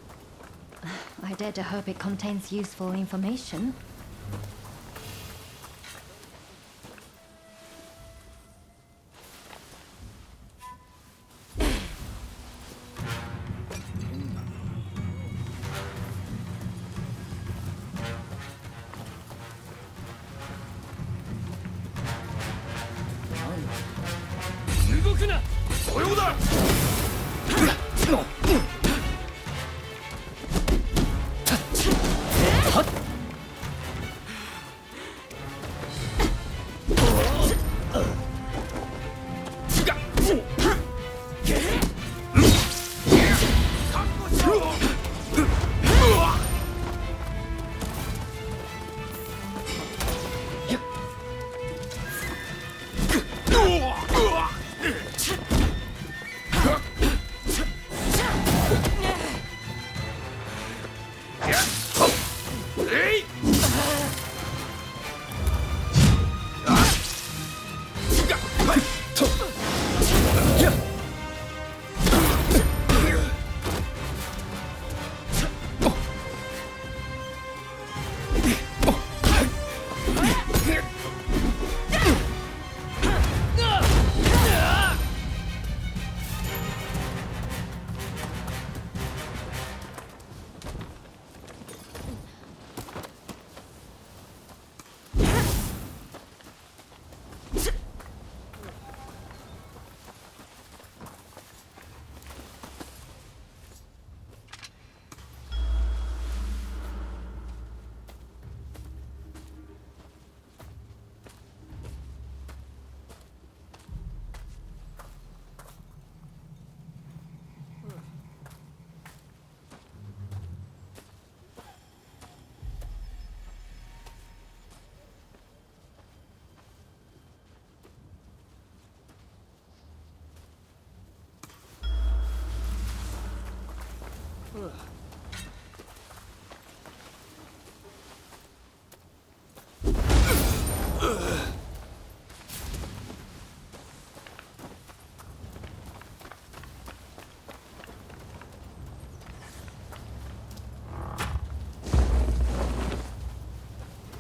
I dare to hope it contains useful information.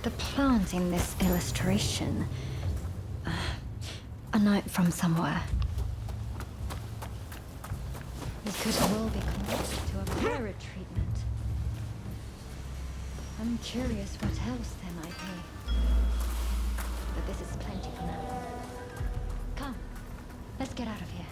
The plant in this illustration. A note from somewhere. It could well be connected to a pirate treatment. I'm curious what else there might be. But this is plenty for now. Come, let's get out of here.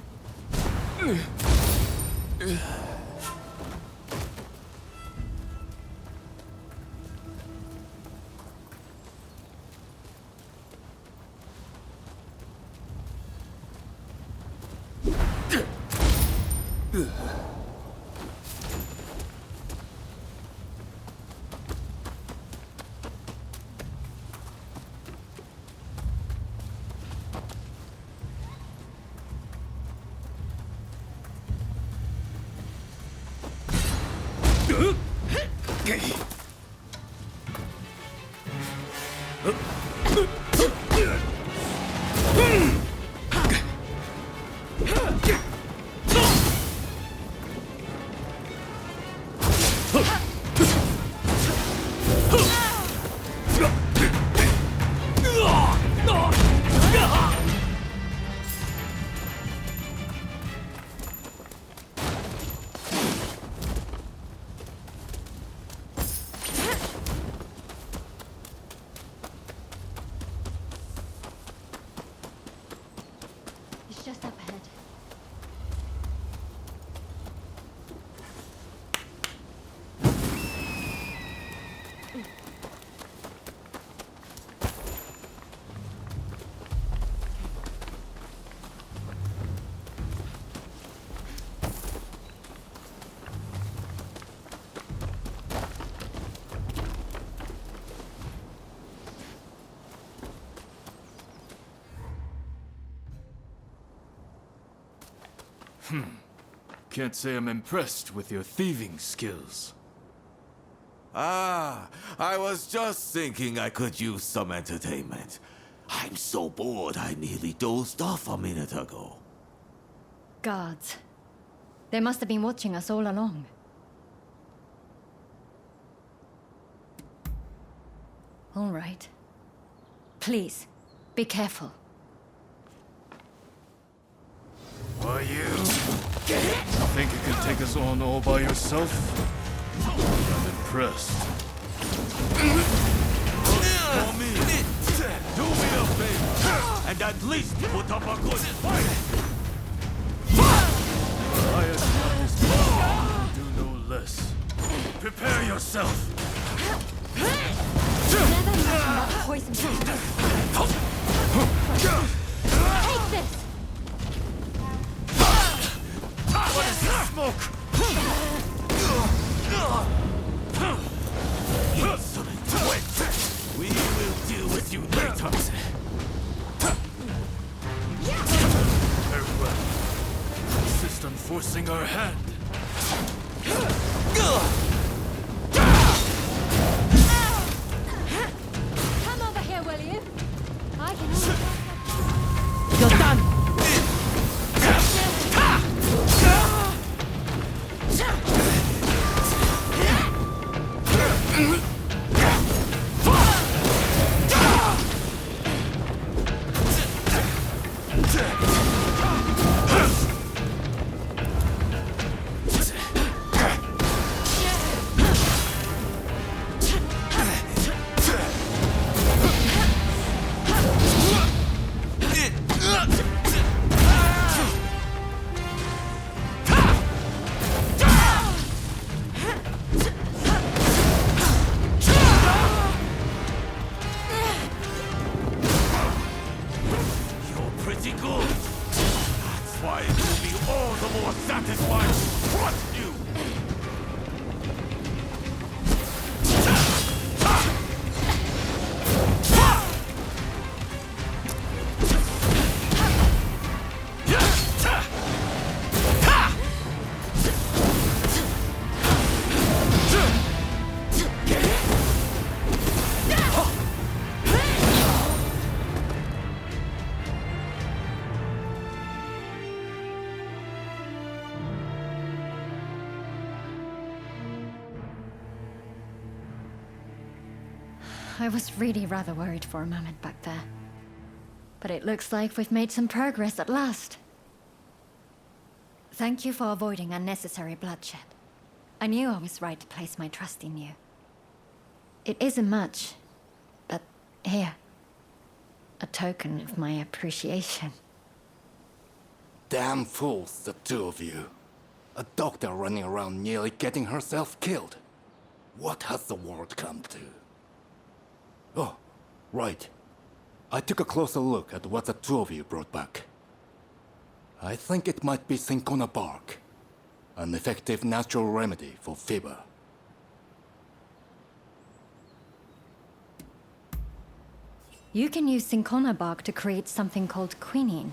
Just up ahead.
Can't say I'm impressed with your thieving skills.
Ah, I was just thinking I could use some entertainment. I'm so bored I nearly dozed off a minute ago.
Guards. They must have been watching us all along. All right. Please, be careful.
Why you? Think you can take us on all by yourself? I'm impressed.
For me, do me a favor, and at least put up a good fight!
I am this power, do no less. Prepare yourself!
Never mention that poison. Take this!
What is this smoke?
Insolent twit! We will deal with you later!
Very well. Insist on forcing our hand.
Come over here, will you? I can. You're done! I was really rather worried for a moment back there. But it looks like we've made some progress at last. Thank you for avoiding unnecessary bloodshed. I knew I was right to place my trust in you. It isn't much, but here. A token of my appreciation.
Damn fools, the two of you. A doctor running around nearly getting herself killed. What has the world come to? Oh, right. I took a closer look at what the two of you brought back. I think it might be cinchona bark. An effective natural remedy for fever.
You can use cinchona bark to create something called quinine.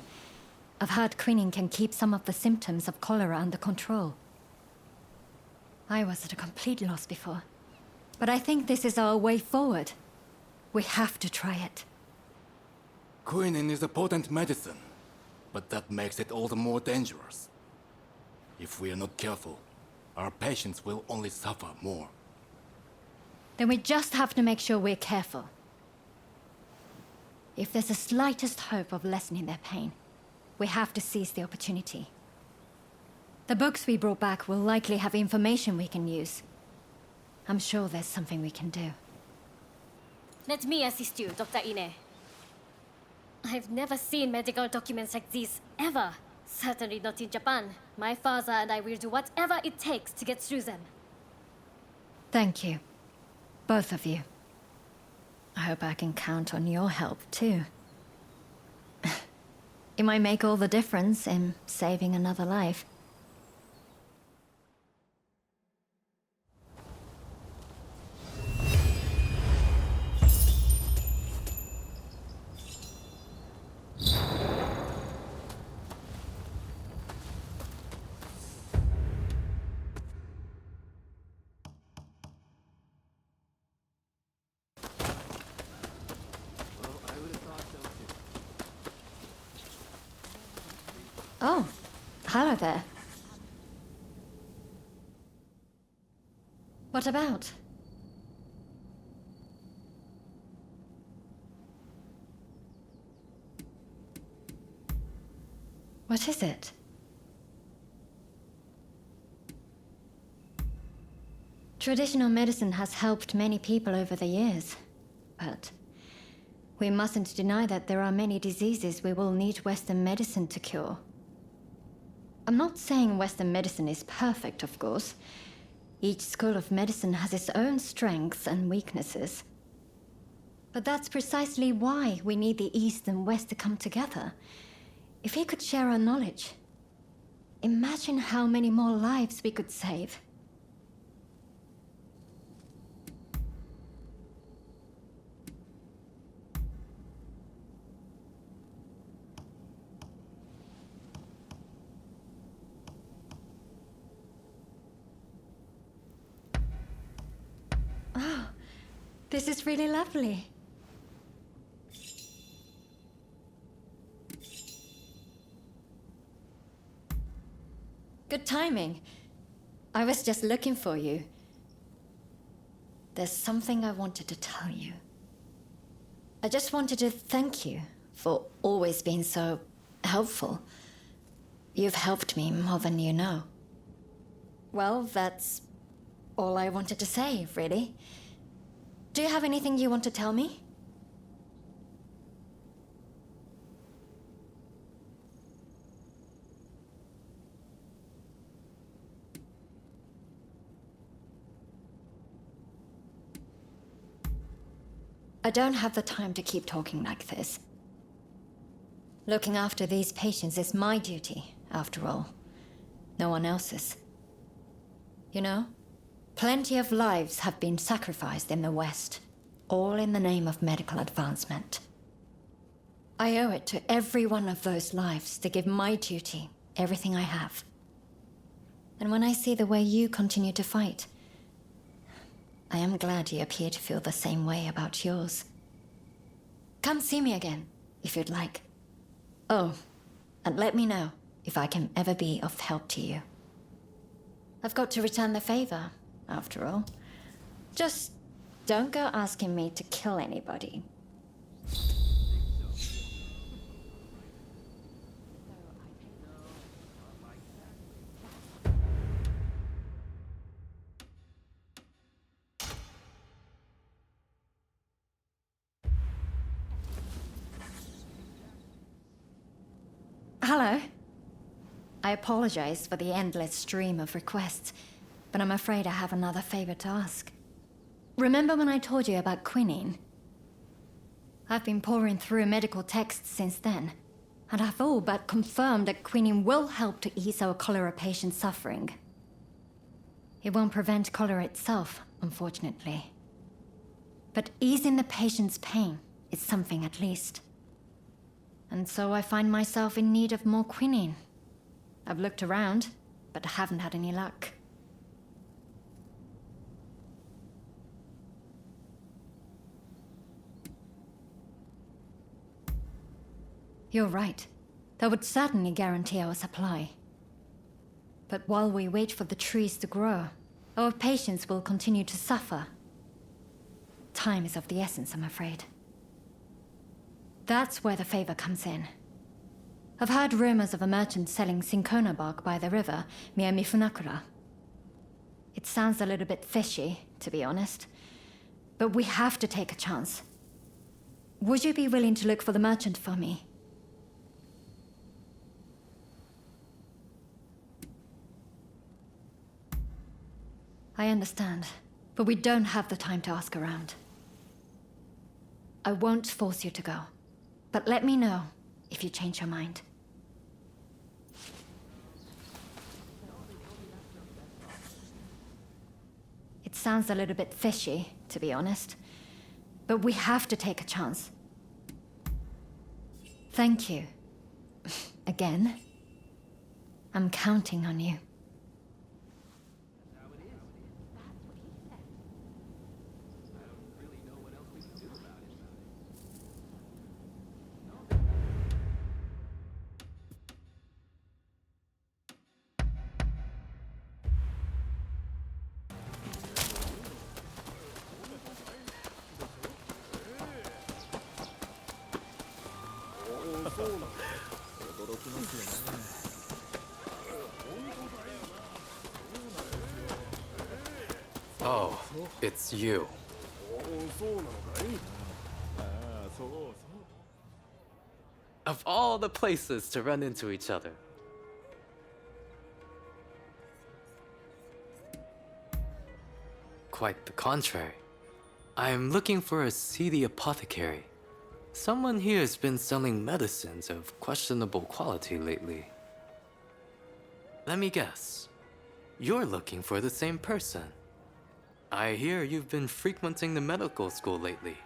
I've heard quinine can keep some of the symptoms of cholera under control. I was at a complete loss before. But I think this is our way forward. We have to try it.
Quinine is a potent medicine, but that makes it all the more dangerous. If we are not careful, our patients will only suffer more.
Then we just have to make sure we're careful. If there's the slightest hope of lessening their pain, we have to seize the opportunity. The books we brought back will likely have information we can use. I'm sure there's something we can do.
Let me assist you, Dr. Ine. I've never seen medical documents like these, ever. Certainly not in Japan. My father and I will do whatever it takes to get through them.
Thank you. Both of you. I hope I can count on your help, too. It might make all the difference in saving another life. Oh, hello there. What about? What is it? Traditional medicine has helped many people over the years, but we mustn't deny that there are many diseases we will need Western medicine to cure. I'm not saying Western medicine is perfect, of course. Each school of medicine has its own strengths and weaknesses. But that's precisely why we need the East and West to come together. If we could share our knowledge, imagine how many more lives we could save. Oh, this is really lovely. Good timing. I was just looking for you. There's something I wanted to tell you. I just wanted to thank you for always being so helpful. You've helped me more than you know. Well, that's all I wanted to say, really. Do you have anything you want to tell me? I don't have the time to keep talking like this. Looking after these patients is my duty, after all. No one else's. You know, plenty of lives have been sacrificed in the West, all in the name of medical advancement. I owe it to every one of those lives to give my duty everything I have. And when I see the way you continue to fight, I am glad you appear to feel the same way about yours. Come see me again, if you'd like. Oh, and let me know if I can ever be of help to you. I've got to return the favor, after all. Just Don't go asking me to kill anybody. Hello. I apologize for the endless stream of requests, but I'm afraid I have another favor to ask. Remember when I told you about quinine? I've been poring through medical texts since then, and I've all but confirmed that quinine will help to ease our cholera patient's suffering. It won't prevent cholera itself, unfortunately. But easing the patient's pain is something at least. And so I find myself in need of more quinine. I've looked around, but haven't had any luck. You're right. That would certainly guarantee our supply. But while we wait for the trees to grow, our patients will continue to suffer. Time is of the essence, I'm afraid. That's where the favor comes in. I've heard rumors of a merchant selling cinchona bark by the river near Mifunakura. It sounds a little bit fishy, to be honest. But we have to take a chance. Would you be willing to look for the merchant for me? I understand, but we don't have the time to ask around. I won't force you to go, but let me know if you change your mind. It sounds a little bit fishy, to be honest, but we have to take a chance. Thank you. Again. I'm counting on you.
Oh, it's you. Of all the places to run into each other. Quite the contrary. I'm looking for a seedy apothecary. Someone here has been selling medicines of questionable quality lately. Let me guess. You're looking for the same person. I hear you've been frequenting the medical school lately.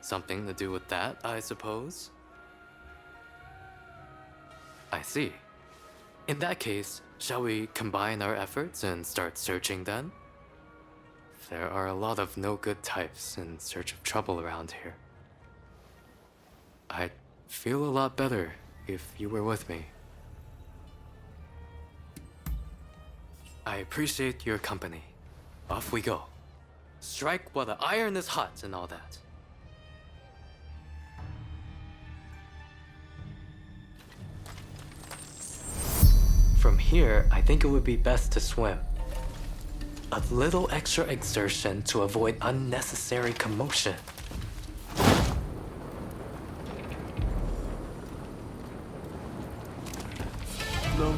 Something to do with that, I suppose? I see. In that case, shall we combine our efforts and start searching then? There are a lot of no-good types in search of trouble around here. I'd feel a lot better if you were with me. I appreciate your company. Off we go. Strike while the iron is hot and all that. From here, I think it would be best to swim. A little extra exertion to avoid unnecessary commotion.
No.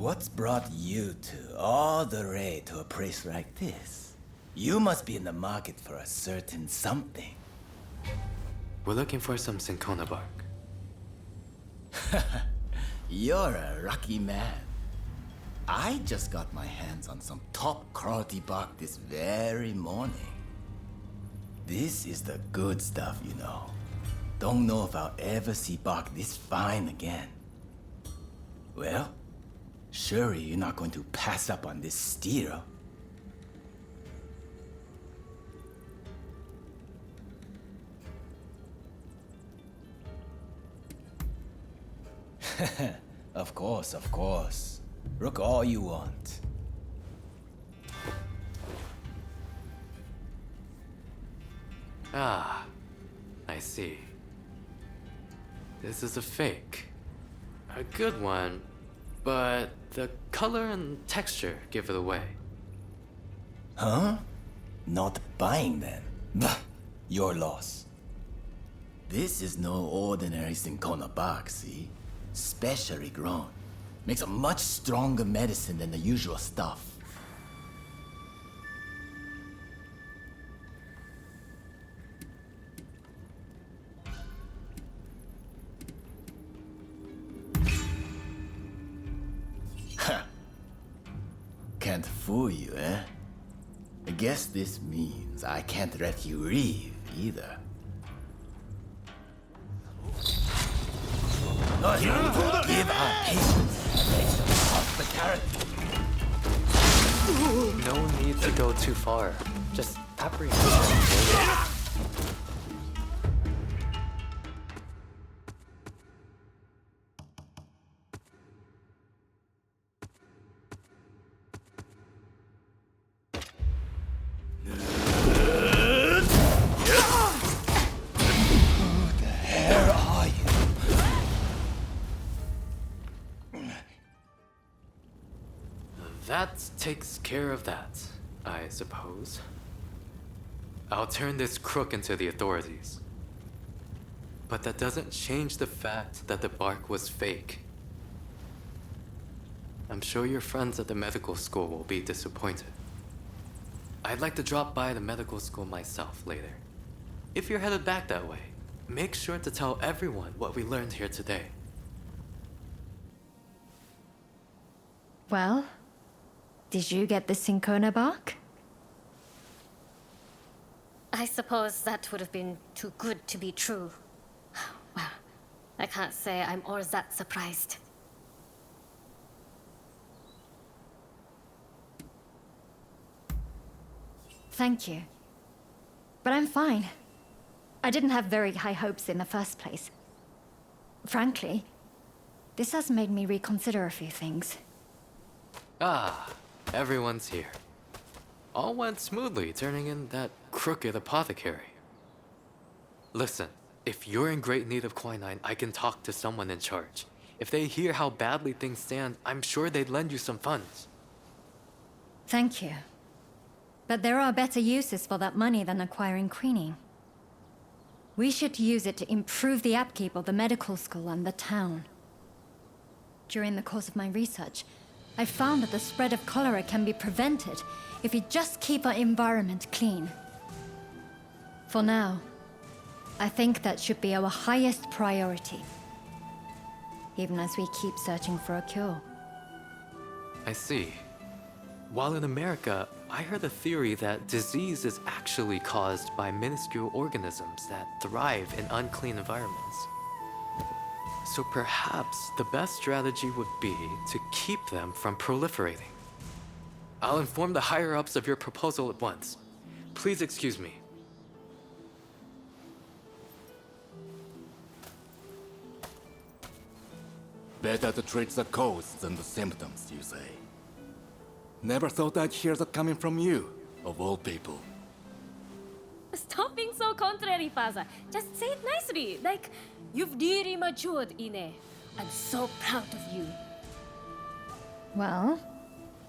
What's brought you two all the way to a place like this? You must be in the market for a certain something.
We're looking for some cinchona bark.
You're a lucky man. I just got my hands on some top quality bark this very morning. This is the good stuff, you know. Don't know if I'll ever see bark this fine again. Well, surely you're not going to pass up on this steal. Of course, of course. Look all you want.
Ah, I see. This is a fake. A good one, but the color and texture give it away.
Huh? Not buying then? Bah, your loss. This is no ordinary cinchona bark, see? Specially grown. Makes a much stronger medicine than the usual stuff. Can't fool you, eh? I guess this means I can't let you leave either. Give our patience hospitality.
No need to go too far. Just apprehend. That takes care of that, I suppose. I'll turn this crook into the authorities. But that doesn't change the fact that the bark was fake. I'm sure your friends at the medical school will be disappointed. I'd like to drop by the medical school myself later. If you're headed back that way, make sure to tell everyone what we learned here today.
Well, did you get the cinchona bark?
I suppose that would have been too good to be true. Well, I can't say I'm all that surprised.
Thank you. But I'm fine. I didn't have very high hopes in the first place. Frankly, this has made me reconsider a few things.
Ah, everyone's here. All went smoothly turning in that crooked apothecary. Listen, if you're in great need of quinine, I can talk to someone in charge. If they hear how badly things stand, I'm sure they'd lend you some funds.
Thank you. But there are better uses for that money than acquiring quinine. We should use it to improve the upkeep of the medical school and the town. During the course of my research, I found that the spread of cholera can be prevented if we just keep our environment clean. For now, I think that should be our highest priority, even as we keep searching for a cure.
I see. While in America, I heard a theory that disease is actually caused by minuscule organisms that thrive in unclean environments. So perhaps the best strategy would be to keep them from proliferating. I'll inform the higher-ups of your proposal at once. Please excuse me.
Better to treat the cause than the symptoms, you say. Never thought I'd hear that coming from you, of all people.
Stop being so contrary, Father. Just say it nicely, like you've really matured, Ine. I'm so proud of you.
Well,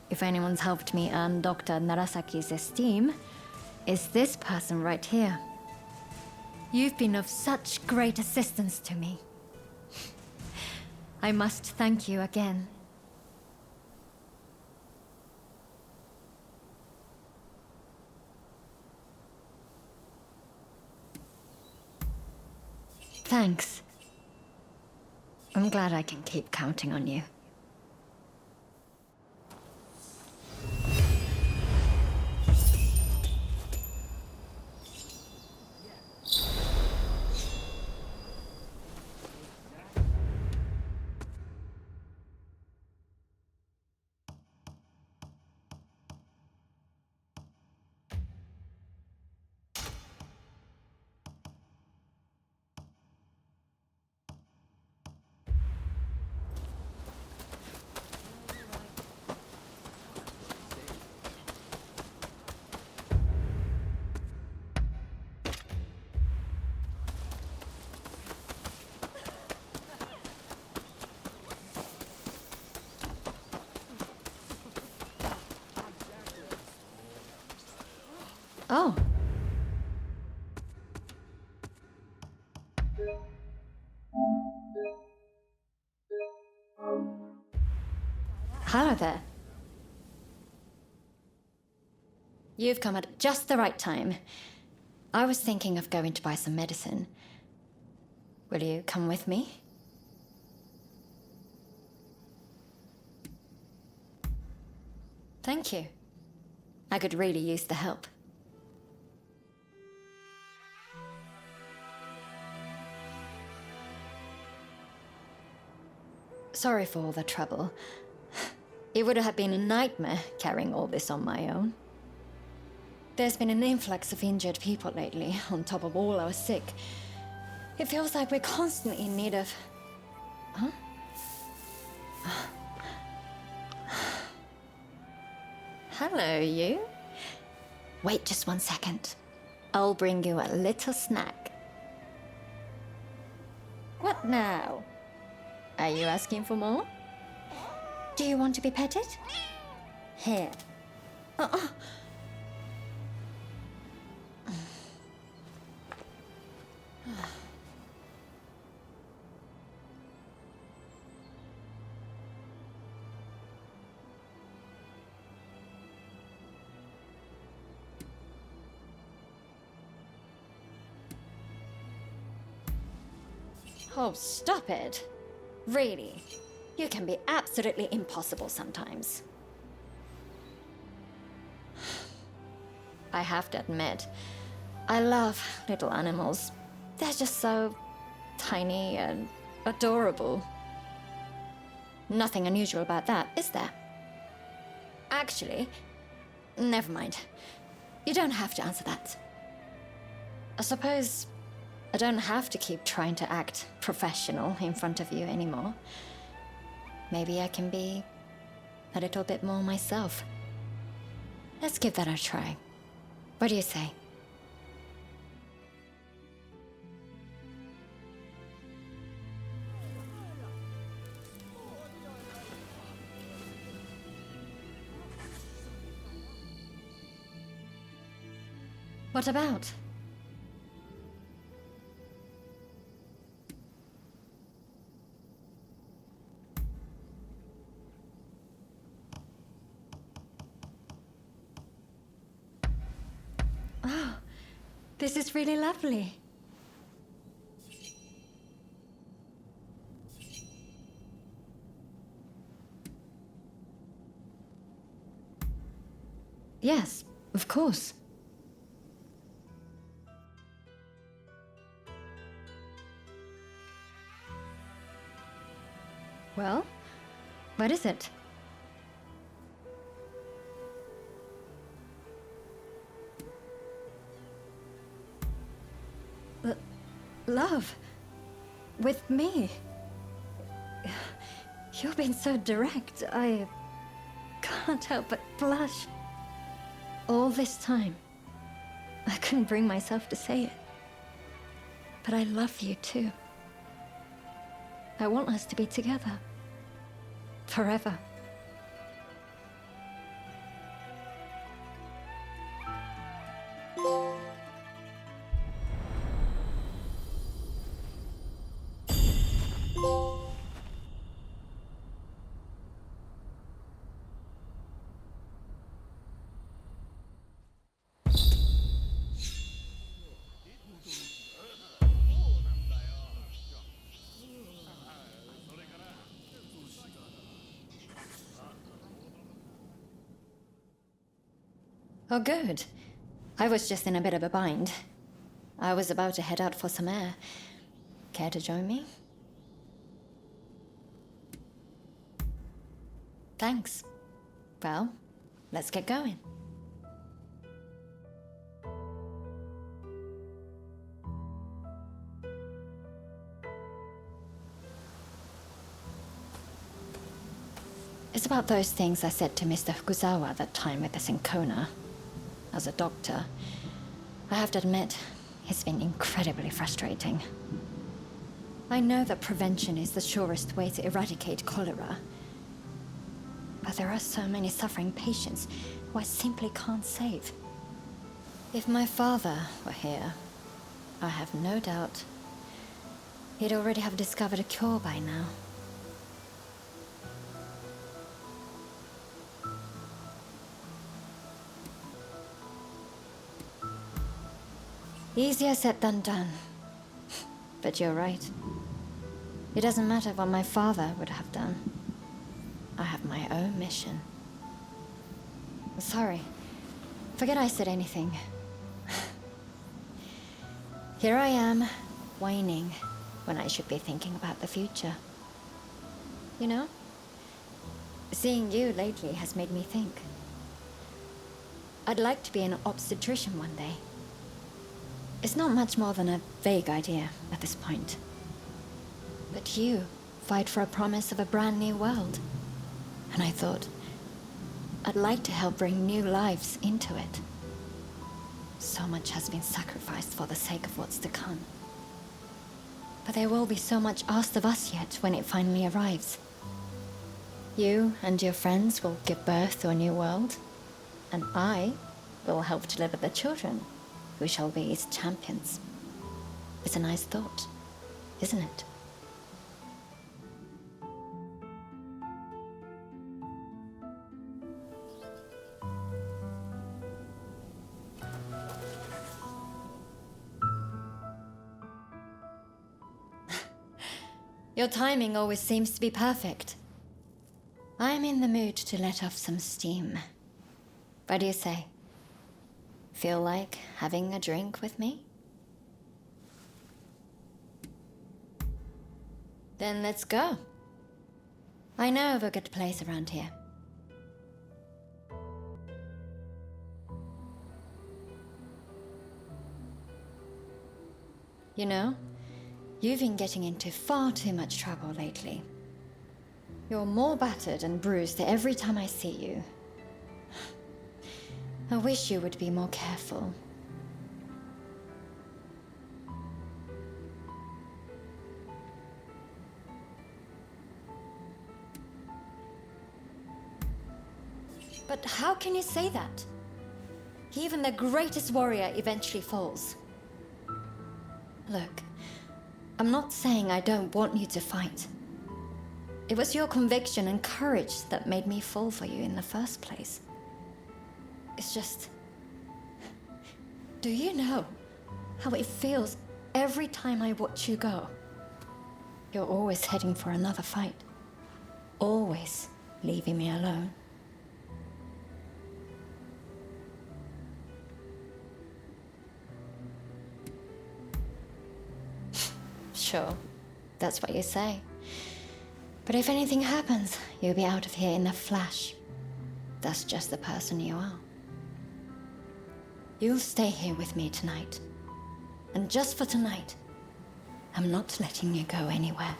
if anyone's helped me earn Dr. Narasaki's esteem, it's this person right here. You've been of such great assistance to me. I must thank you again.
Thanks. I'm glad I can keep counting on you. Oh. Hello there. You've come at just the right time. I was thinking of going to buy some medicine. Will you come with me? Thank you. I could really use the help. Sorry for all the trouble. It would have been a nightmare carrying all this on my own. There's been an influx of injured people lately, on top of all our sick. It feels like we're constantly in need of... Huh? Hello, you. Wait just 1 second. I'll bring you a little snack. What now? Are you asking for more? Do you want to be petted? Here. Oh, stop it. Really. You can be absolutely impossible sometimes. I have to admit, I love little animals. They're just so tiny and adorable. Nothing unusual about that, is there? Actually, never mind. You don't have to answer that. I suppose I don't have to keep trying to act professional in front of you anymore. Maybe I can be a little bit more myself. Let's give that a try. What do you say? What about? Oh, this is really lovely. Yes, of course. Well, what is it? Love? With me? You've been so direct, I can't help but blush. All this time, I couldn't bring myself to say it. But I love you too. I want us to be together. Forever. Oh, good. I was just in a bit of a bind. I was about to head out for some air. Care to join me? Thanks. Well, let's get going. It's about those things I said to Mr. Fukuzawa that time with the Syncona. As a doctor, I have to admit, it's been incredibly frustrating. I know that prevention is the surest way to eradicate cholera, but there are so many suffering patients who I simply can't save. If my father were here, I have no doubt he'd already have discovered a cure by now. Easier said than done. But you're right. It doesn't matter what my father would have done. I have my own mission. Sorry. Forget I said anything. Here I am, whining, when I should be thinking about the future. You know? Seeing you lately has made me think. I'd like to be an obstetrician one day. It's not much more than a vague idea at this point. But you fight for a promise of a brand new world. And I thought, I'd like to help bring new lives into it. So much has been sacrificed for the sake of what's to come. But there will be so much asked of us yet when it finally arrives. You and your friends will give birth to a new world, and I will help deliver the children, who shall be its champions. It's a nice thought, isn't it? Your timing always seems to be perfect. I'm in the mood to let off some steam. What do you say? Feel like having a drink with me? Then let's go. I know of a good place around here. You know, you've been getting into far too much trouble lately. You're more battered and bruised every time I see you. I wish you would be more careful. But how can you say that? Even the greatest warrior eventually falls. Look, I'm not saying I don't want you to fight. It was your conviction and courage that made me fall for you in the first place. It's just... Do you know how it feels every time I watch you go? You're always heading for another fight. Always leaving me alone. Sure, that's what you say. But if anything happens, you'll be out of here in a flash. That's just the person you are. You'll stay here with me tonight. And just for tonight, I'm not letting you go anywhere.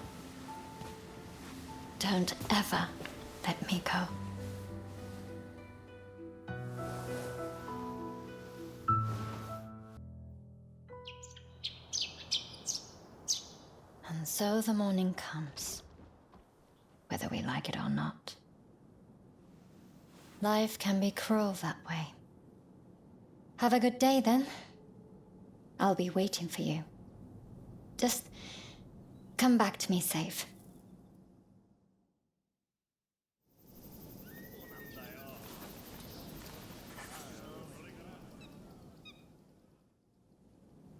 Don't ever let me go. And so the morning comes, whether we like it or not. Life can be cruel that way. Have a good day then. I'll be waiting for you. Just come back to me safe.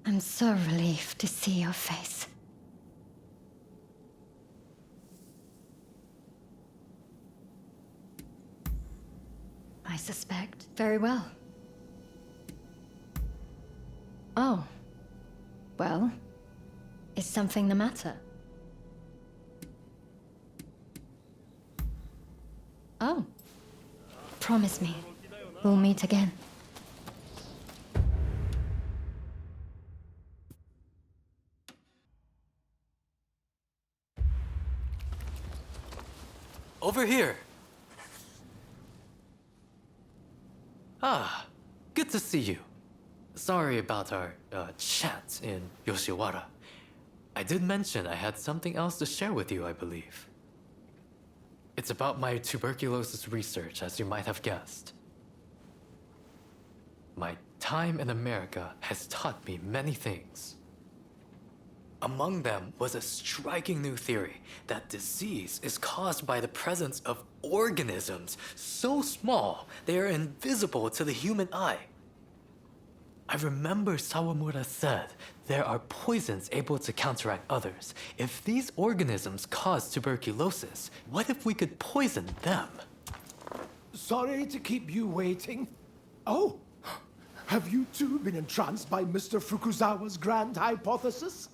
I'm so relieved to see your face. I suspect very well. something the matter? Oh. Promise me, we'll meet again.
Over here! Ah, good to see you. Sorry about our chat in Yoshiwara. I did mention I had something else to share with you, I believe. It's about my tuberculosis research, as you might have guessed. My time in America has taught me many things. Among them was a striking new theory that disease is caused by the presence of organisms so small they are invisible to the human eye. I remember Sawamura said there are poisons able to counteract others. If these organisms cause tuberculosis, what if we could poison them?
Sorry to keep you waiting. Oh, have you too been entranced by Mr. Fukuzawa's grand hypothesis?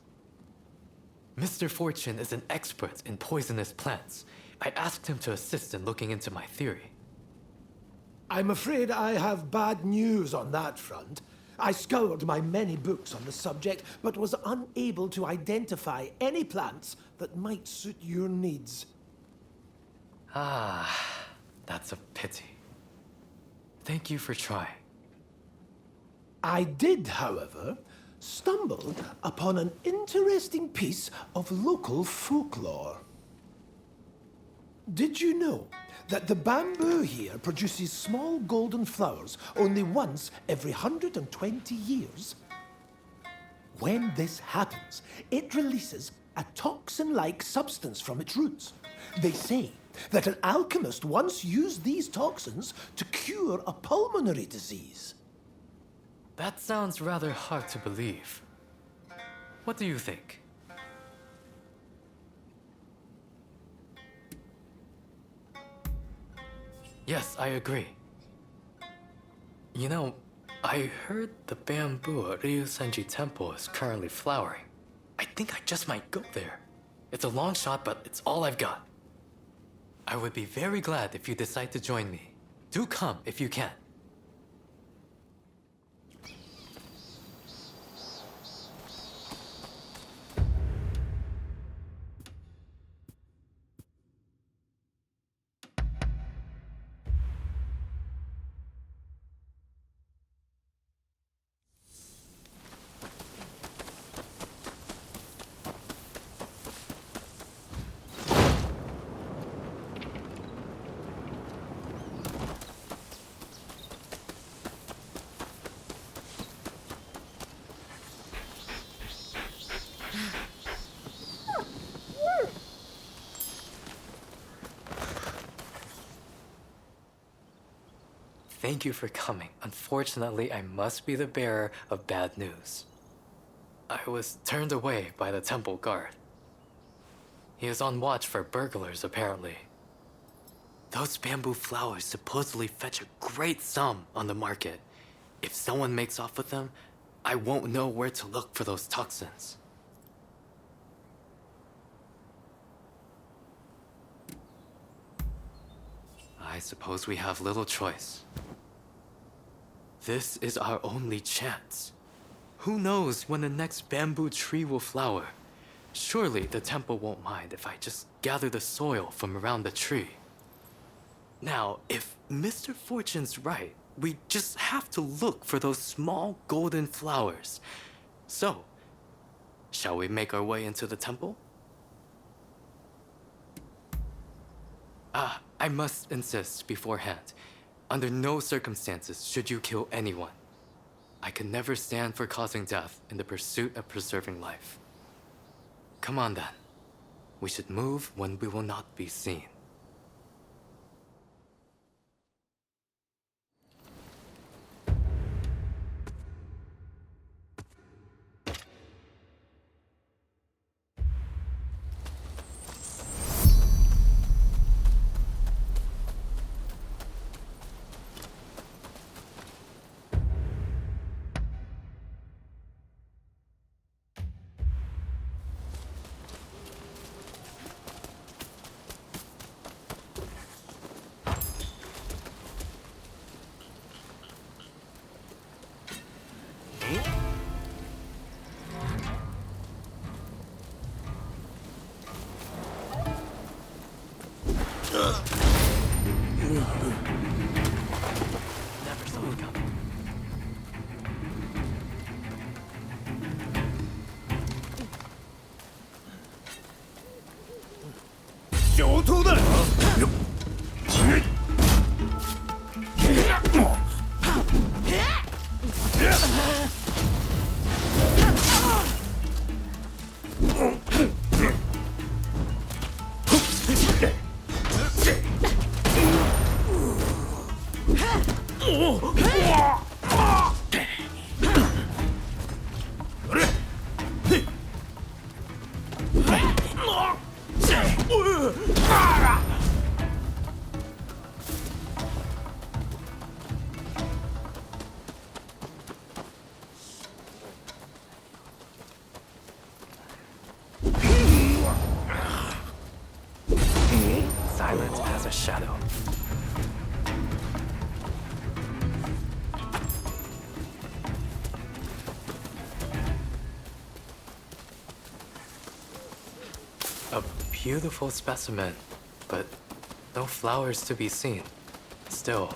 Mr. Fortune is an expert in poisonous plants. I asked him to assist in looking into my theory.
I'm afraid I have bad news on that front. I scoured my many books on the subject, but was unable to identify any plants that might suit your needs.
Ah, that's a pity. Thank you for trying.
I did, however, stumble upon an interesting piece of local folklore. Did you know that the bamboo here produces small golden flowers only once every 120 years? When this happens, it releases a toxin-like substance from its roots. They say that an alchemist once used these toxins to cure a pulmonary disease.
That sounds rather hard to believe. What do you think? Yes, I agree. You know, I heard the bamboo at Ryusenji Temple is currently flowering. I think I just might go there. It's a long shot, but it's all I've got. I would be very glad if you decide to join me. Do come if you can. Thank you for coming. Unfortunately, I must be the bearer of bad news. I was turned away by the temple guard. He is on watch for burglars, apparently. Those bamboo flowers supposedly fetch a great sum on the market. If someone makes off with them, I won't know where to look for those toxins. I suppose we have little choice. This is our only chance. Who knows when the next bamboo tree will flower? Surely the temple won't mind if I just gather the soil from around the tree. Now, if Mr. Fortune's right, we just have to look for those small golden flowers. So, shall we make our way into the temple? I must insist beforehand. Under no circumstances should you kill anyone. I can never stand for causing death in the pursuit of preserving life. Come on then. We should move when we will not be seen.
上等だ。
Silent as a shadow. A beautiful specimen, but no flowers to be seen. Still,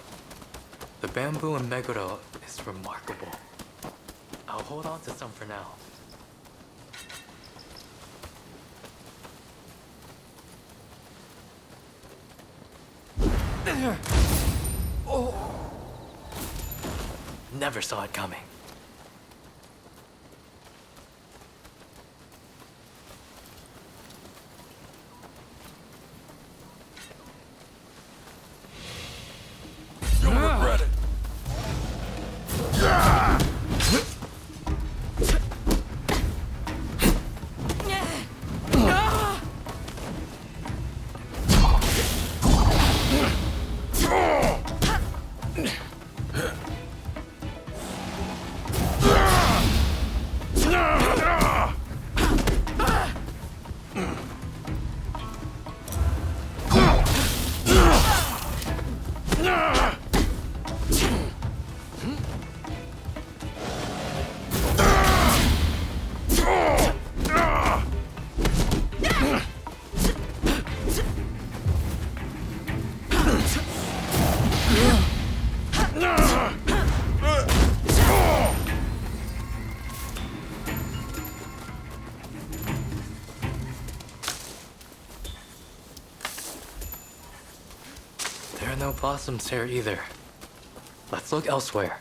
the bamboo in Meguro is remarkable. I'll hold on to some for now. Never saw it coming.
You'll regret it.
There are no blossoms here either. Let's look elsewhere.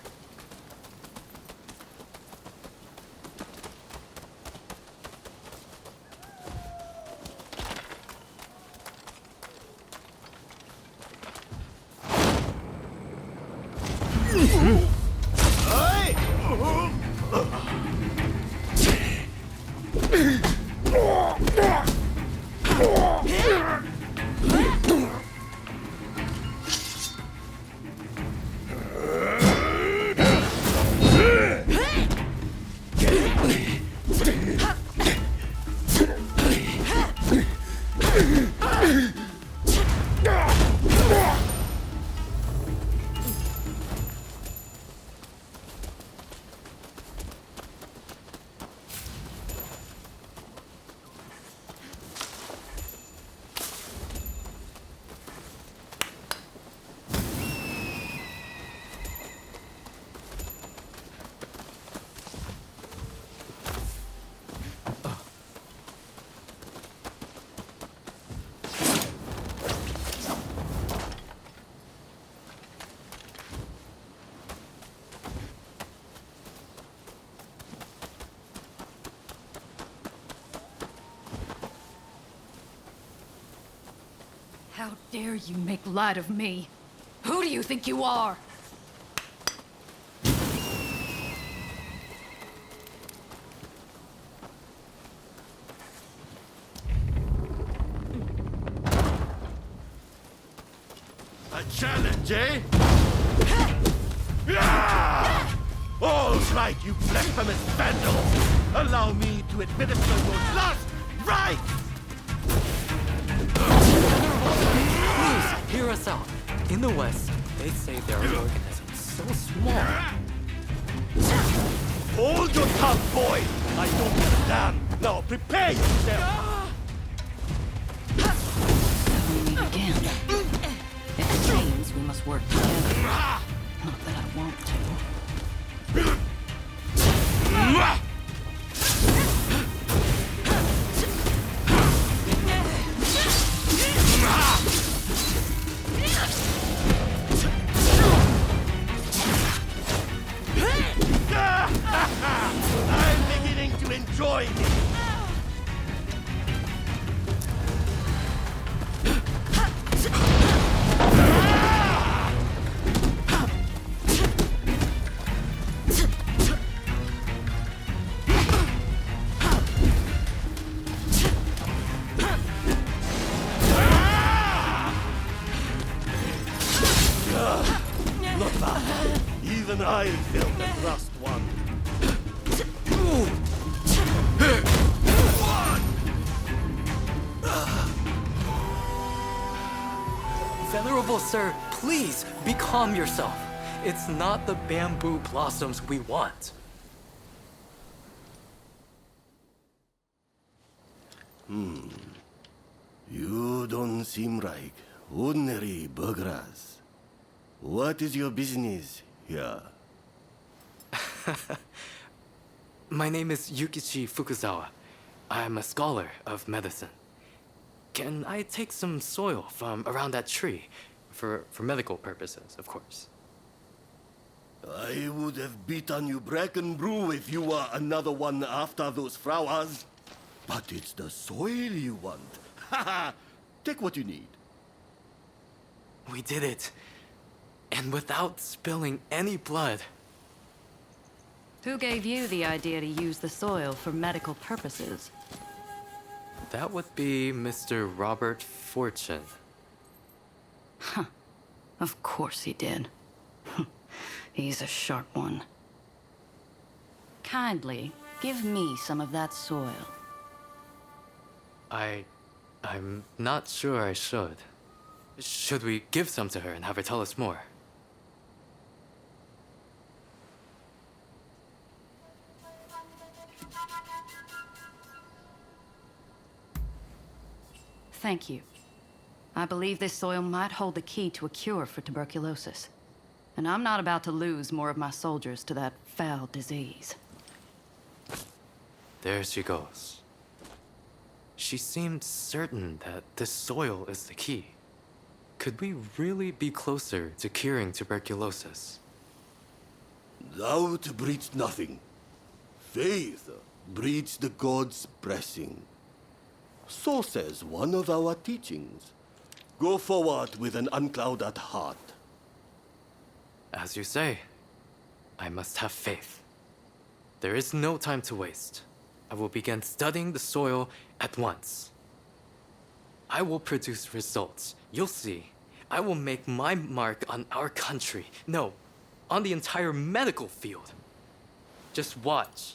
How dare you make light of me? Who do you think you are?
A challenge, eh? All right, you blasphemous vandals! Allow me to administer your last rites!
Please, hear us out. In the West, they say there are organisms so small.
Hold your tongue, boy! I don't give a damn! Now prepare yourself!
We meet again. It seems we must work together. Not that I want to.
Then I'll fill the last one.
Venerable sir, please becalm yourself. It's not the bamboo blossoms we want.
You don't seem like ordinary burghers. What is your business here?
My name is Yukichi Fukuzawa. I'm a scholar of medicine. Can I take some soil from around that tree? For medical purposes, of course.
I would have beaten you bracken brew if you were another one after those flowers. But it's the soil you want. Haha! Take what you need.
We did it. And without spilling any blood.
Who gave you the idea to use the soil for medical purposes?
That would be Mr. Robert Fortune.
Huh. Of course he did. He's a sharp one. Kindly, give me some of that soil.
I'm not sure I should. Should we give some to her and have her tell us more?
Thank you. I believe this soil might hold the key to a cure for tuberculosis. And I'm not about to lose more of my soldiers to that foul disease.
There she goes. She seemed certain that this soil is the key. Could we really be closer to curing tuberculosis?
Doubt breeds nothing. Faith breeds the gods' blessing. So says one of our teachings. Go forward with an unclouded heart.
As you say, I must have faith. There is no time to waste. I will begin studying the soil at once. I will produce results. You'll see. I will make my mark on our country. No, on the entire medical field. Just watch.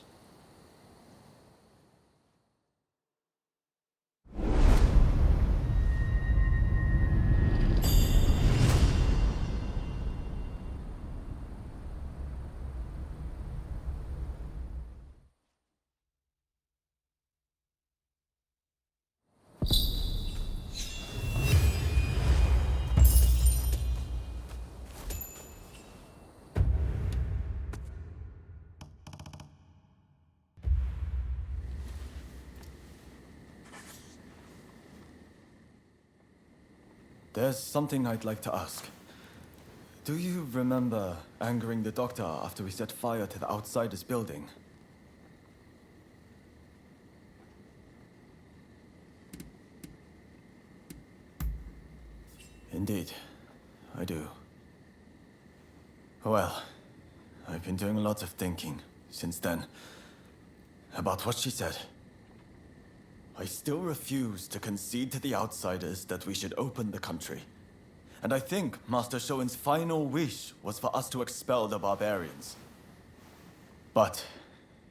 There's something I'd like to ask. Do you remember angering the doctor after we set fire to the Outsiders building? Indeed, I do. Well, I've been doing lots of thinking since then about what she said. I still refuse to concede to the Outsiders that we should open the country. And I think Master Shogun's final wish was for us to expel the barbarians. But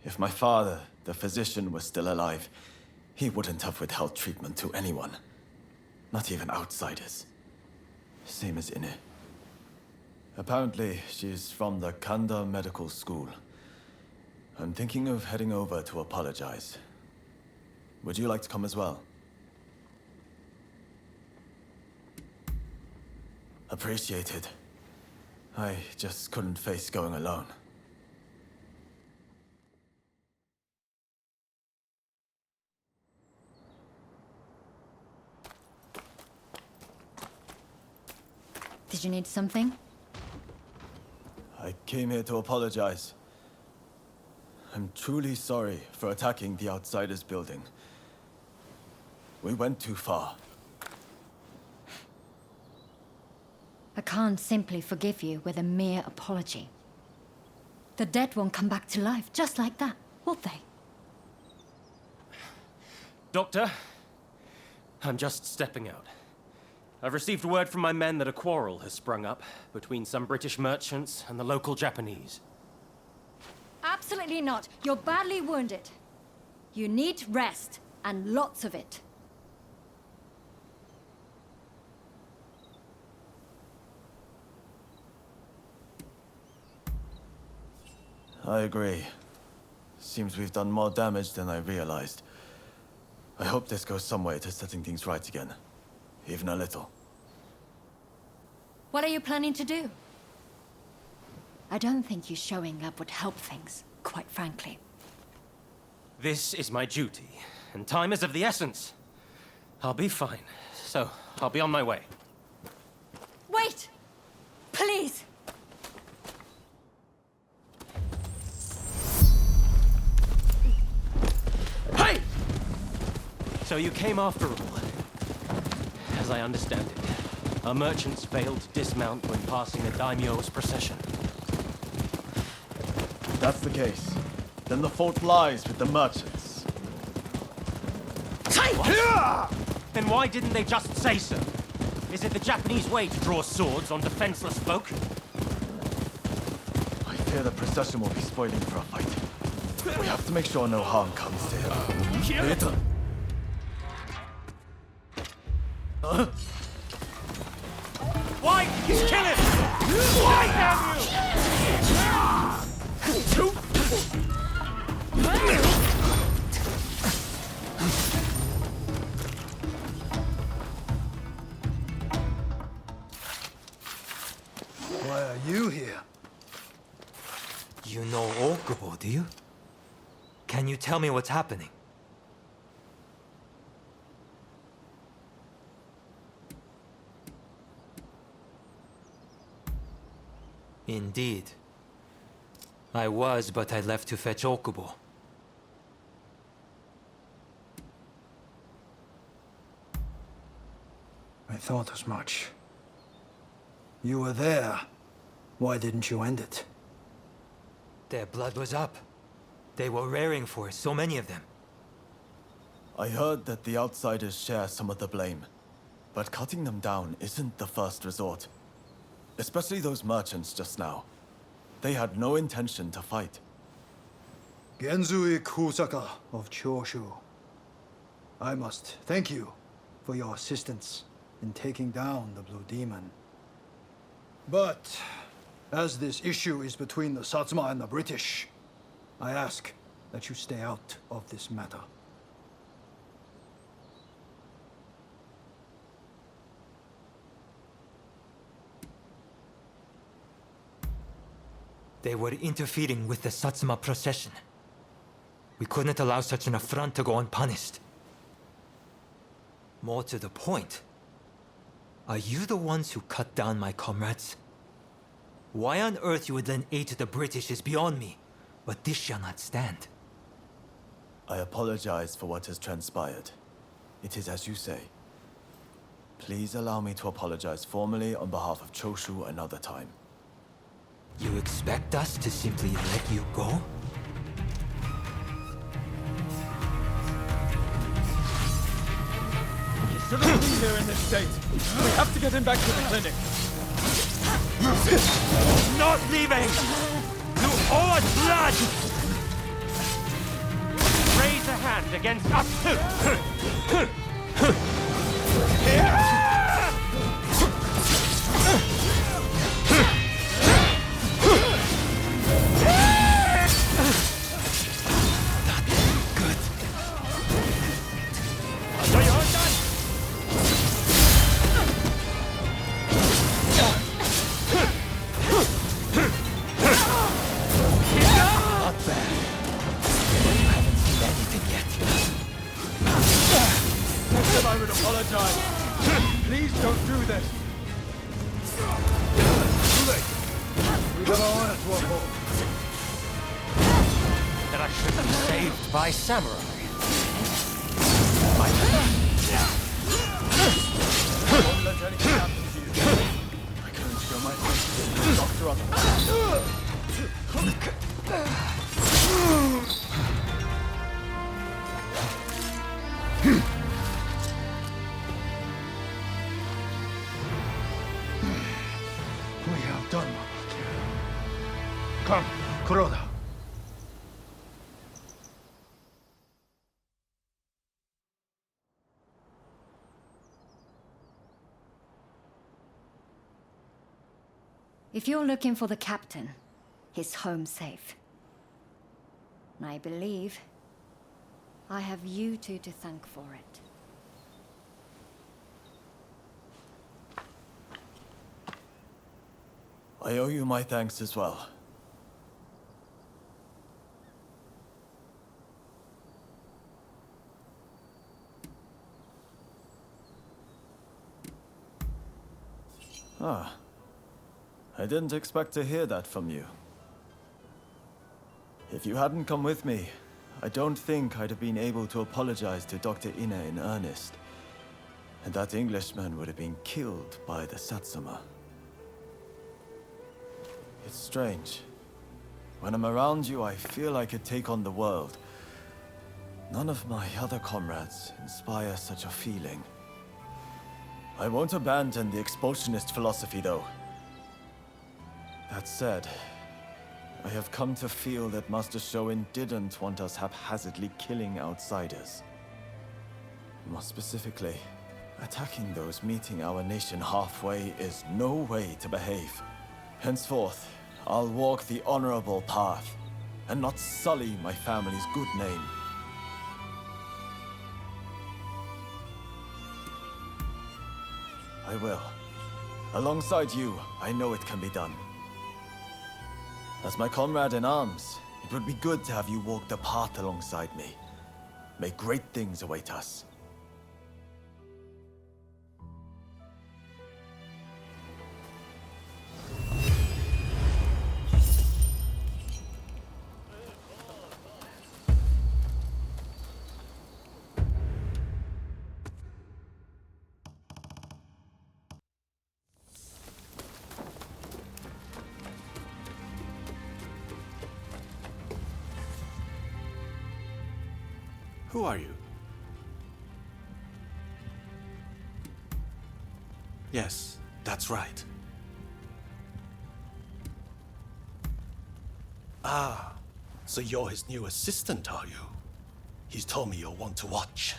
if my father, the physician, was still alive, he wouldn't have withheld treatment to anyone. Not even outsiders. Same as Ine. Apparently, she's from the Kanda Medical School. I'm thinking of heading over to apologize. Would you like to come as well? Appreciated. I just couldn't face going alone.
Did you need something?
I came here to apologize. I'm truly sorry for attacking the Outsiders building. We went too far.
I can't simply forgive you with a mere apology. The dead won't come back to life just like that, will they?
Doctor, I'm just stepping out.
I've received word from my men that a quarrel has sprung up between some British merchants and the local Japanese.
Absolutely not. You're badly wounded. You need rest, and lots of it.
I agree. Seems we've done more damage than I realized. I hope this goes some way to setting things right again. Even a little.
What are you planning to do?
I don't think you showing up would help things, quite frankly.
This is my duty, and time is of the essence. I'll be fine, so I'll be on my way.
Wait! Please!
Hey! So you came after all. As I understand it, our merchants failed to dismount when passing a daimyo's procession.
If that's the case, then the fault lies with the merchants.
What? Then why didn't they just say so? Is it the Japanese way to draw swords on defenseless folk?
I fear the procession will be spoiling for a fight. We have to make sure no harm comes to him. Baytuh.
Why? He's killing! Why, damn you!
Why are you here?
You know Okubo, do you? Can you tell me what's happening? Indeed. I was, but I left to fetch Okubo.
I thought as much. You were there. Why didn't you end it?
Their blood was up. They were raring for it, so many of them.
I heard that the outsiders share some of the blame, but cutting them down isn't the first resort. Especially those merchants just now. They had no intention to fight.
Genzui Kusaka of Choshu. I must thank you for your assistance in taking down the Blue Demon. But, as this issue is between the Satsuma and the British, I ask that you stay out of this matter.
They were interfering with the Satsuma procession. We couldn't allow such an affront to go unpunished. More to the point, are you the ones who cut down my comrades? Why on earth you would then aid the British is beyond me, but this shall not stand.
I apologize for what has transpired. It is as you say. Please allow me to apologize formally on behalf of Choshu another time.
You expect us to simply let you go?
He shouldn't be here in this state. We have to get him back to the clinic.
Not leaving! You owe us blood! Raise a hand against us too!
I would apologize. Please don't do this.
Too late. We have our honor to uphold.
That I should have saved by samurai.
Don't let anything happen to you. I couldn't show my face to the doctor on
done, Mama. Come, Kuroda.
If you're looking for the captain, he's home safe. And I believe I have you two to thank for it.
I owe you my thanks as well. Ah. I didn't expect to hear that from you. If you hadn't come with me, I don't think I'd have been able to apologize to Dr. Ine in earnest. And that Englishman would have been killed by the Satsuma. It's strange. When I'm around you, I feel I could take on the world. None of my other comrades inspire such a feeling. I won't abandon the expulsionist philosophy, though. That said, I have come to feel that Master Shogun didn't want us haphazardly killing outsiders. More specifically, attacking those meeting our nation halfway is no way to behave. Henceforth, I'll walk the honorable path, and not sully my family's good name. I will. Alongside you, I know it can be done. As my comrade in arms, it would be good to have you walk the path alongside me. May great things await us.
Who are you? Yes, that's right. Ah, so you're his new assistant, are you? He's told me you'll want to watch.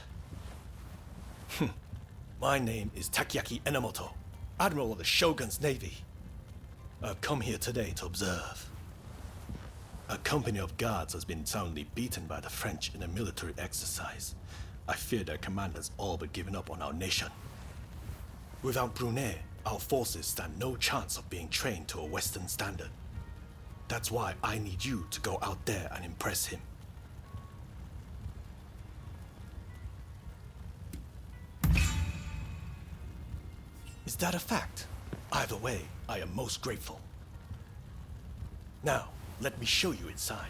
My name is Takeaki Enomoto, Admiral of the Shogun's Navy. I've come here today to observe. A company of guards has been soundly beaten by the French in a military exercise. I fear their commanders all but given up on our nation. Without Brunei, our forces stand no chance of being trained to a Western standard. That's why I need you to go out there and impress him. Is that a fact? Either way, I am most grateful. Now, let me show you inside.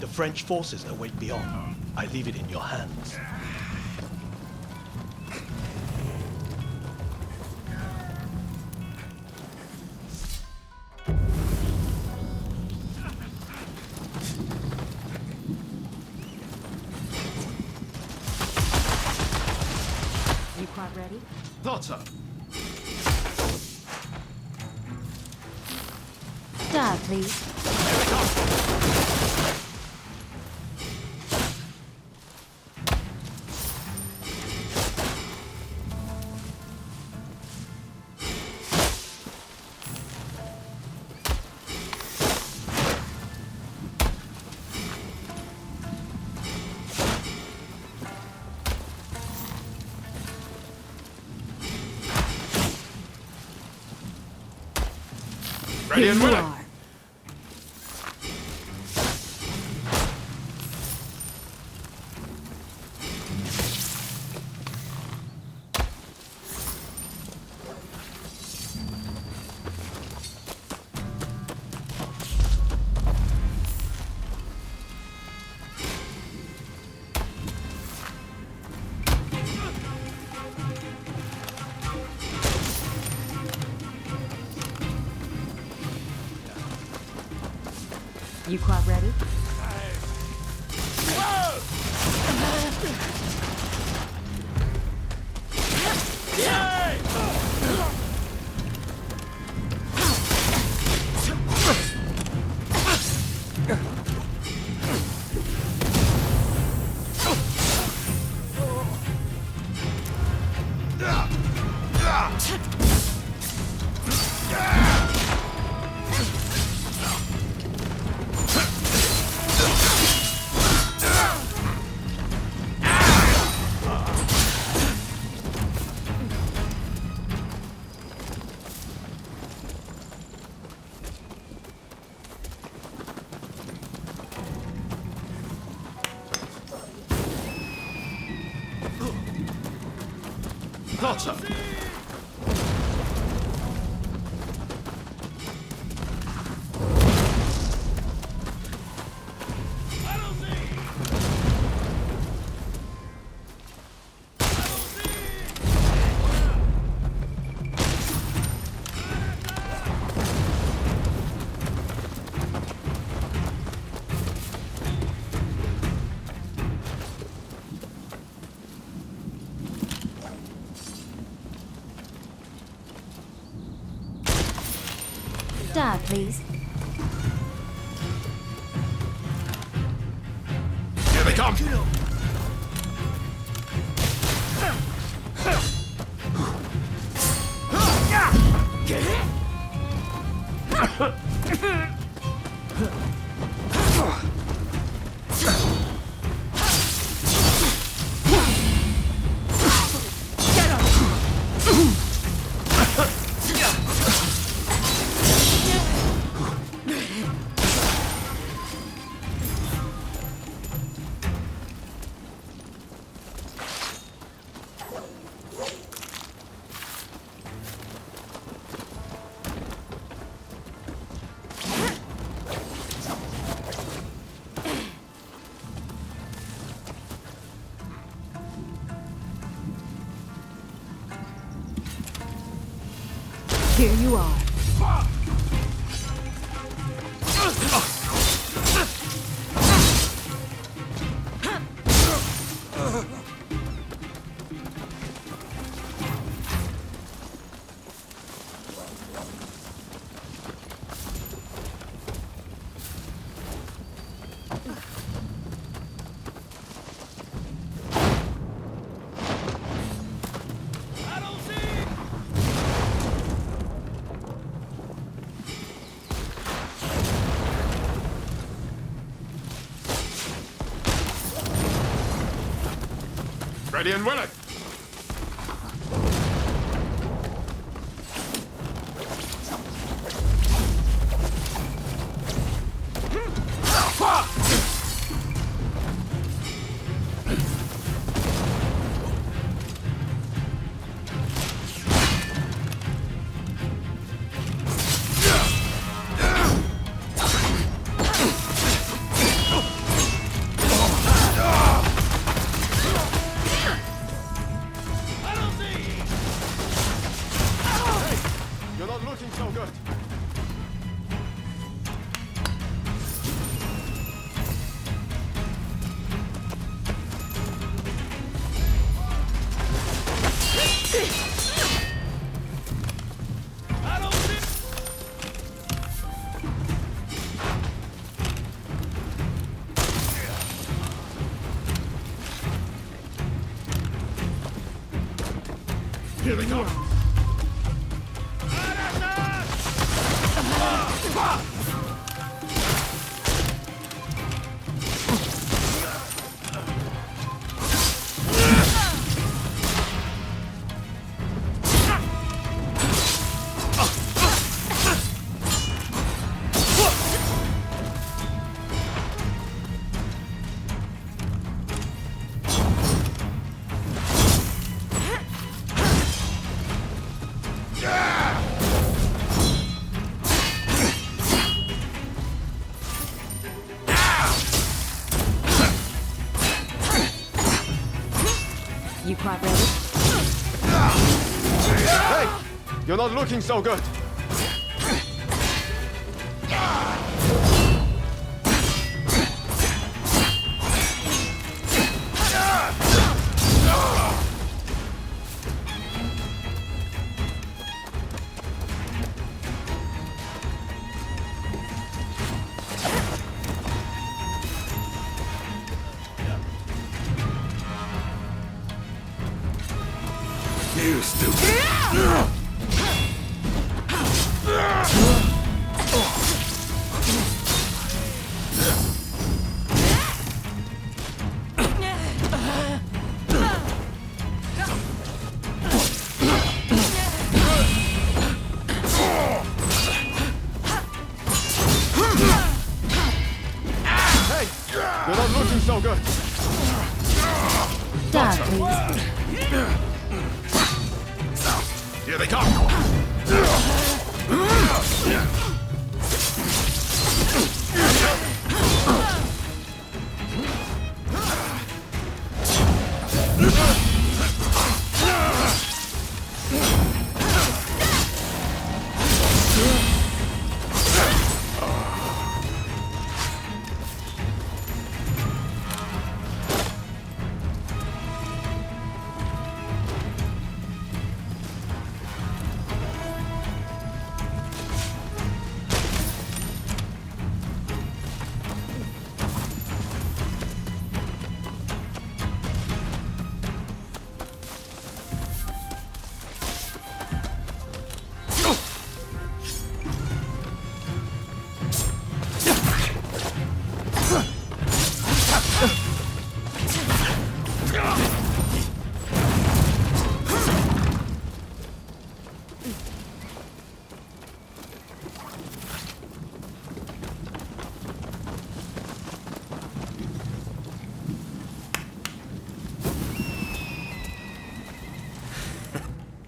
The French forces await beyond. I leave it in your hands.
You quite ready?
Thought so.
Star, please.
Ready and willing.
You quite ready?
Thought so.
Dad, please.
Here they come!
Here you are.
Ready and willing. Here they come!
You quite ready?
Hey! You're not looking so good!
You stupid!
Hey! You're not looking so good!
Down, please.
Here they come!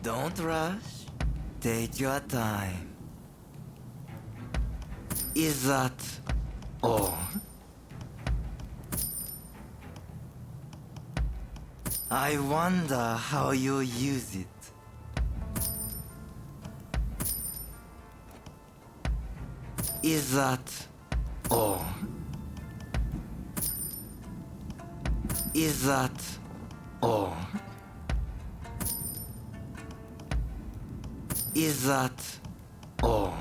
Don't rush. Take your time. Is that all? I wonder how you use it. Is that all? Is that all? Is that all?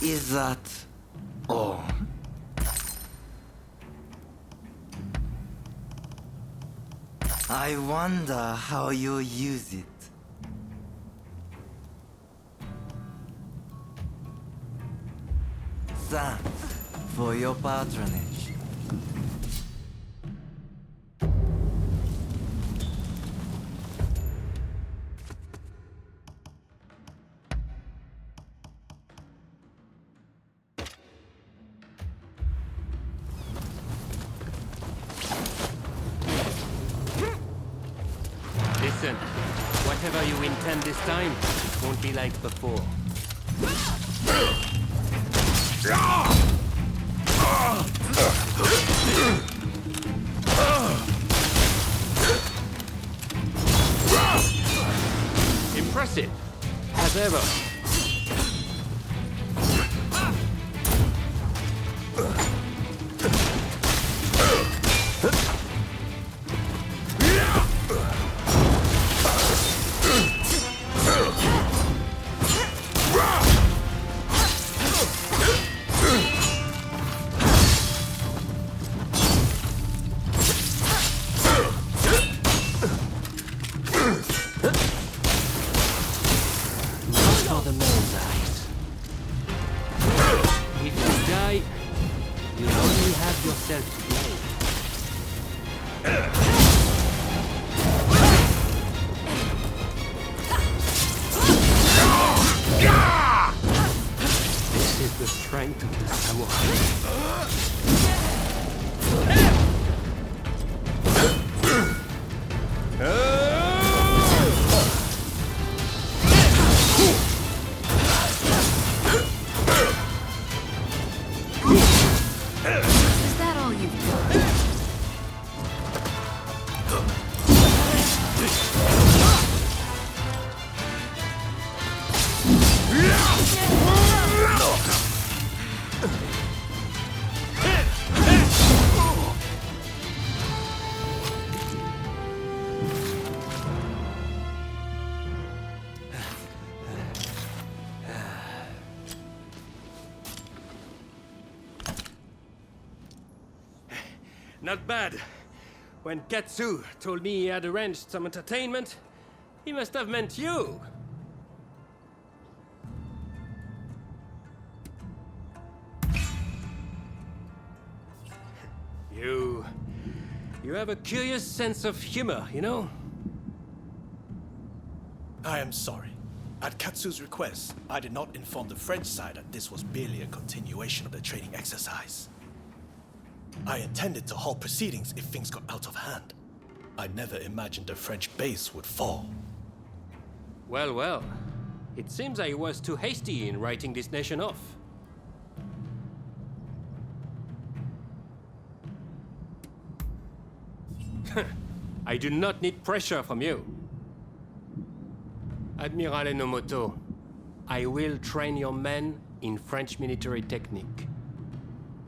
Is that all? I wonder how you use it. Thanks for your patronage.
Listen, whatever you intend this time won't be like before. Impressive, as ever.
Is that all you've
Not bad. When Katsu told me he had arranged some entertainment, he must have meant you. You have a curious sense of humor, you know?
I am sorry. At Katsu's request, I did not inform the French side that this was merely a continuation of the training exercise. I intended to halt proceedings if things got out of hand. I never imagined the French base would fall.
Well, well. It seems I was too hasty in writing this nation off. I do not need pressure from you. Admiral Enomoto, I will train your men in French military technique.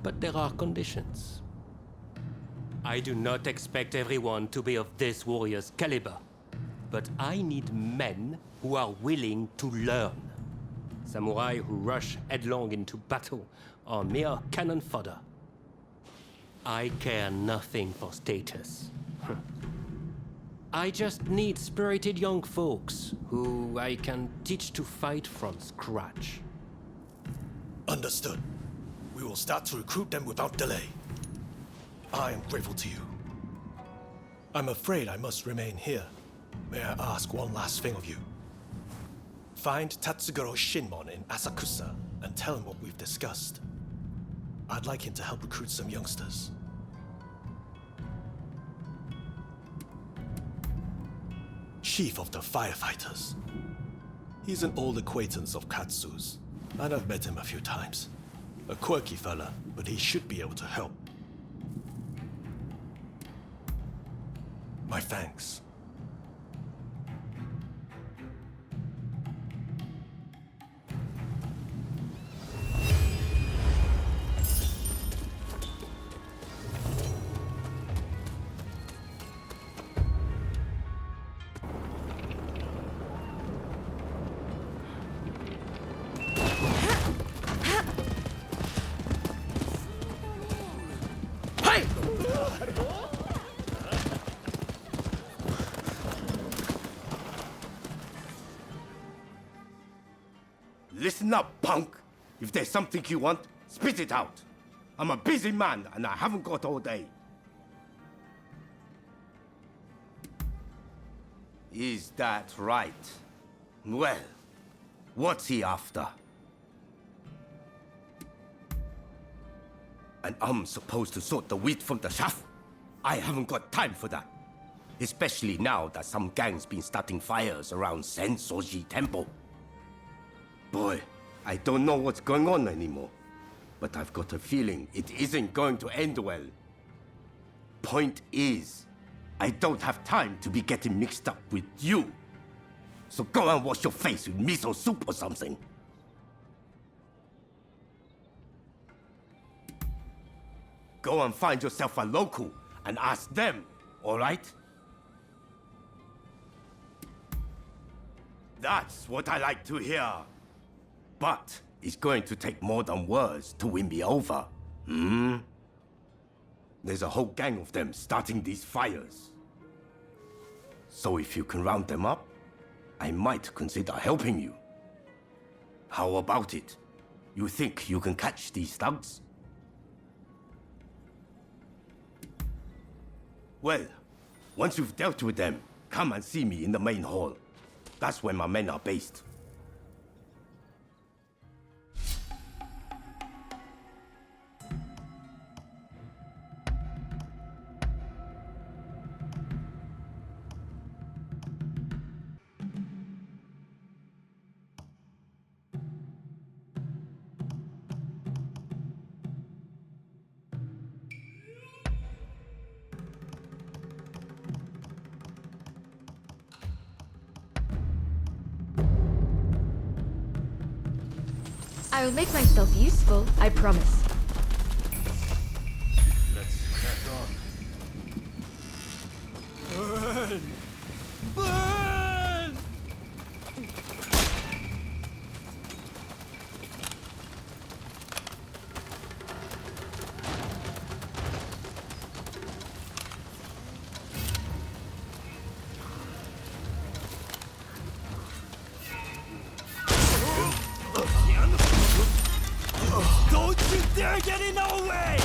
But there are conditions. I do not expect everyone to be of this warrior's caliber, but I need men who are willing to learn. Samurai who rush headlong into battle are mere cannon fodder. I care nothing for status. I just need spirited young folks who I can teach to fight from scratch.
Understood. We will start to recruit them without delay. I am grateful to you. I'm afraid I must remain here. May I ask one last thing of you? Find Tatsugoro Shinmon in Asakusa and tell him what we've discussed. I'd like him to help recruit some youngsters. Chief of the firefighters. He's an old acquaintance of Katsu's, and I've met him a few times. A quirky fella, but he should be able to help. My thanks.
Listen up, punk. If there's something you want, spit it out. I'm a busy man and I haven't got all day. Is that right? Well, what's he after? And I'm supposed to sort the wheat from the chaff? I haven't got time for that. Especially now that some gang's been starting fires around Sensoji Temple. Boy, I don't know what's going on anymore. But I've got a feeling it isn't going to end well. Point is, I don't have time to be getting mixed up with you. So go and wash your face with miso soup or something. Go and find yourself a local and ask them, all right? That's what I like to hear. But it's going to take more than words to win me over. There's a whole gang of them starting these fires. So if you can round them up, I might consider helping you. How about it? You think you can catch these thugs? Well, once you've dealt with them, come and see me in the main hall. That's where my men are based.
I will make myself useful, I promise.
Let's crack on.
Burn! Burn!
dare get in our way!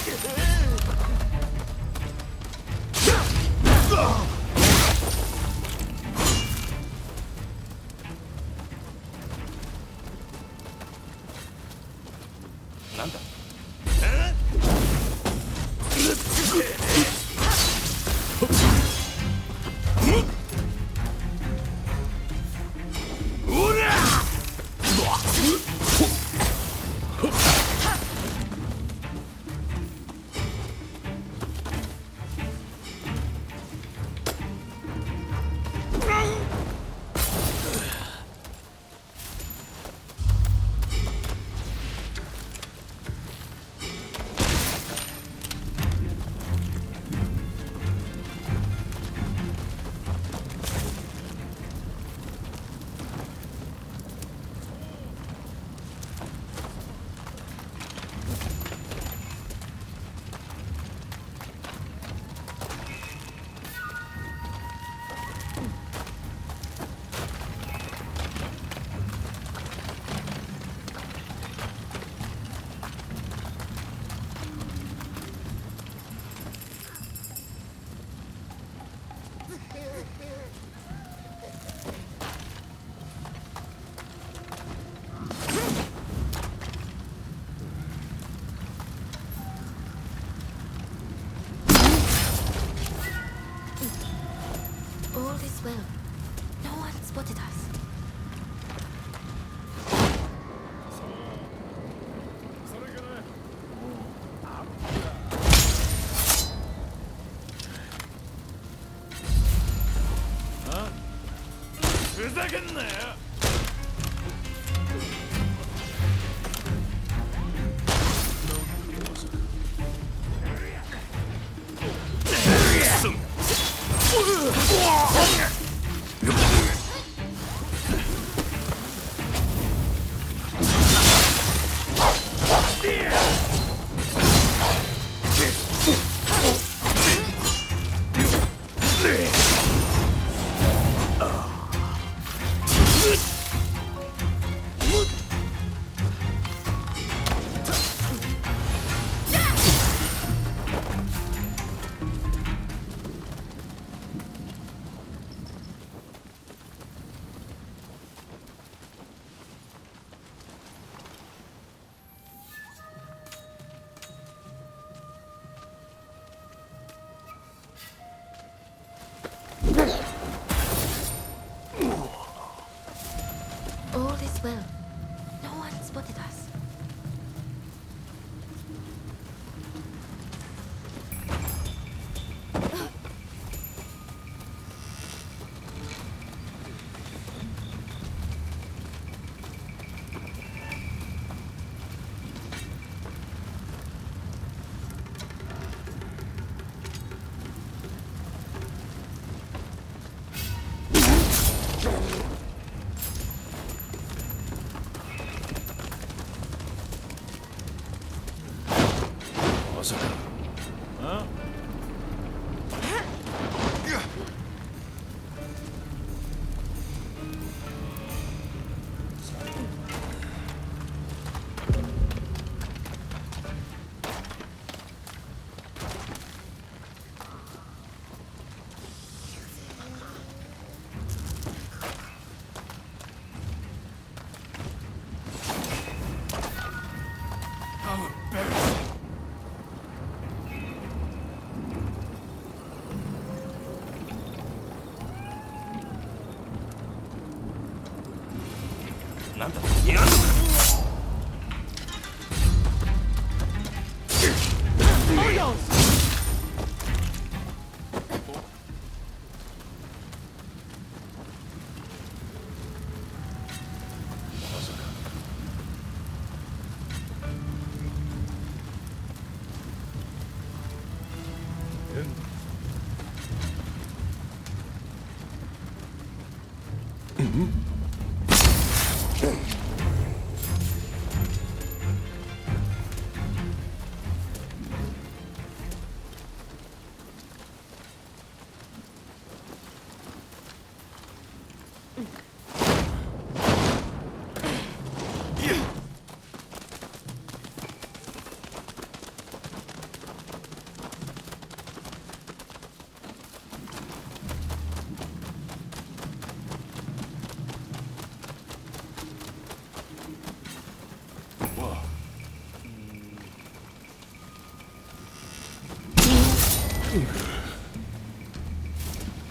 Get him!
All is well. No one spotted us. All is well. No one spotted us.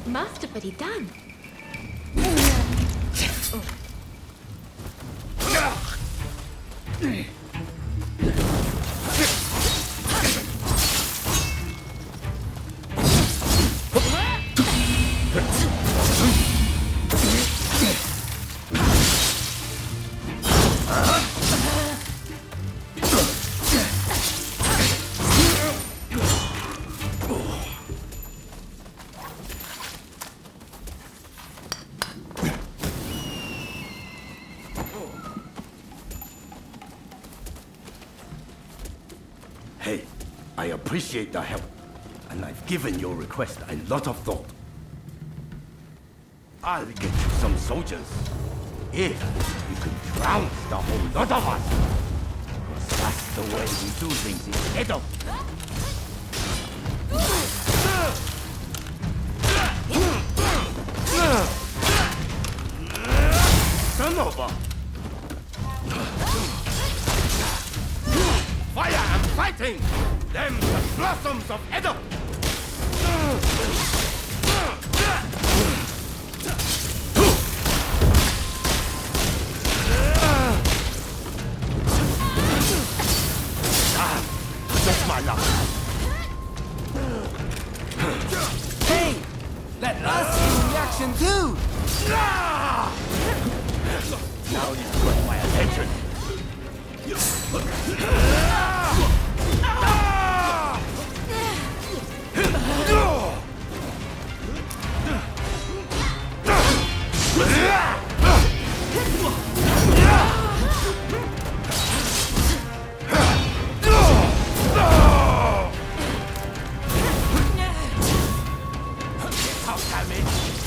Masterfully done.
Hey, I appreciate the help, and I've given your request a lot of thought. I'll get you some soldiers, if you can trounce the whole lot of us. Because that's the way we do things in Edo. Turnover! Fire and fighting! Them the blossoms of Edo! Just my luck.
Hey! Let us see reaction too!
Now you've got my attention.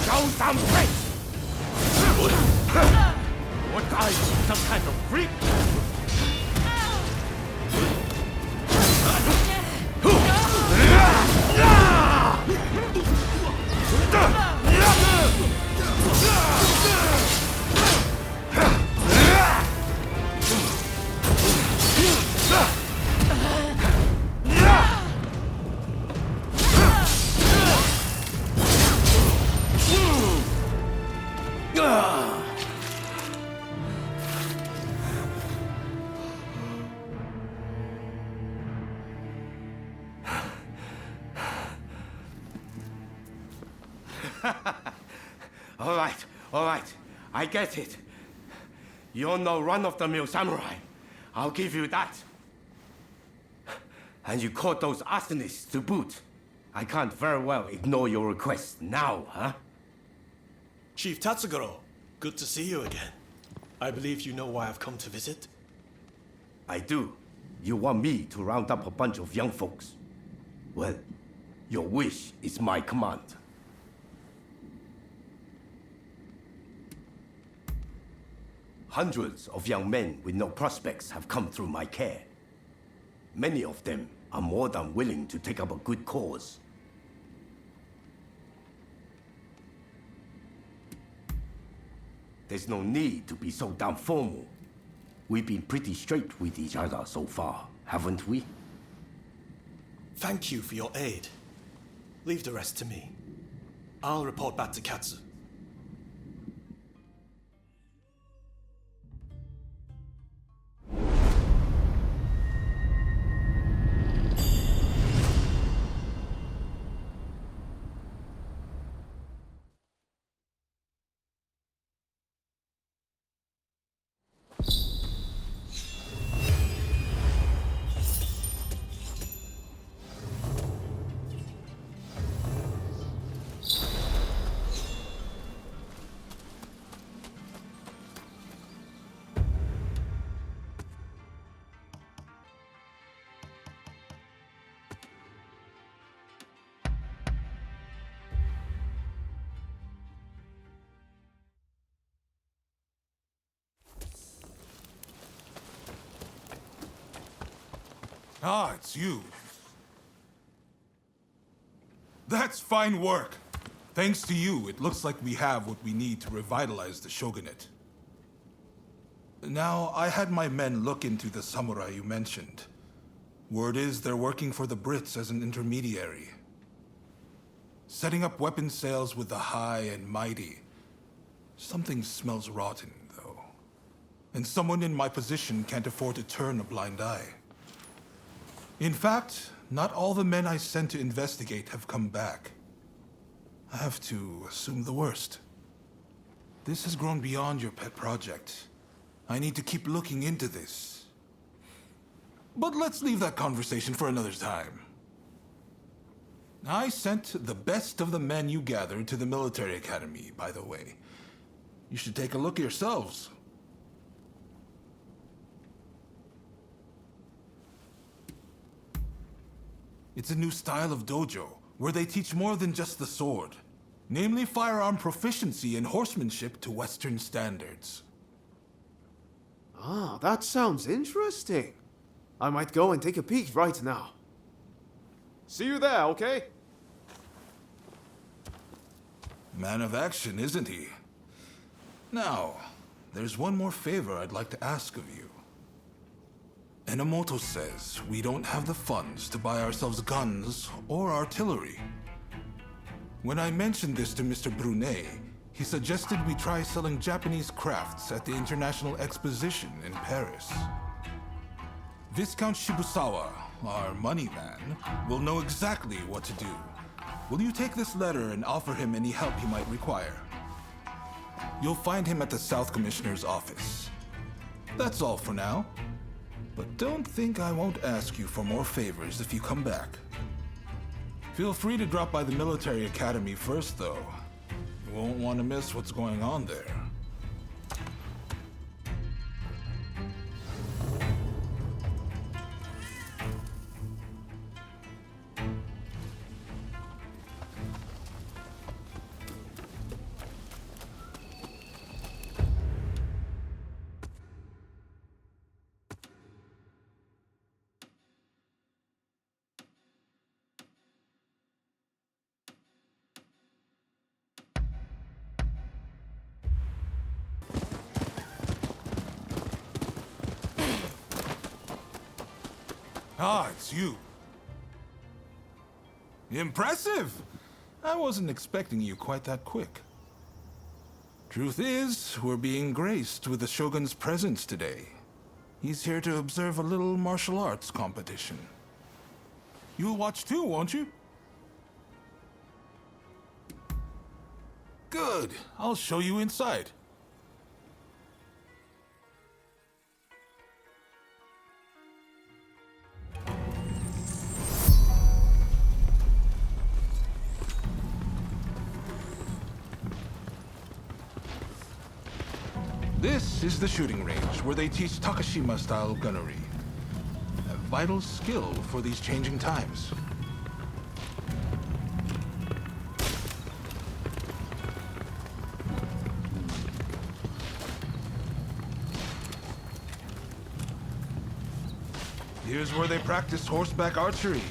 Show some grace! What are you, some kind of freak? All right, I get it. You're no run-of-the-mill samurai. I'll give you that. And you caught those arsonists to boot. I can't very well ignore your request now, huh?
Chief Tatsugoro, good to see you again. I believe you know why I've come to visit.
I do. You want me to round up a bunch of young folks. Well, your wish is my command. Hundreds of young men with no prospects have come through my care. Many of them are more than willing to take up a good cause. There's no need to be so damn formal. We've been pretty straight with each other so far, haven't we?
Thank you for your aid. Leave the rest to me. I'll report back to Katsu.
Ah, it's you. That's fine work. Thanks to you, it looks like we have what we need to revitalize the Shogunate. Now, I had my men look into the samurai you mentioned. Word is they're working for the Brits as an intermediary. Setting up weapon sales with the high and mighty. Something smells rotten, though. And someone in my position can't afford to turn a blind eye. In fact, not all the men I sent to investigate have come back. I have to assume the worst. This has grown beyond your pet project. I need to keep looking into this. But let's leave that conversation for another time. I sent the best of the men you gathered to the military academy, by the way. You should take a look yourselves. It's a new style of dojo, where they teach more than just the sword. Namely, firearm proficiency and horsemanship to Western standards.
Ah, that sounds interesting. I might go and take a peek right now. See you there, okay?
Man of action, isn't he? Now, there's one more favor I'd like to ask of you. Enomoto says we don't have the funds to buy ourselves guns or artillery. When I mentioned this to Mr. Brunet, he suggested we try selling Japanese crafts at the International Exposition in Paris. Viscount Shibusawa, our money man, will know exactly what to do. Will you take this letter and offer him any help he might require? You'll find him at the South Commissioner's office. That's all for now. But don't think I won't ask you for more favors if you come back. Feel free to drop by the military academy first, though. You won't want to miss what's going on there. Ah, it's you. Impressive! I wasn't expecting you quite that quick. Truth is, we're being graced with the Shogun's presence today. He's here to observe a little martial arts competition. You'll watch too, won't you? Good. I'll show you inside. This is the shooting range where they teach Takashima-style gunnery. A vital skill for these changing times. Here's where they practice horseback archery.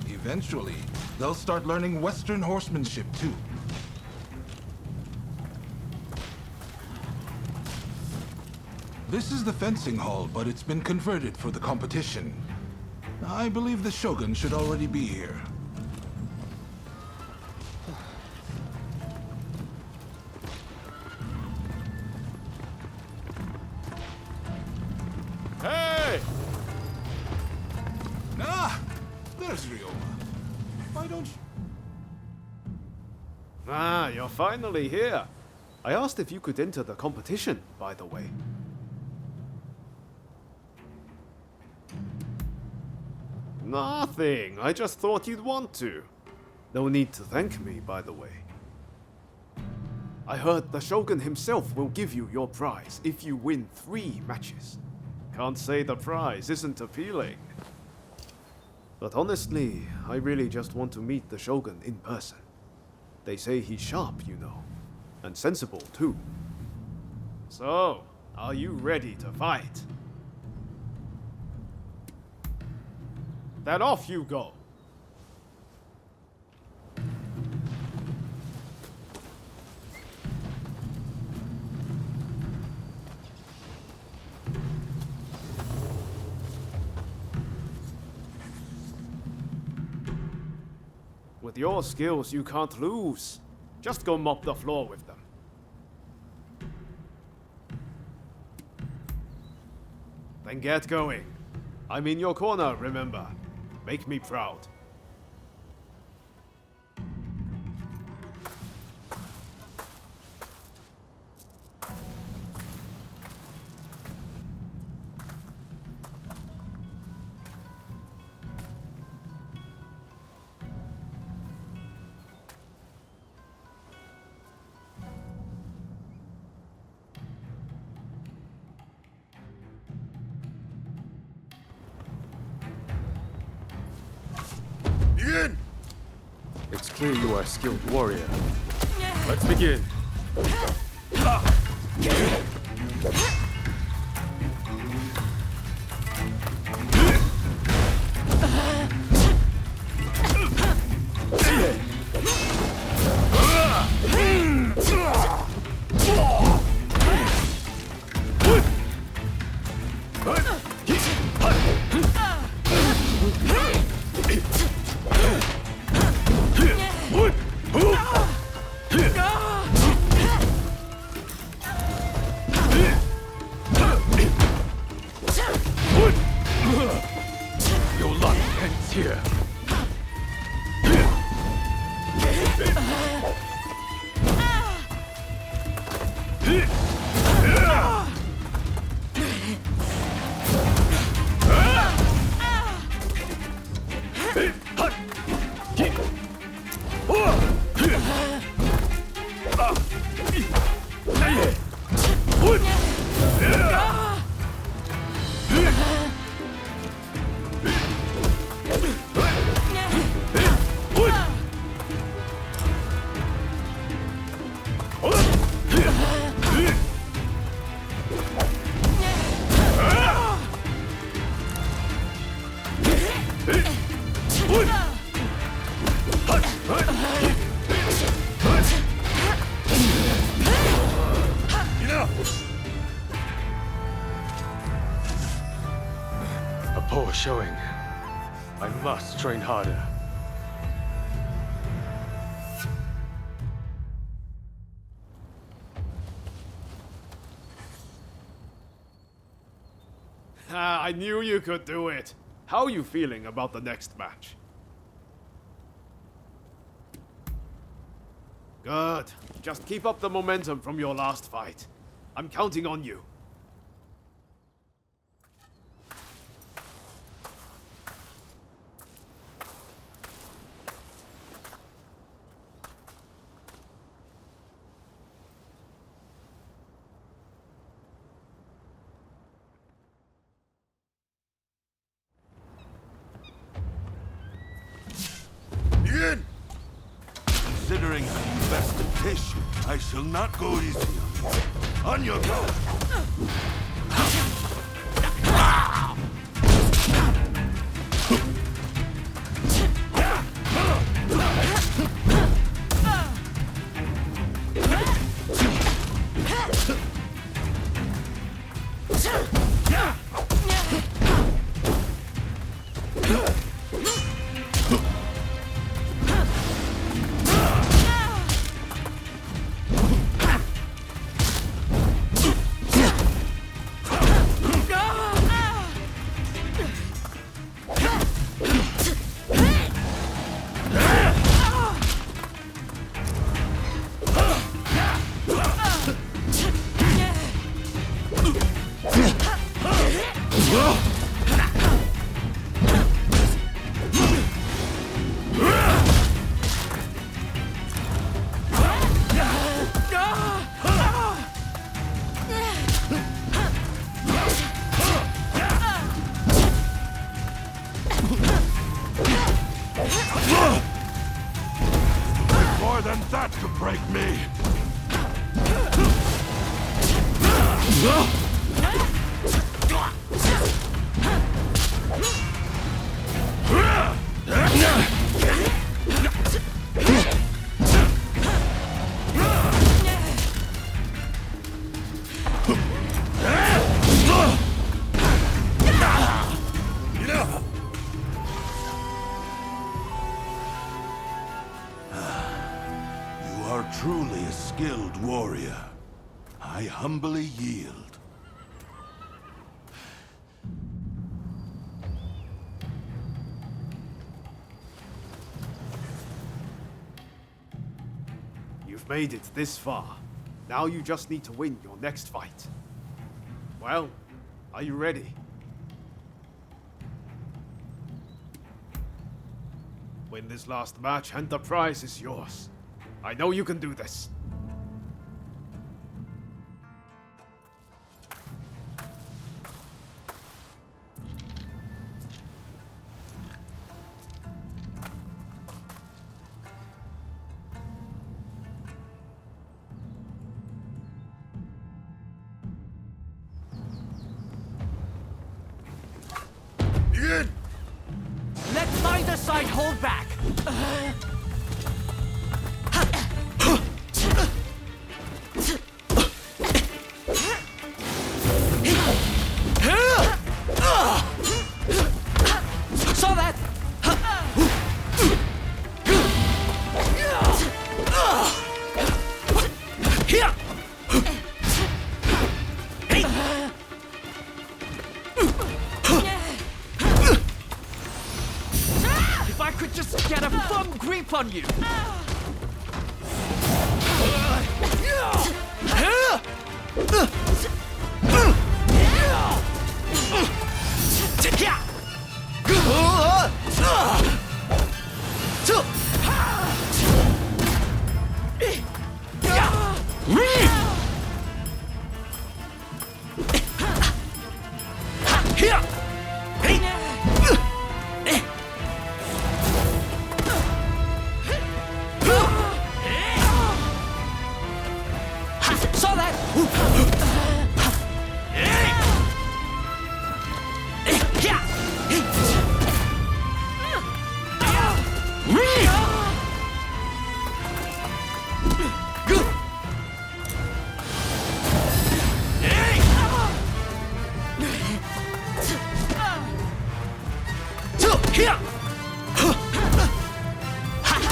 Eventually, they'll start learning Western horsemanship too. This is the fencing hall, but it's been converted for the competition. I believe the Shogun should already be here.
Hey!
Ah! There's Ryoma. Why don't you...
Ah, you're finally here. I asked if you could enter the competition, by the way. Nothing. I just thought you'd want to. No need to thank me, by the way. I heard the Shogun himself will give you your prize if you win 3 matches. Can't say the prize isn't appealing. But honestly, I really just want to meet the Shogun in person. They say he's sharp, you know. And sensible, too. So, are you ready to fight? Then off you go. With your skills, you can't lose. Just go mop the floor with them. Then get going. I'm in your corner, remember. Make me proud.
Begin! It's clear you are a skilled warrior. Let's begin. Your luck ends here. A poor showing. I must train harder.
I knew you could do it. How are you feeling about the next match? Good. Just keep up the momentum from your last fight. I'm counting on you.
Begin! Considering an investigation, I shall not go easy on you. On your go! More than that to break me. You are truly a skilled warrior. I humbly yield.
You've made it this far. Now you just need to win your next fight. Well, are you ready? Win this last match and the prize is yours. I know you can do this.
Let neither side hold back! Saw that! Here! If I could just get a firm grip on you!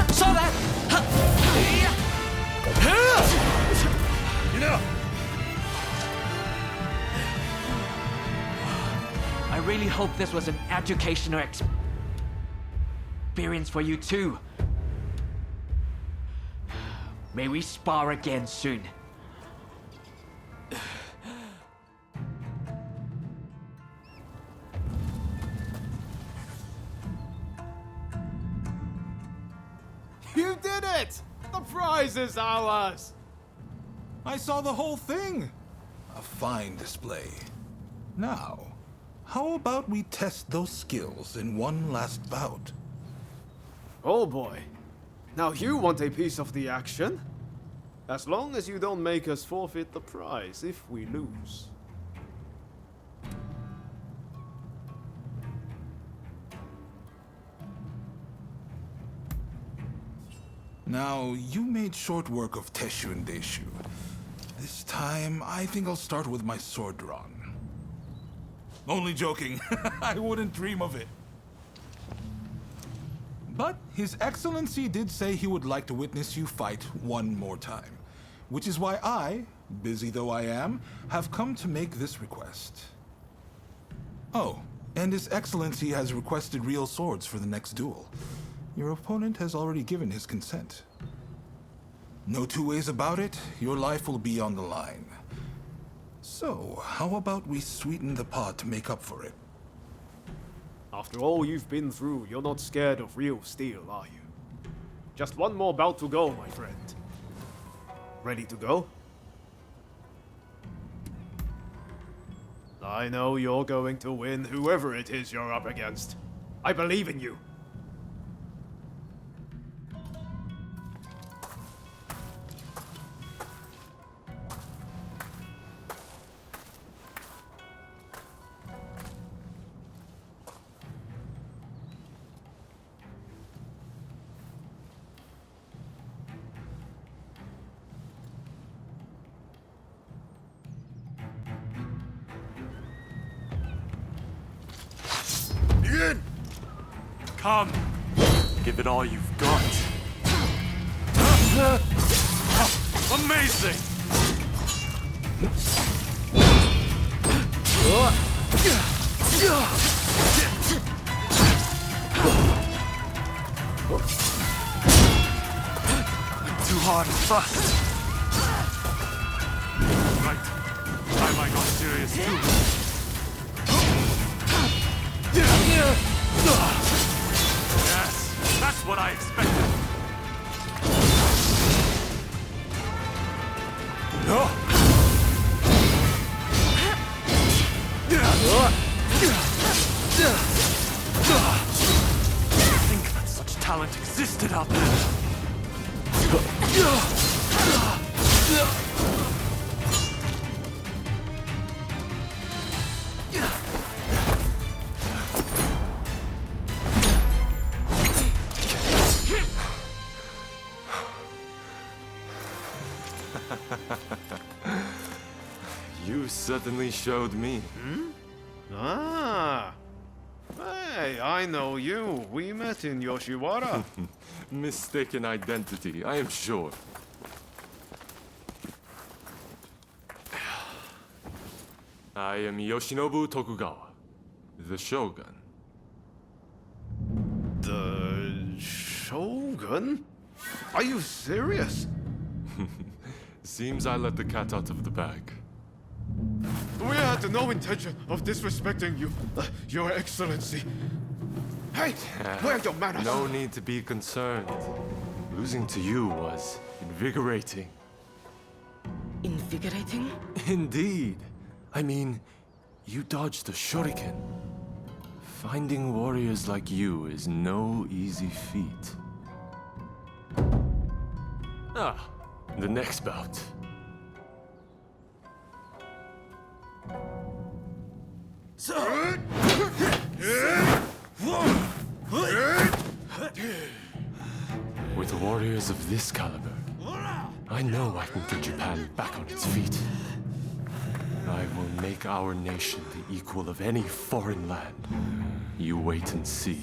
Saw that! Saw that! I really hope this was an educational experience for you too. May we spar again soon.
You did it! The prize is ours!
I saw the whole thing. A fine display. Now, how about we test those skills in one last bout?
Oh boy. Now you want a piece of the action? As long as you don't make us forfeit the prize if we lose.
Now, you made short work of Teshu and Deishu. This time, I think I'll start with my sword drawn. Only joking. I wouldn't dream of it. But His Excellency did say he would like to witness you fight one more time. Which is why I, busy though I am, have come to make this request. Oh, and His Excellency has requested real swords for the next duel. Your opponent has already given his consent. No two ways about it, your life will be on the line. So, how about we sweeten the pot to make up for it?
After all you've been through, you're not scared of real steel, are you? Just one more bout to go, my friend. Ready to go? I know you're going to win whoever it is you're up against. I believe in you.
Come! Give it all you've got. Amazing! Too hard and fast. Right. Time I got serious too. Yes, that's what I expected. I think that such talent existed out there.
You certainly showed me.
Ah. Hey, I know you. We met in Yoshiwara.
Mistaken identity, I am sure. I am Yoshinobu Tokugawa, the Shogun.
The Shogun? Are you serious?
Seems I let the cat out of the bag.
We had no intention of disrespecting you, Your Excellency. Hey, where are your manners?
No need to be concerned. Losing to you was invigorating.
Invigorating?
Indeed. I mean, you dodged a shuriken. Finding warriors like you is no easy feat. Ah, the next bout. With warriors of this caliber, I know I can get Japan back on its feet. I will make our nation the equal of any foreign land. You wait and see.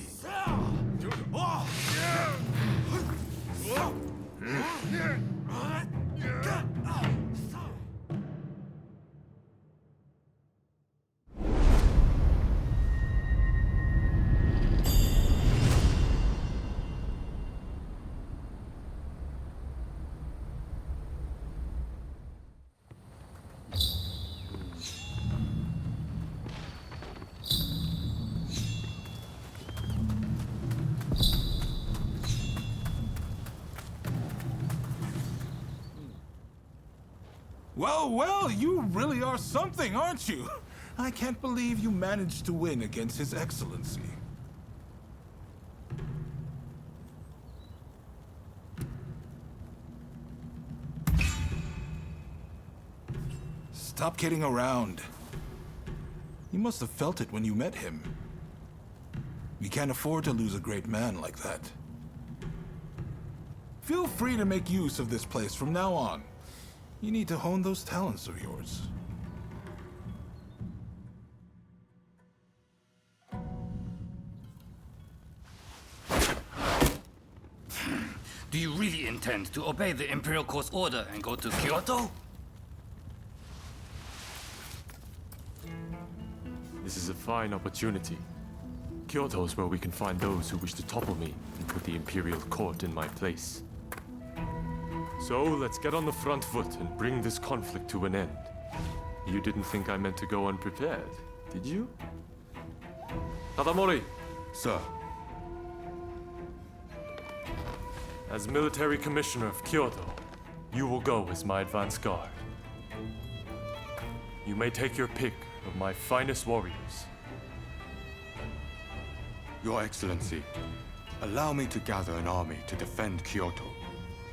Well, well, you really are something, aren't you? I can't believe you managed to win against His Excellency. Stop kidding around. You must have felt it when you met him. We can't afford to lose a great man like that. Feel free to make use of this place from now on. You need to hone those talents of yours.
Do you really intend to obey the Imperial Court's order and go to Kyoto?
This is a fine opportunity. Kyoto is where we can find those who wish to topple me and put the Imperial Court in my place. So, let's get on the front foot and bring this conflict to an end. You didn't think I meant to go unprepared, did you? Tadamori!
Sir.
As military commissioner of Kyoto, you will go as my advance guard. You may take your pick of my finest warriors.
Your Excellency, allow me to gather an army to defend Kyoto.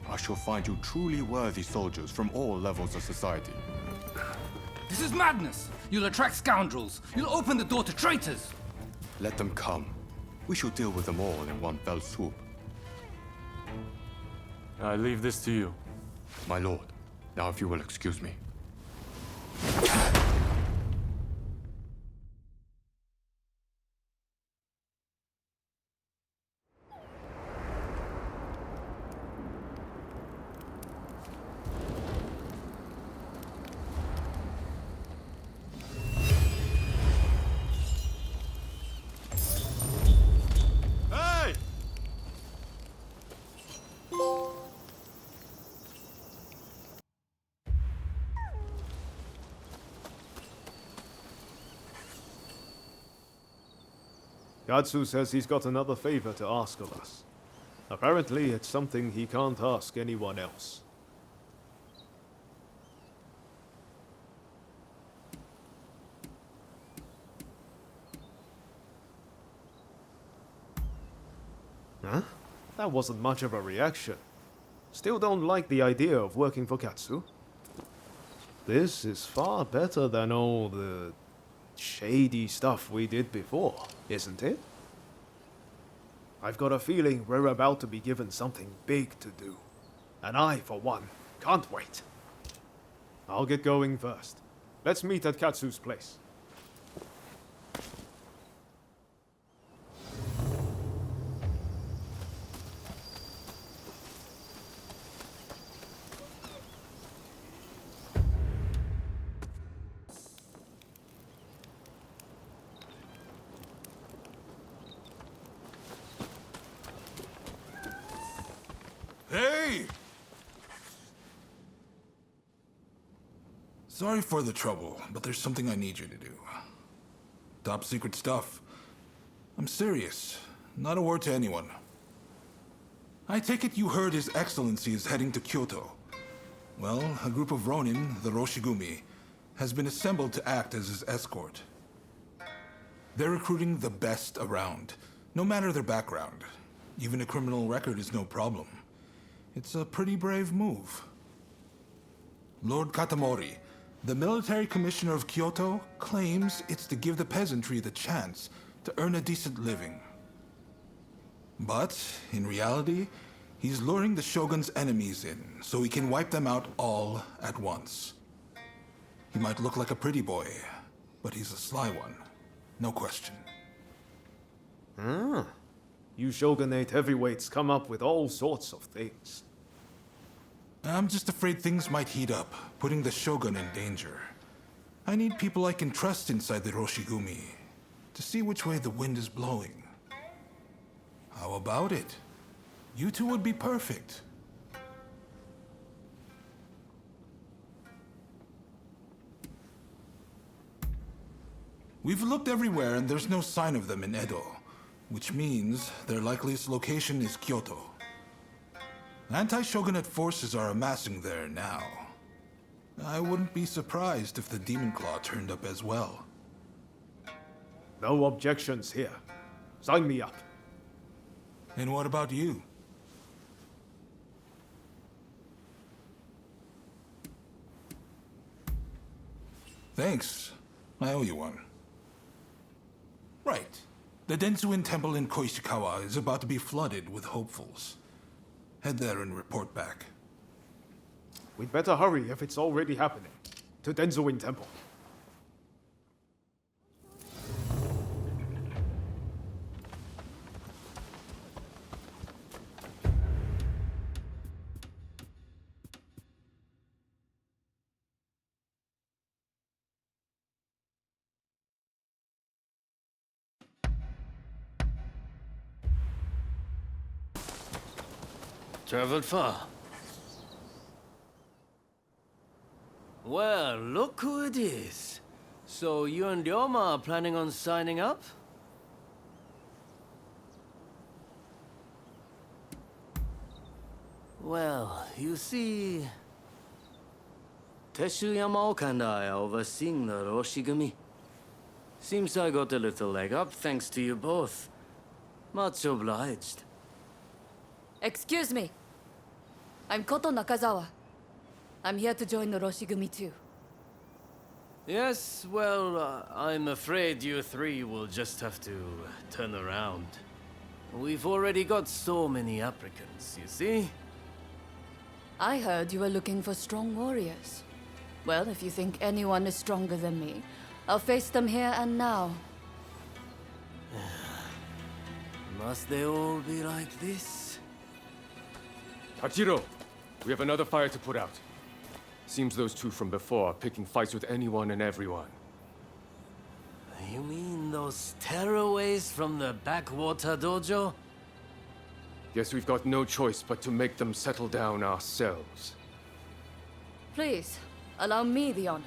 I shall find you truly worthy soldiers from all levels of society.
This is madness! You'll attract scoundrels! You'll open the door to traitors!
Let them come. We shall deal with them all in one fell swoop.
I leave this to you.
My lord, now if you will excuse me.
Katsu says he's got another favor to ask of us. Apparently, it's something he can't ask anyone else. Huh? That wasn't much of a reaction. Still don't like the idea of working for Katsu? This is far better than all the shady stuff we did before, isn't it? I've got a feeling we're about to be given something big to do. And I, for one, can't wait. I'll get going first. Let's meet at Katsu's place.
Hey! Sorry for the trouble, but there's something I need you to do. Top secret stuff. I'm serious. Not a word to anyone. I take it you heard His Excellency is heading to Kyoto. Well, a group of Ronin, the Roshi has been assembled to act as his escort. They're recruiting the best around, no matter their background. Even a criminal record is no problem. It's a pretty brave move. Lord Katamori, the military commissioner of Kyoto, claims it's to give the peasantry the chance to earn a decent living. But, in reality, he's luring the Shogun's enemies in, so he can wipe them out all at once. He might look like a pretty boy, but he's a sly one. No question.
You Shogunate heavyweights come up with all sorts of things.
I'm just afraid things might heat up, putting the Shogun in danger. I need people I can trust inside the Roshi to see which way the wind is blowing. How about it? You two would be perfect. We've looked everywhere and there's no sign of them in Edo, which means their likeliest location is Kyoto. Anti-Shogunate forces are amassing there now. I wouldn't be surprised if the Demon Claw turned up as well.
No objections here. Sign me up.
And what about you? Thanks. I owe you one. Right. The Densuin Temple in Koishikawa is about to be flooded with hopefuls. Head there and report back.
We'd better hurry if it's already happening. To Denzuin Temple.
Traveled far. Well, look who it is. So you and Ryoma are planning on signing up? Well, you see... Teshu Yamaoka and I are overseeing the Roshi. Seems I got a little leg up thanks to you both. Much obliged.
Excuse me. I'm Koto Nakazawa. I'm here to join the Roshi too.
Yes, well, I'm afraid you three will just have to turn around. We've already got so many applicants, you see?
I heard you were looking for strong warriors. Well, if you think anyone is stronger than me, I'll face them here and now.
Must they all be like this?
Tachiro, we have another fire to put out. Seems those two from before are picking fights with anyone and everyone.
You mean those tearaways from the backwater dojo?
Guess we've got no choice but to make them settle down ourselves.
Please, allow me the honor.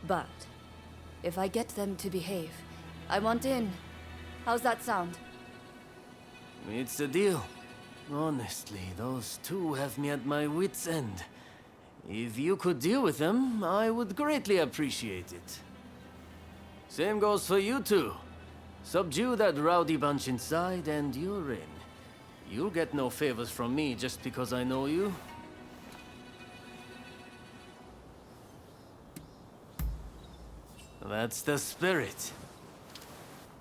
But if I get them to behave, I want in. How's that sound?
It's a deal. Honestly, those two have me at my wit's end. If you could deal with them, I would greatly appreciate it. Same goes for you two. Subdue that rowdy bunch inside and you're in. You'll get no favors from me just because I know you. That's the spirit.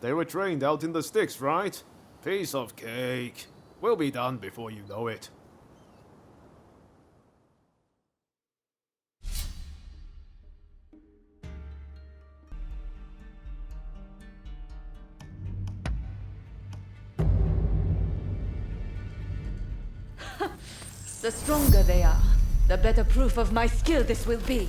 They were trained out in the sticks, right? Piece of cake. We'll be done before you know it.
The stronger they are, the better proof of my skill this will be.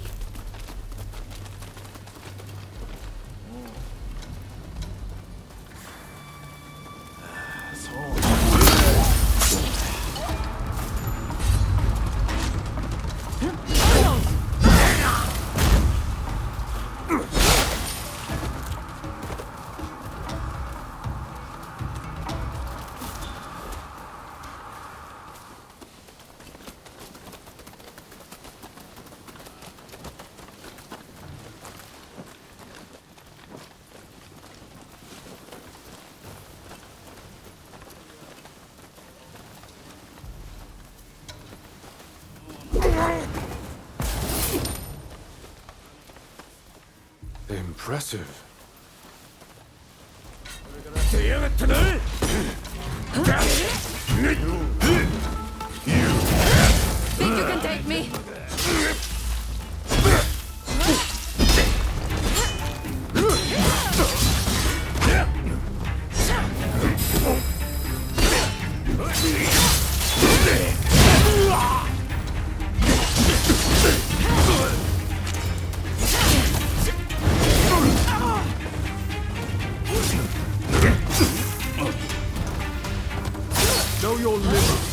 Impressive.
Think you can take me?
Know your limits.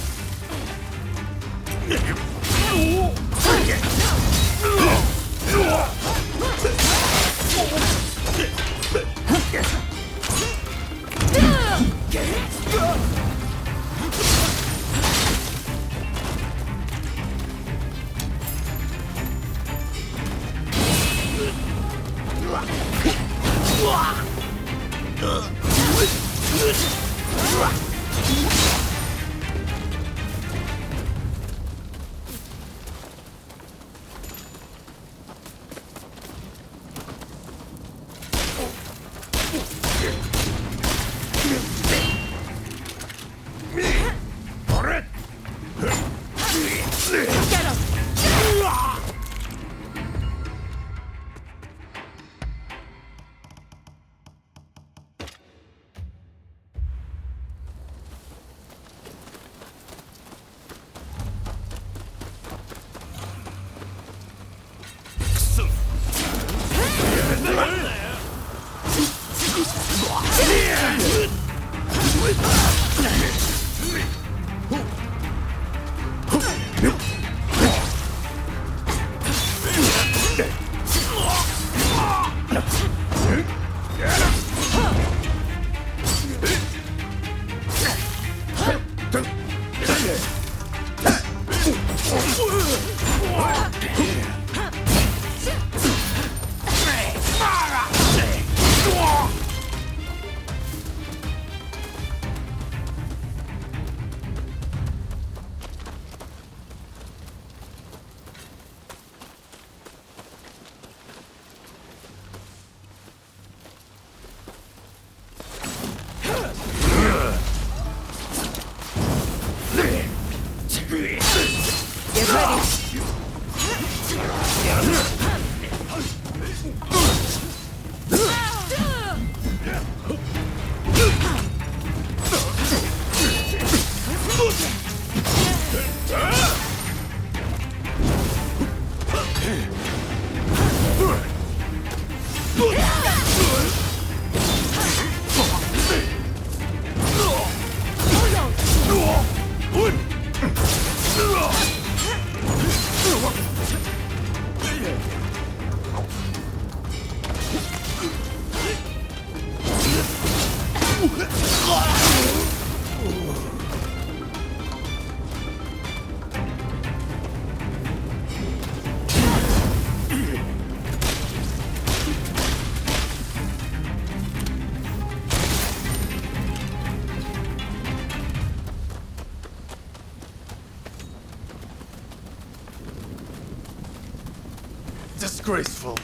Disgraceful.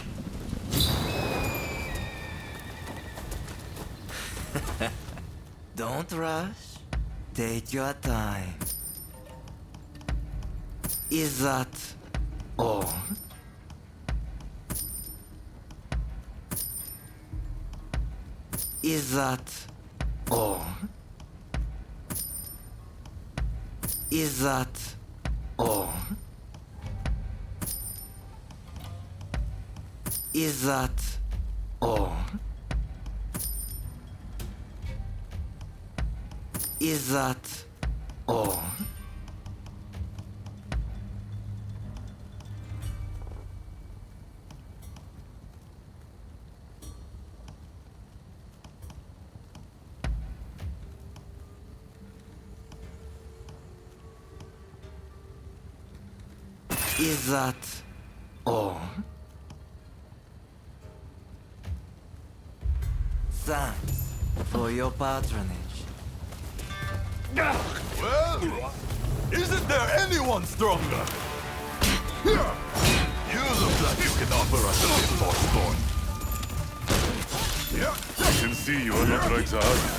Don't rush. Take your time. Is that all? Is that all? Is that all? Is that all? Is that all? Is that all? Thanks for your patronage.
Well, isn't there anyone stronger? You look like you can offer us a bit more sport.
I can see you are not like the others.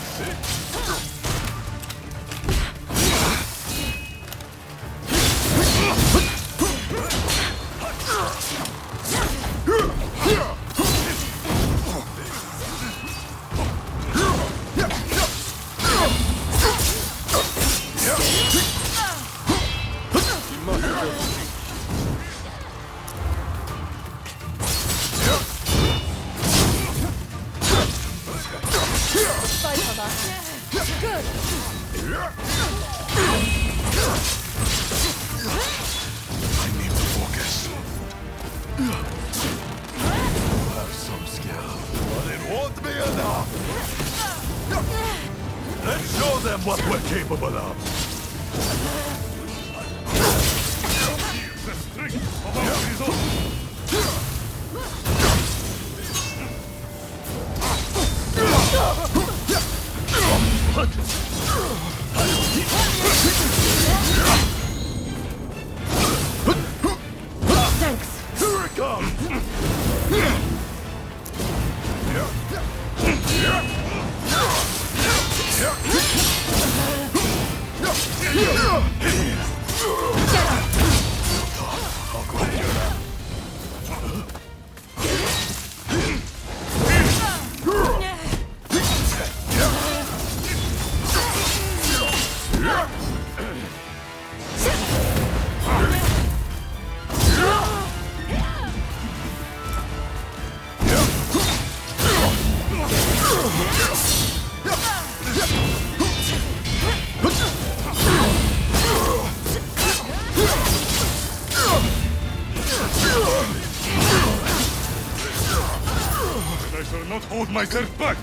What we're capable of.
The strength of our resolve.
Thanks. Here it comes.
I shall not hold myself back.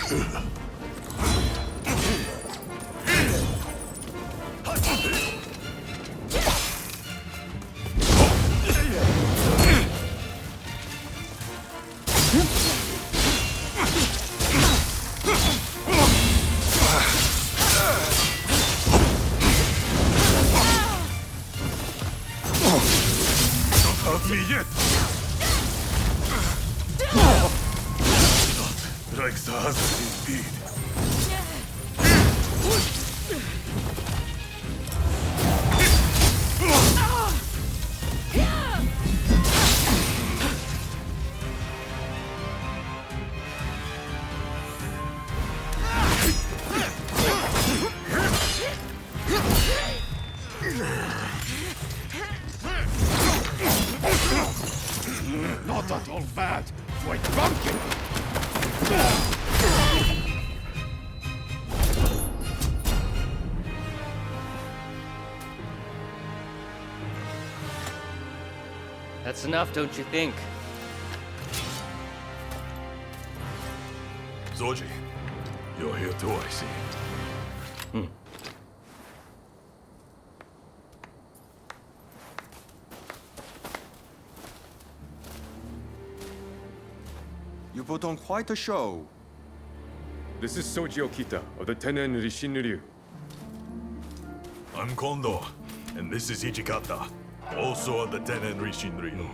Don't hurt me yet. Like the husband indeed.
Not at all bad. Quite drunken.
That's enough, don't you think?
Zoji, you're here too, I see.
You put on quite a show.
This is Soji Okita of the Tenen Rishinryu.
I'm Kondo, and this is Hijikata, also of the Tenen Rishinryu.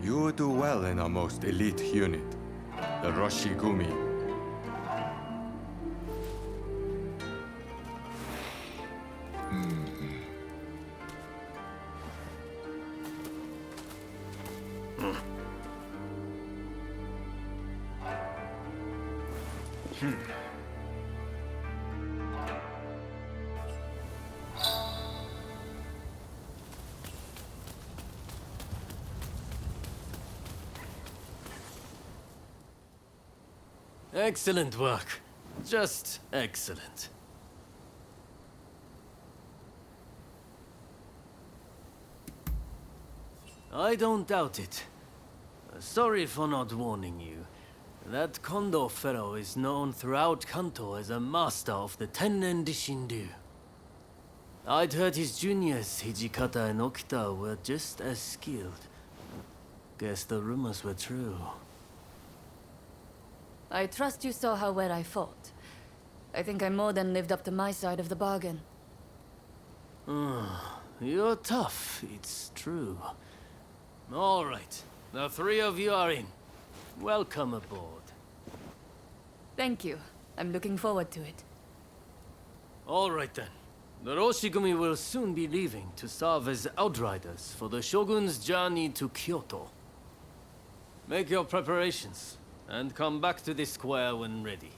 You do well in our most elite unit, the Roshi Gumi.
Excellent work. Just excellent. I don't doubt it. Sorry for not warning you. That Kondo fellow is known throughout Kanto as a master of the Tennen Dishindu. I'd heard his juniors, Hijikata and Okita, were just as skilled. Guess the rumors were true.
I trust you saw how well I fought. I think I more than lived up to my side of the bargain.
You're tough, it's true. All right, the three of you are in. Welcome aboard.
Thank you. I'm looking forward to it.
All right then. The Roshi-gumi will soon be leaving to serve as outriders for the Shogun's journey to Kyoto. Make your preparations, and come back to this square when ready.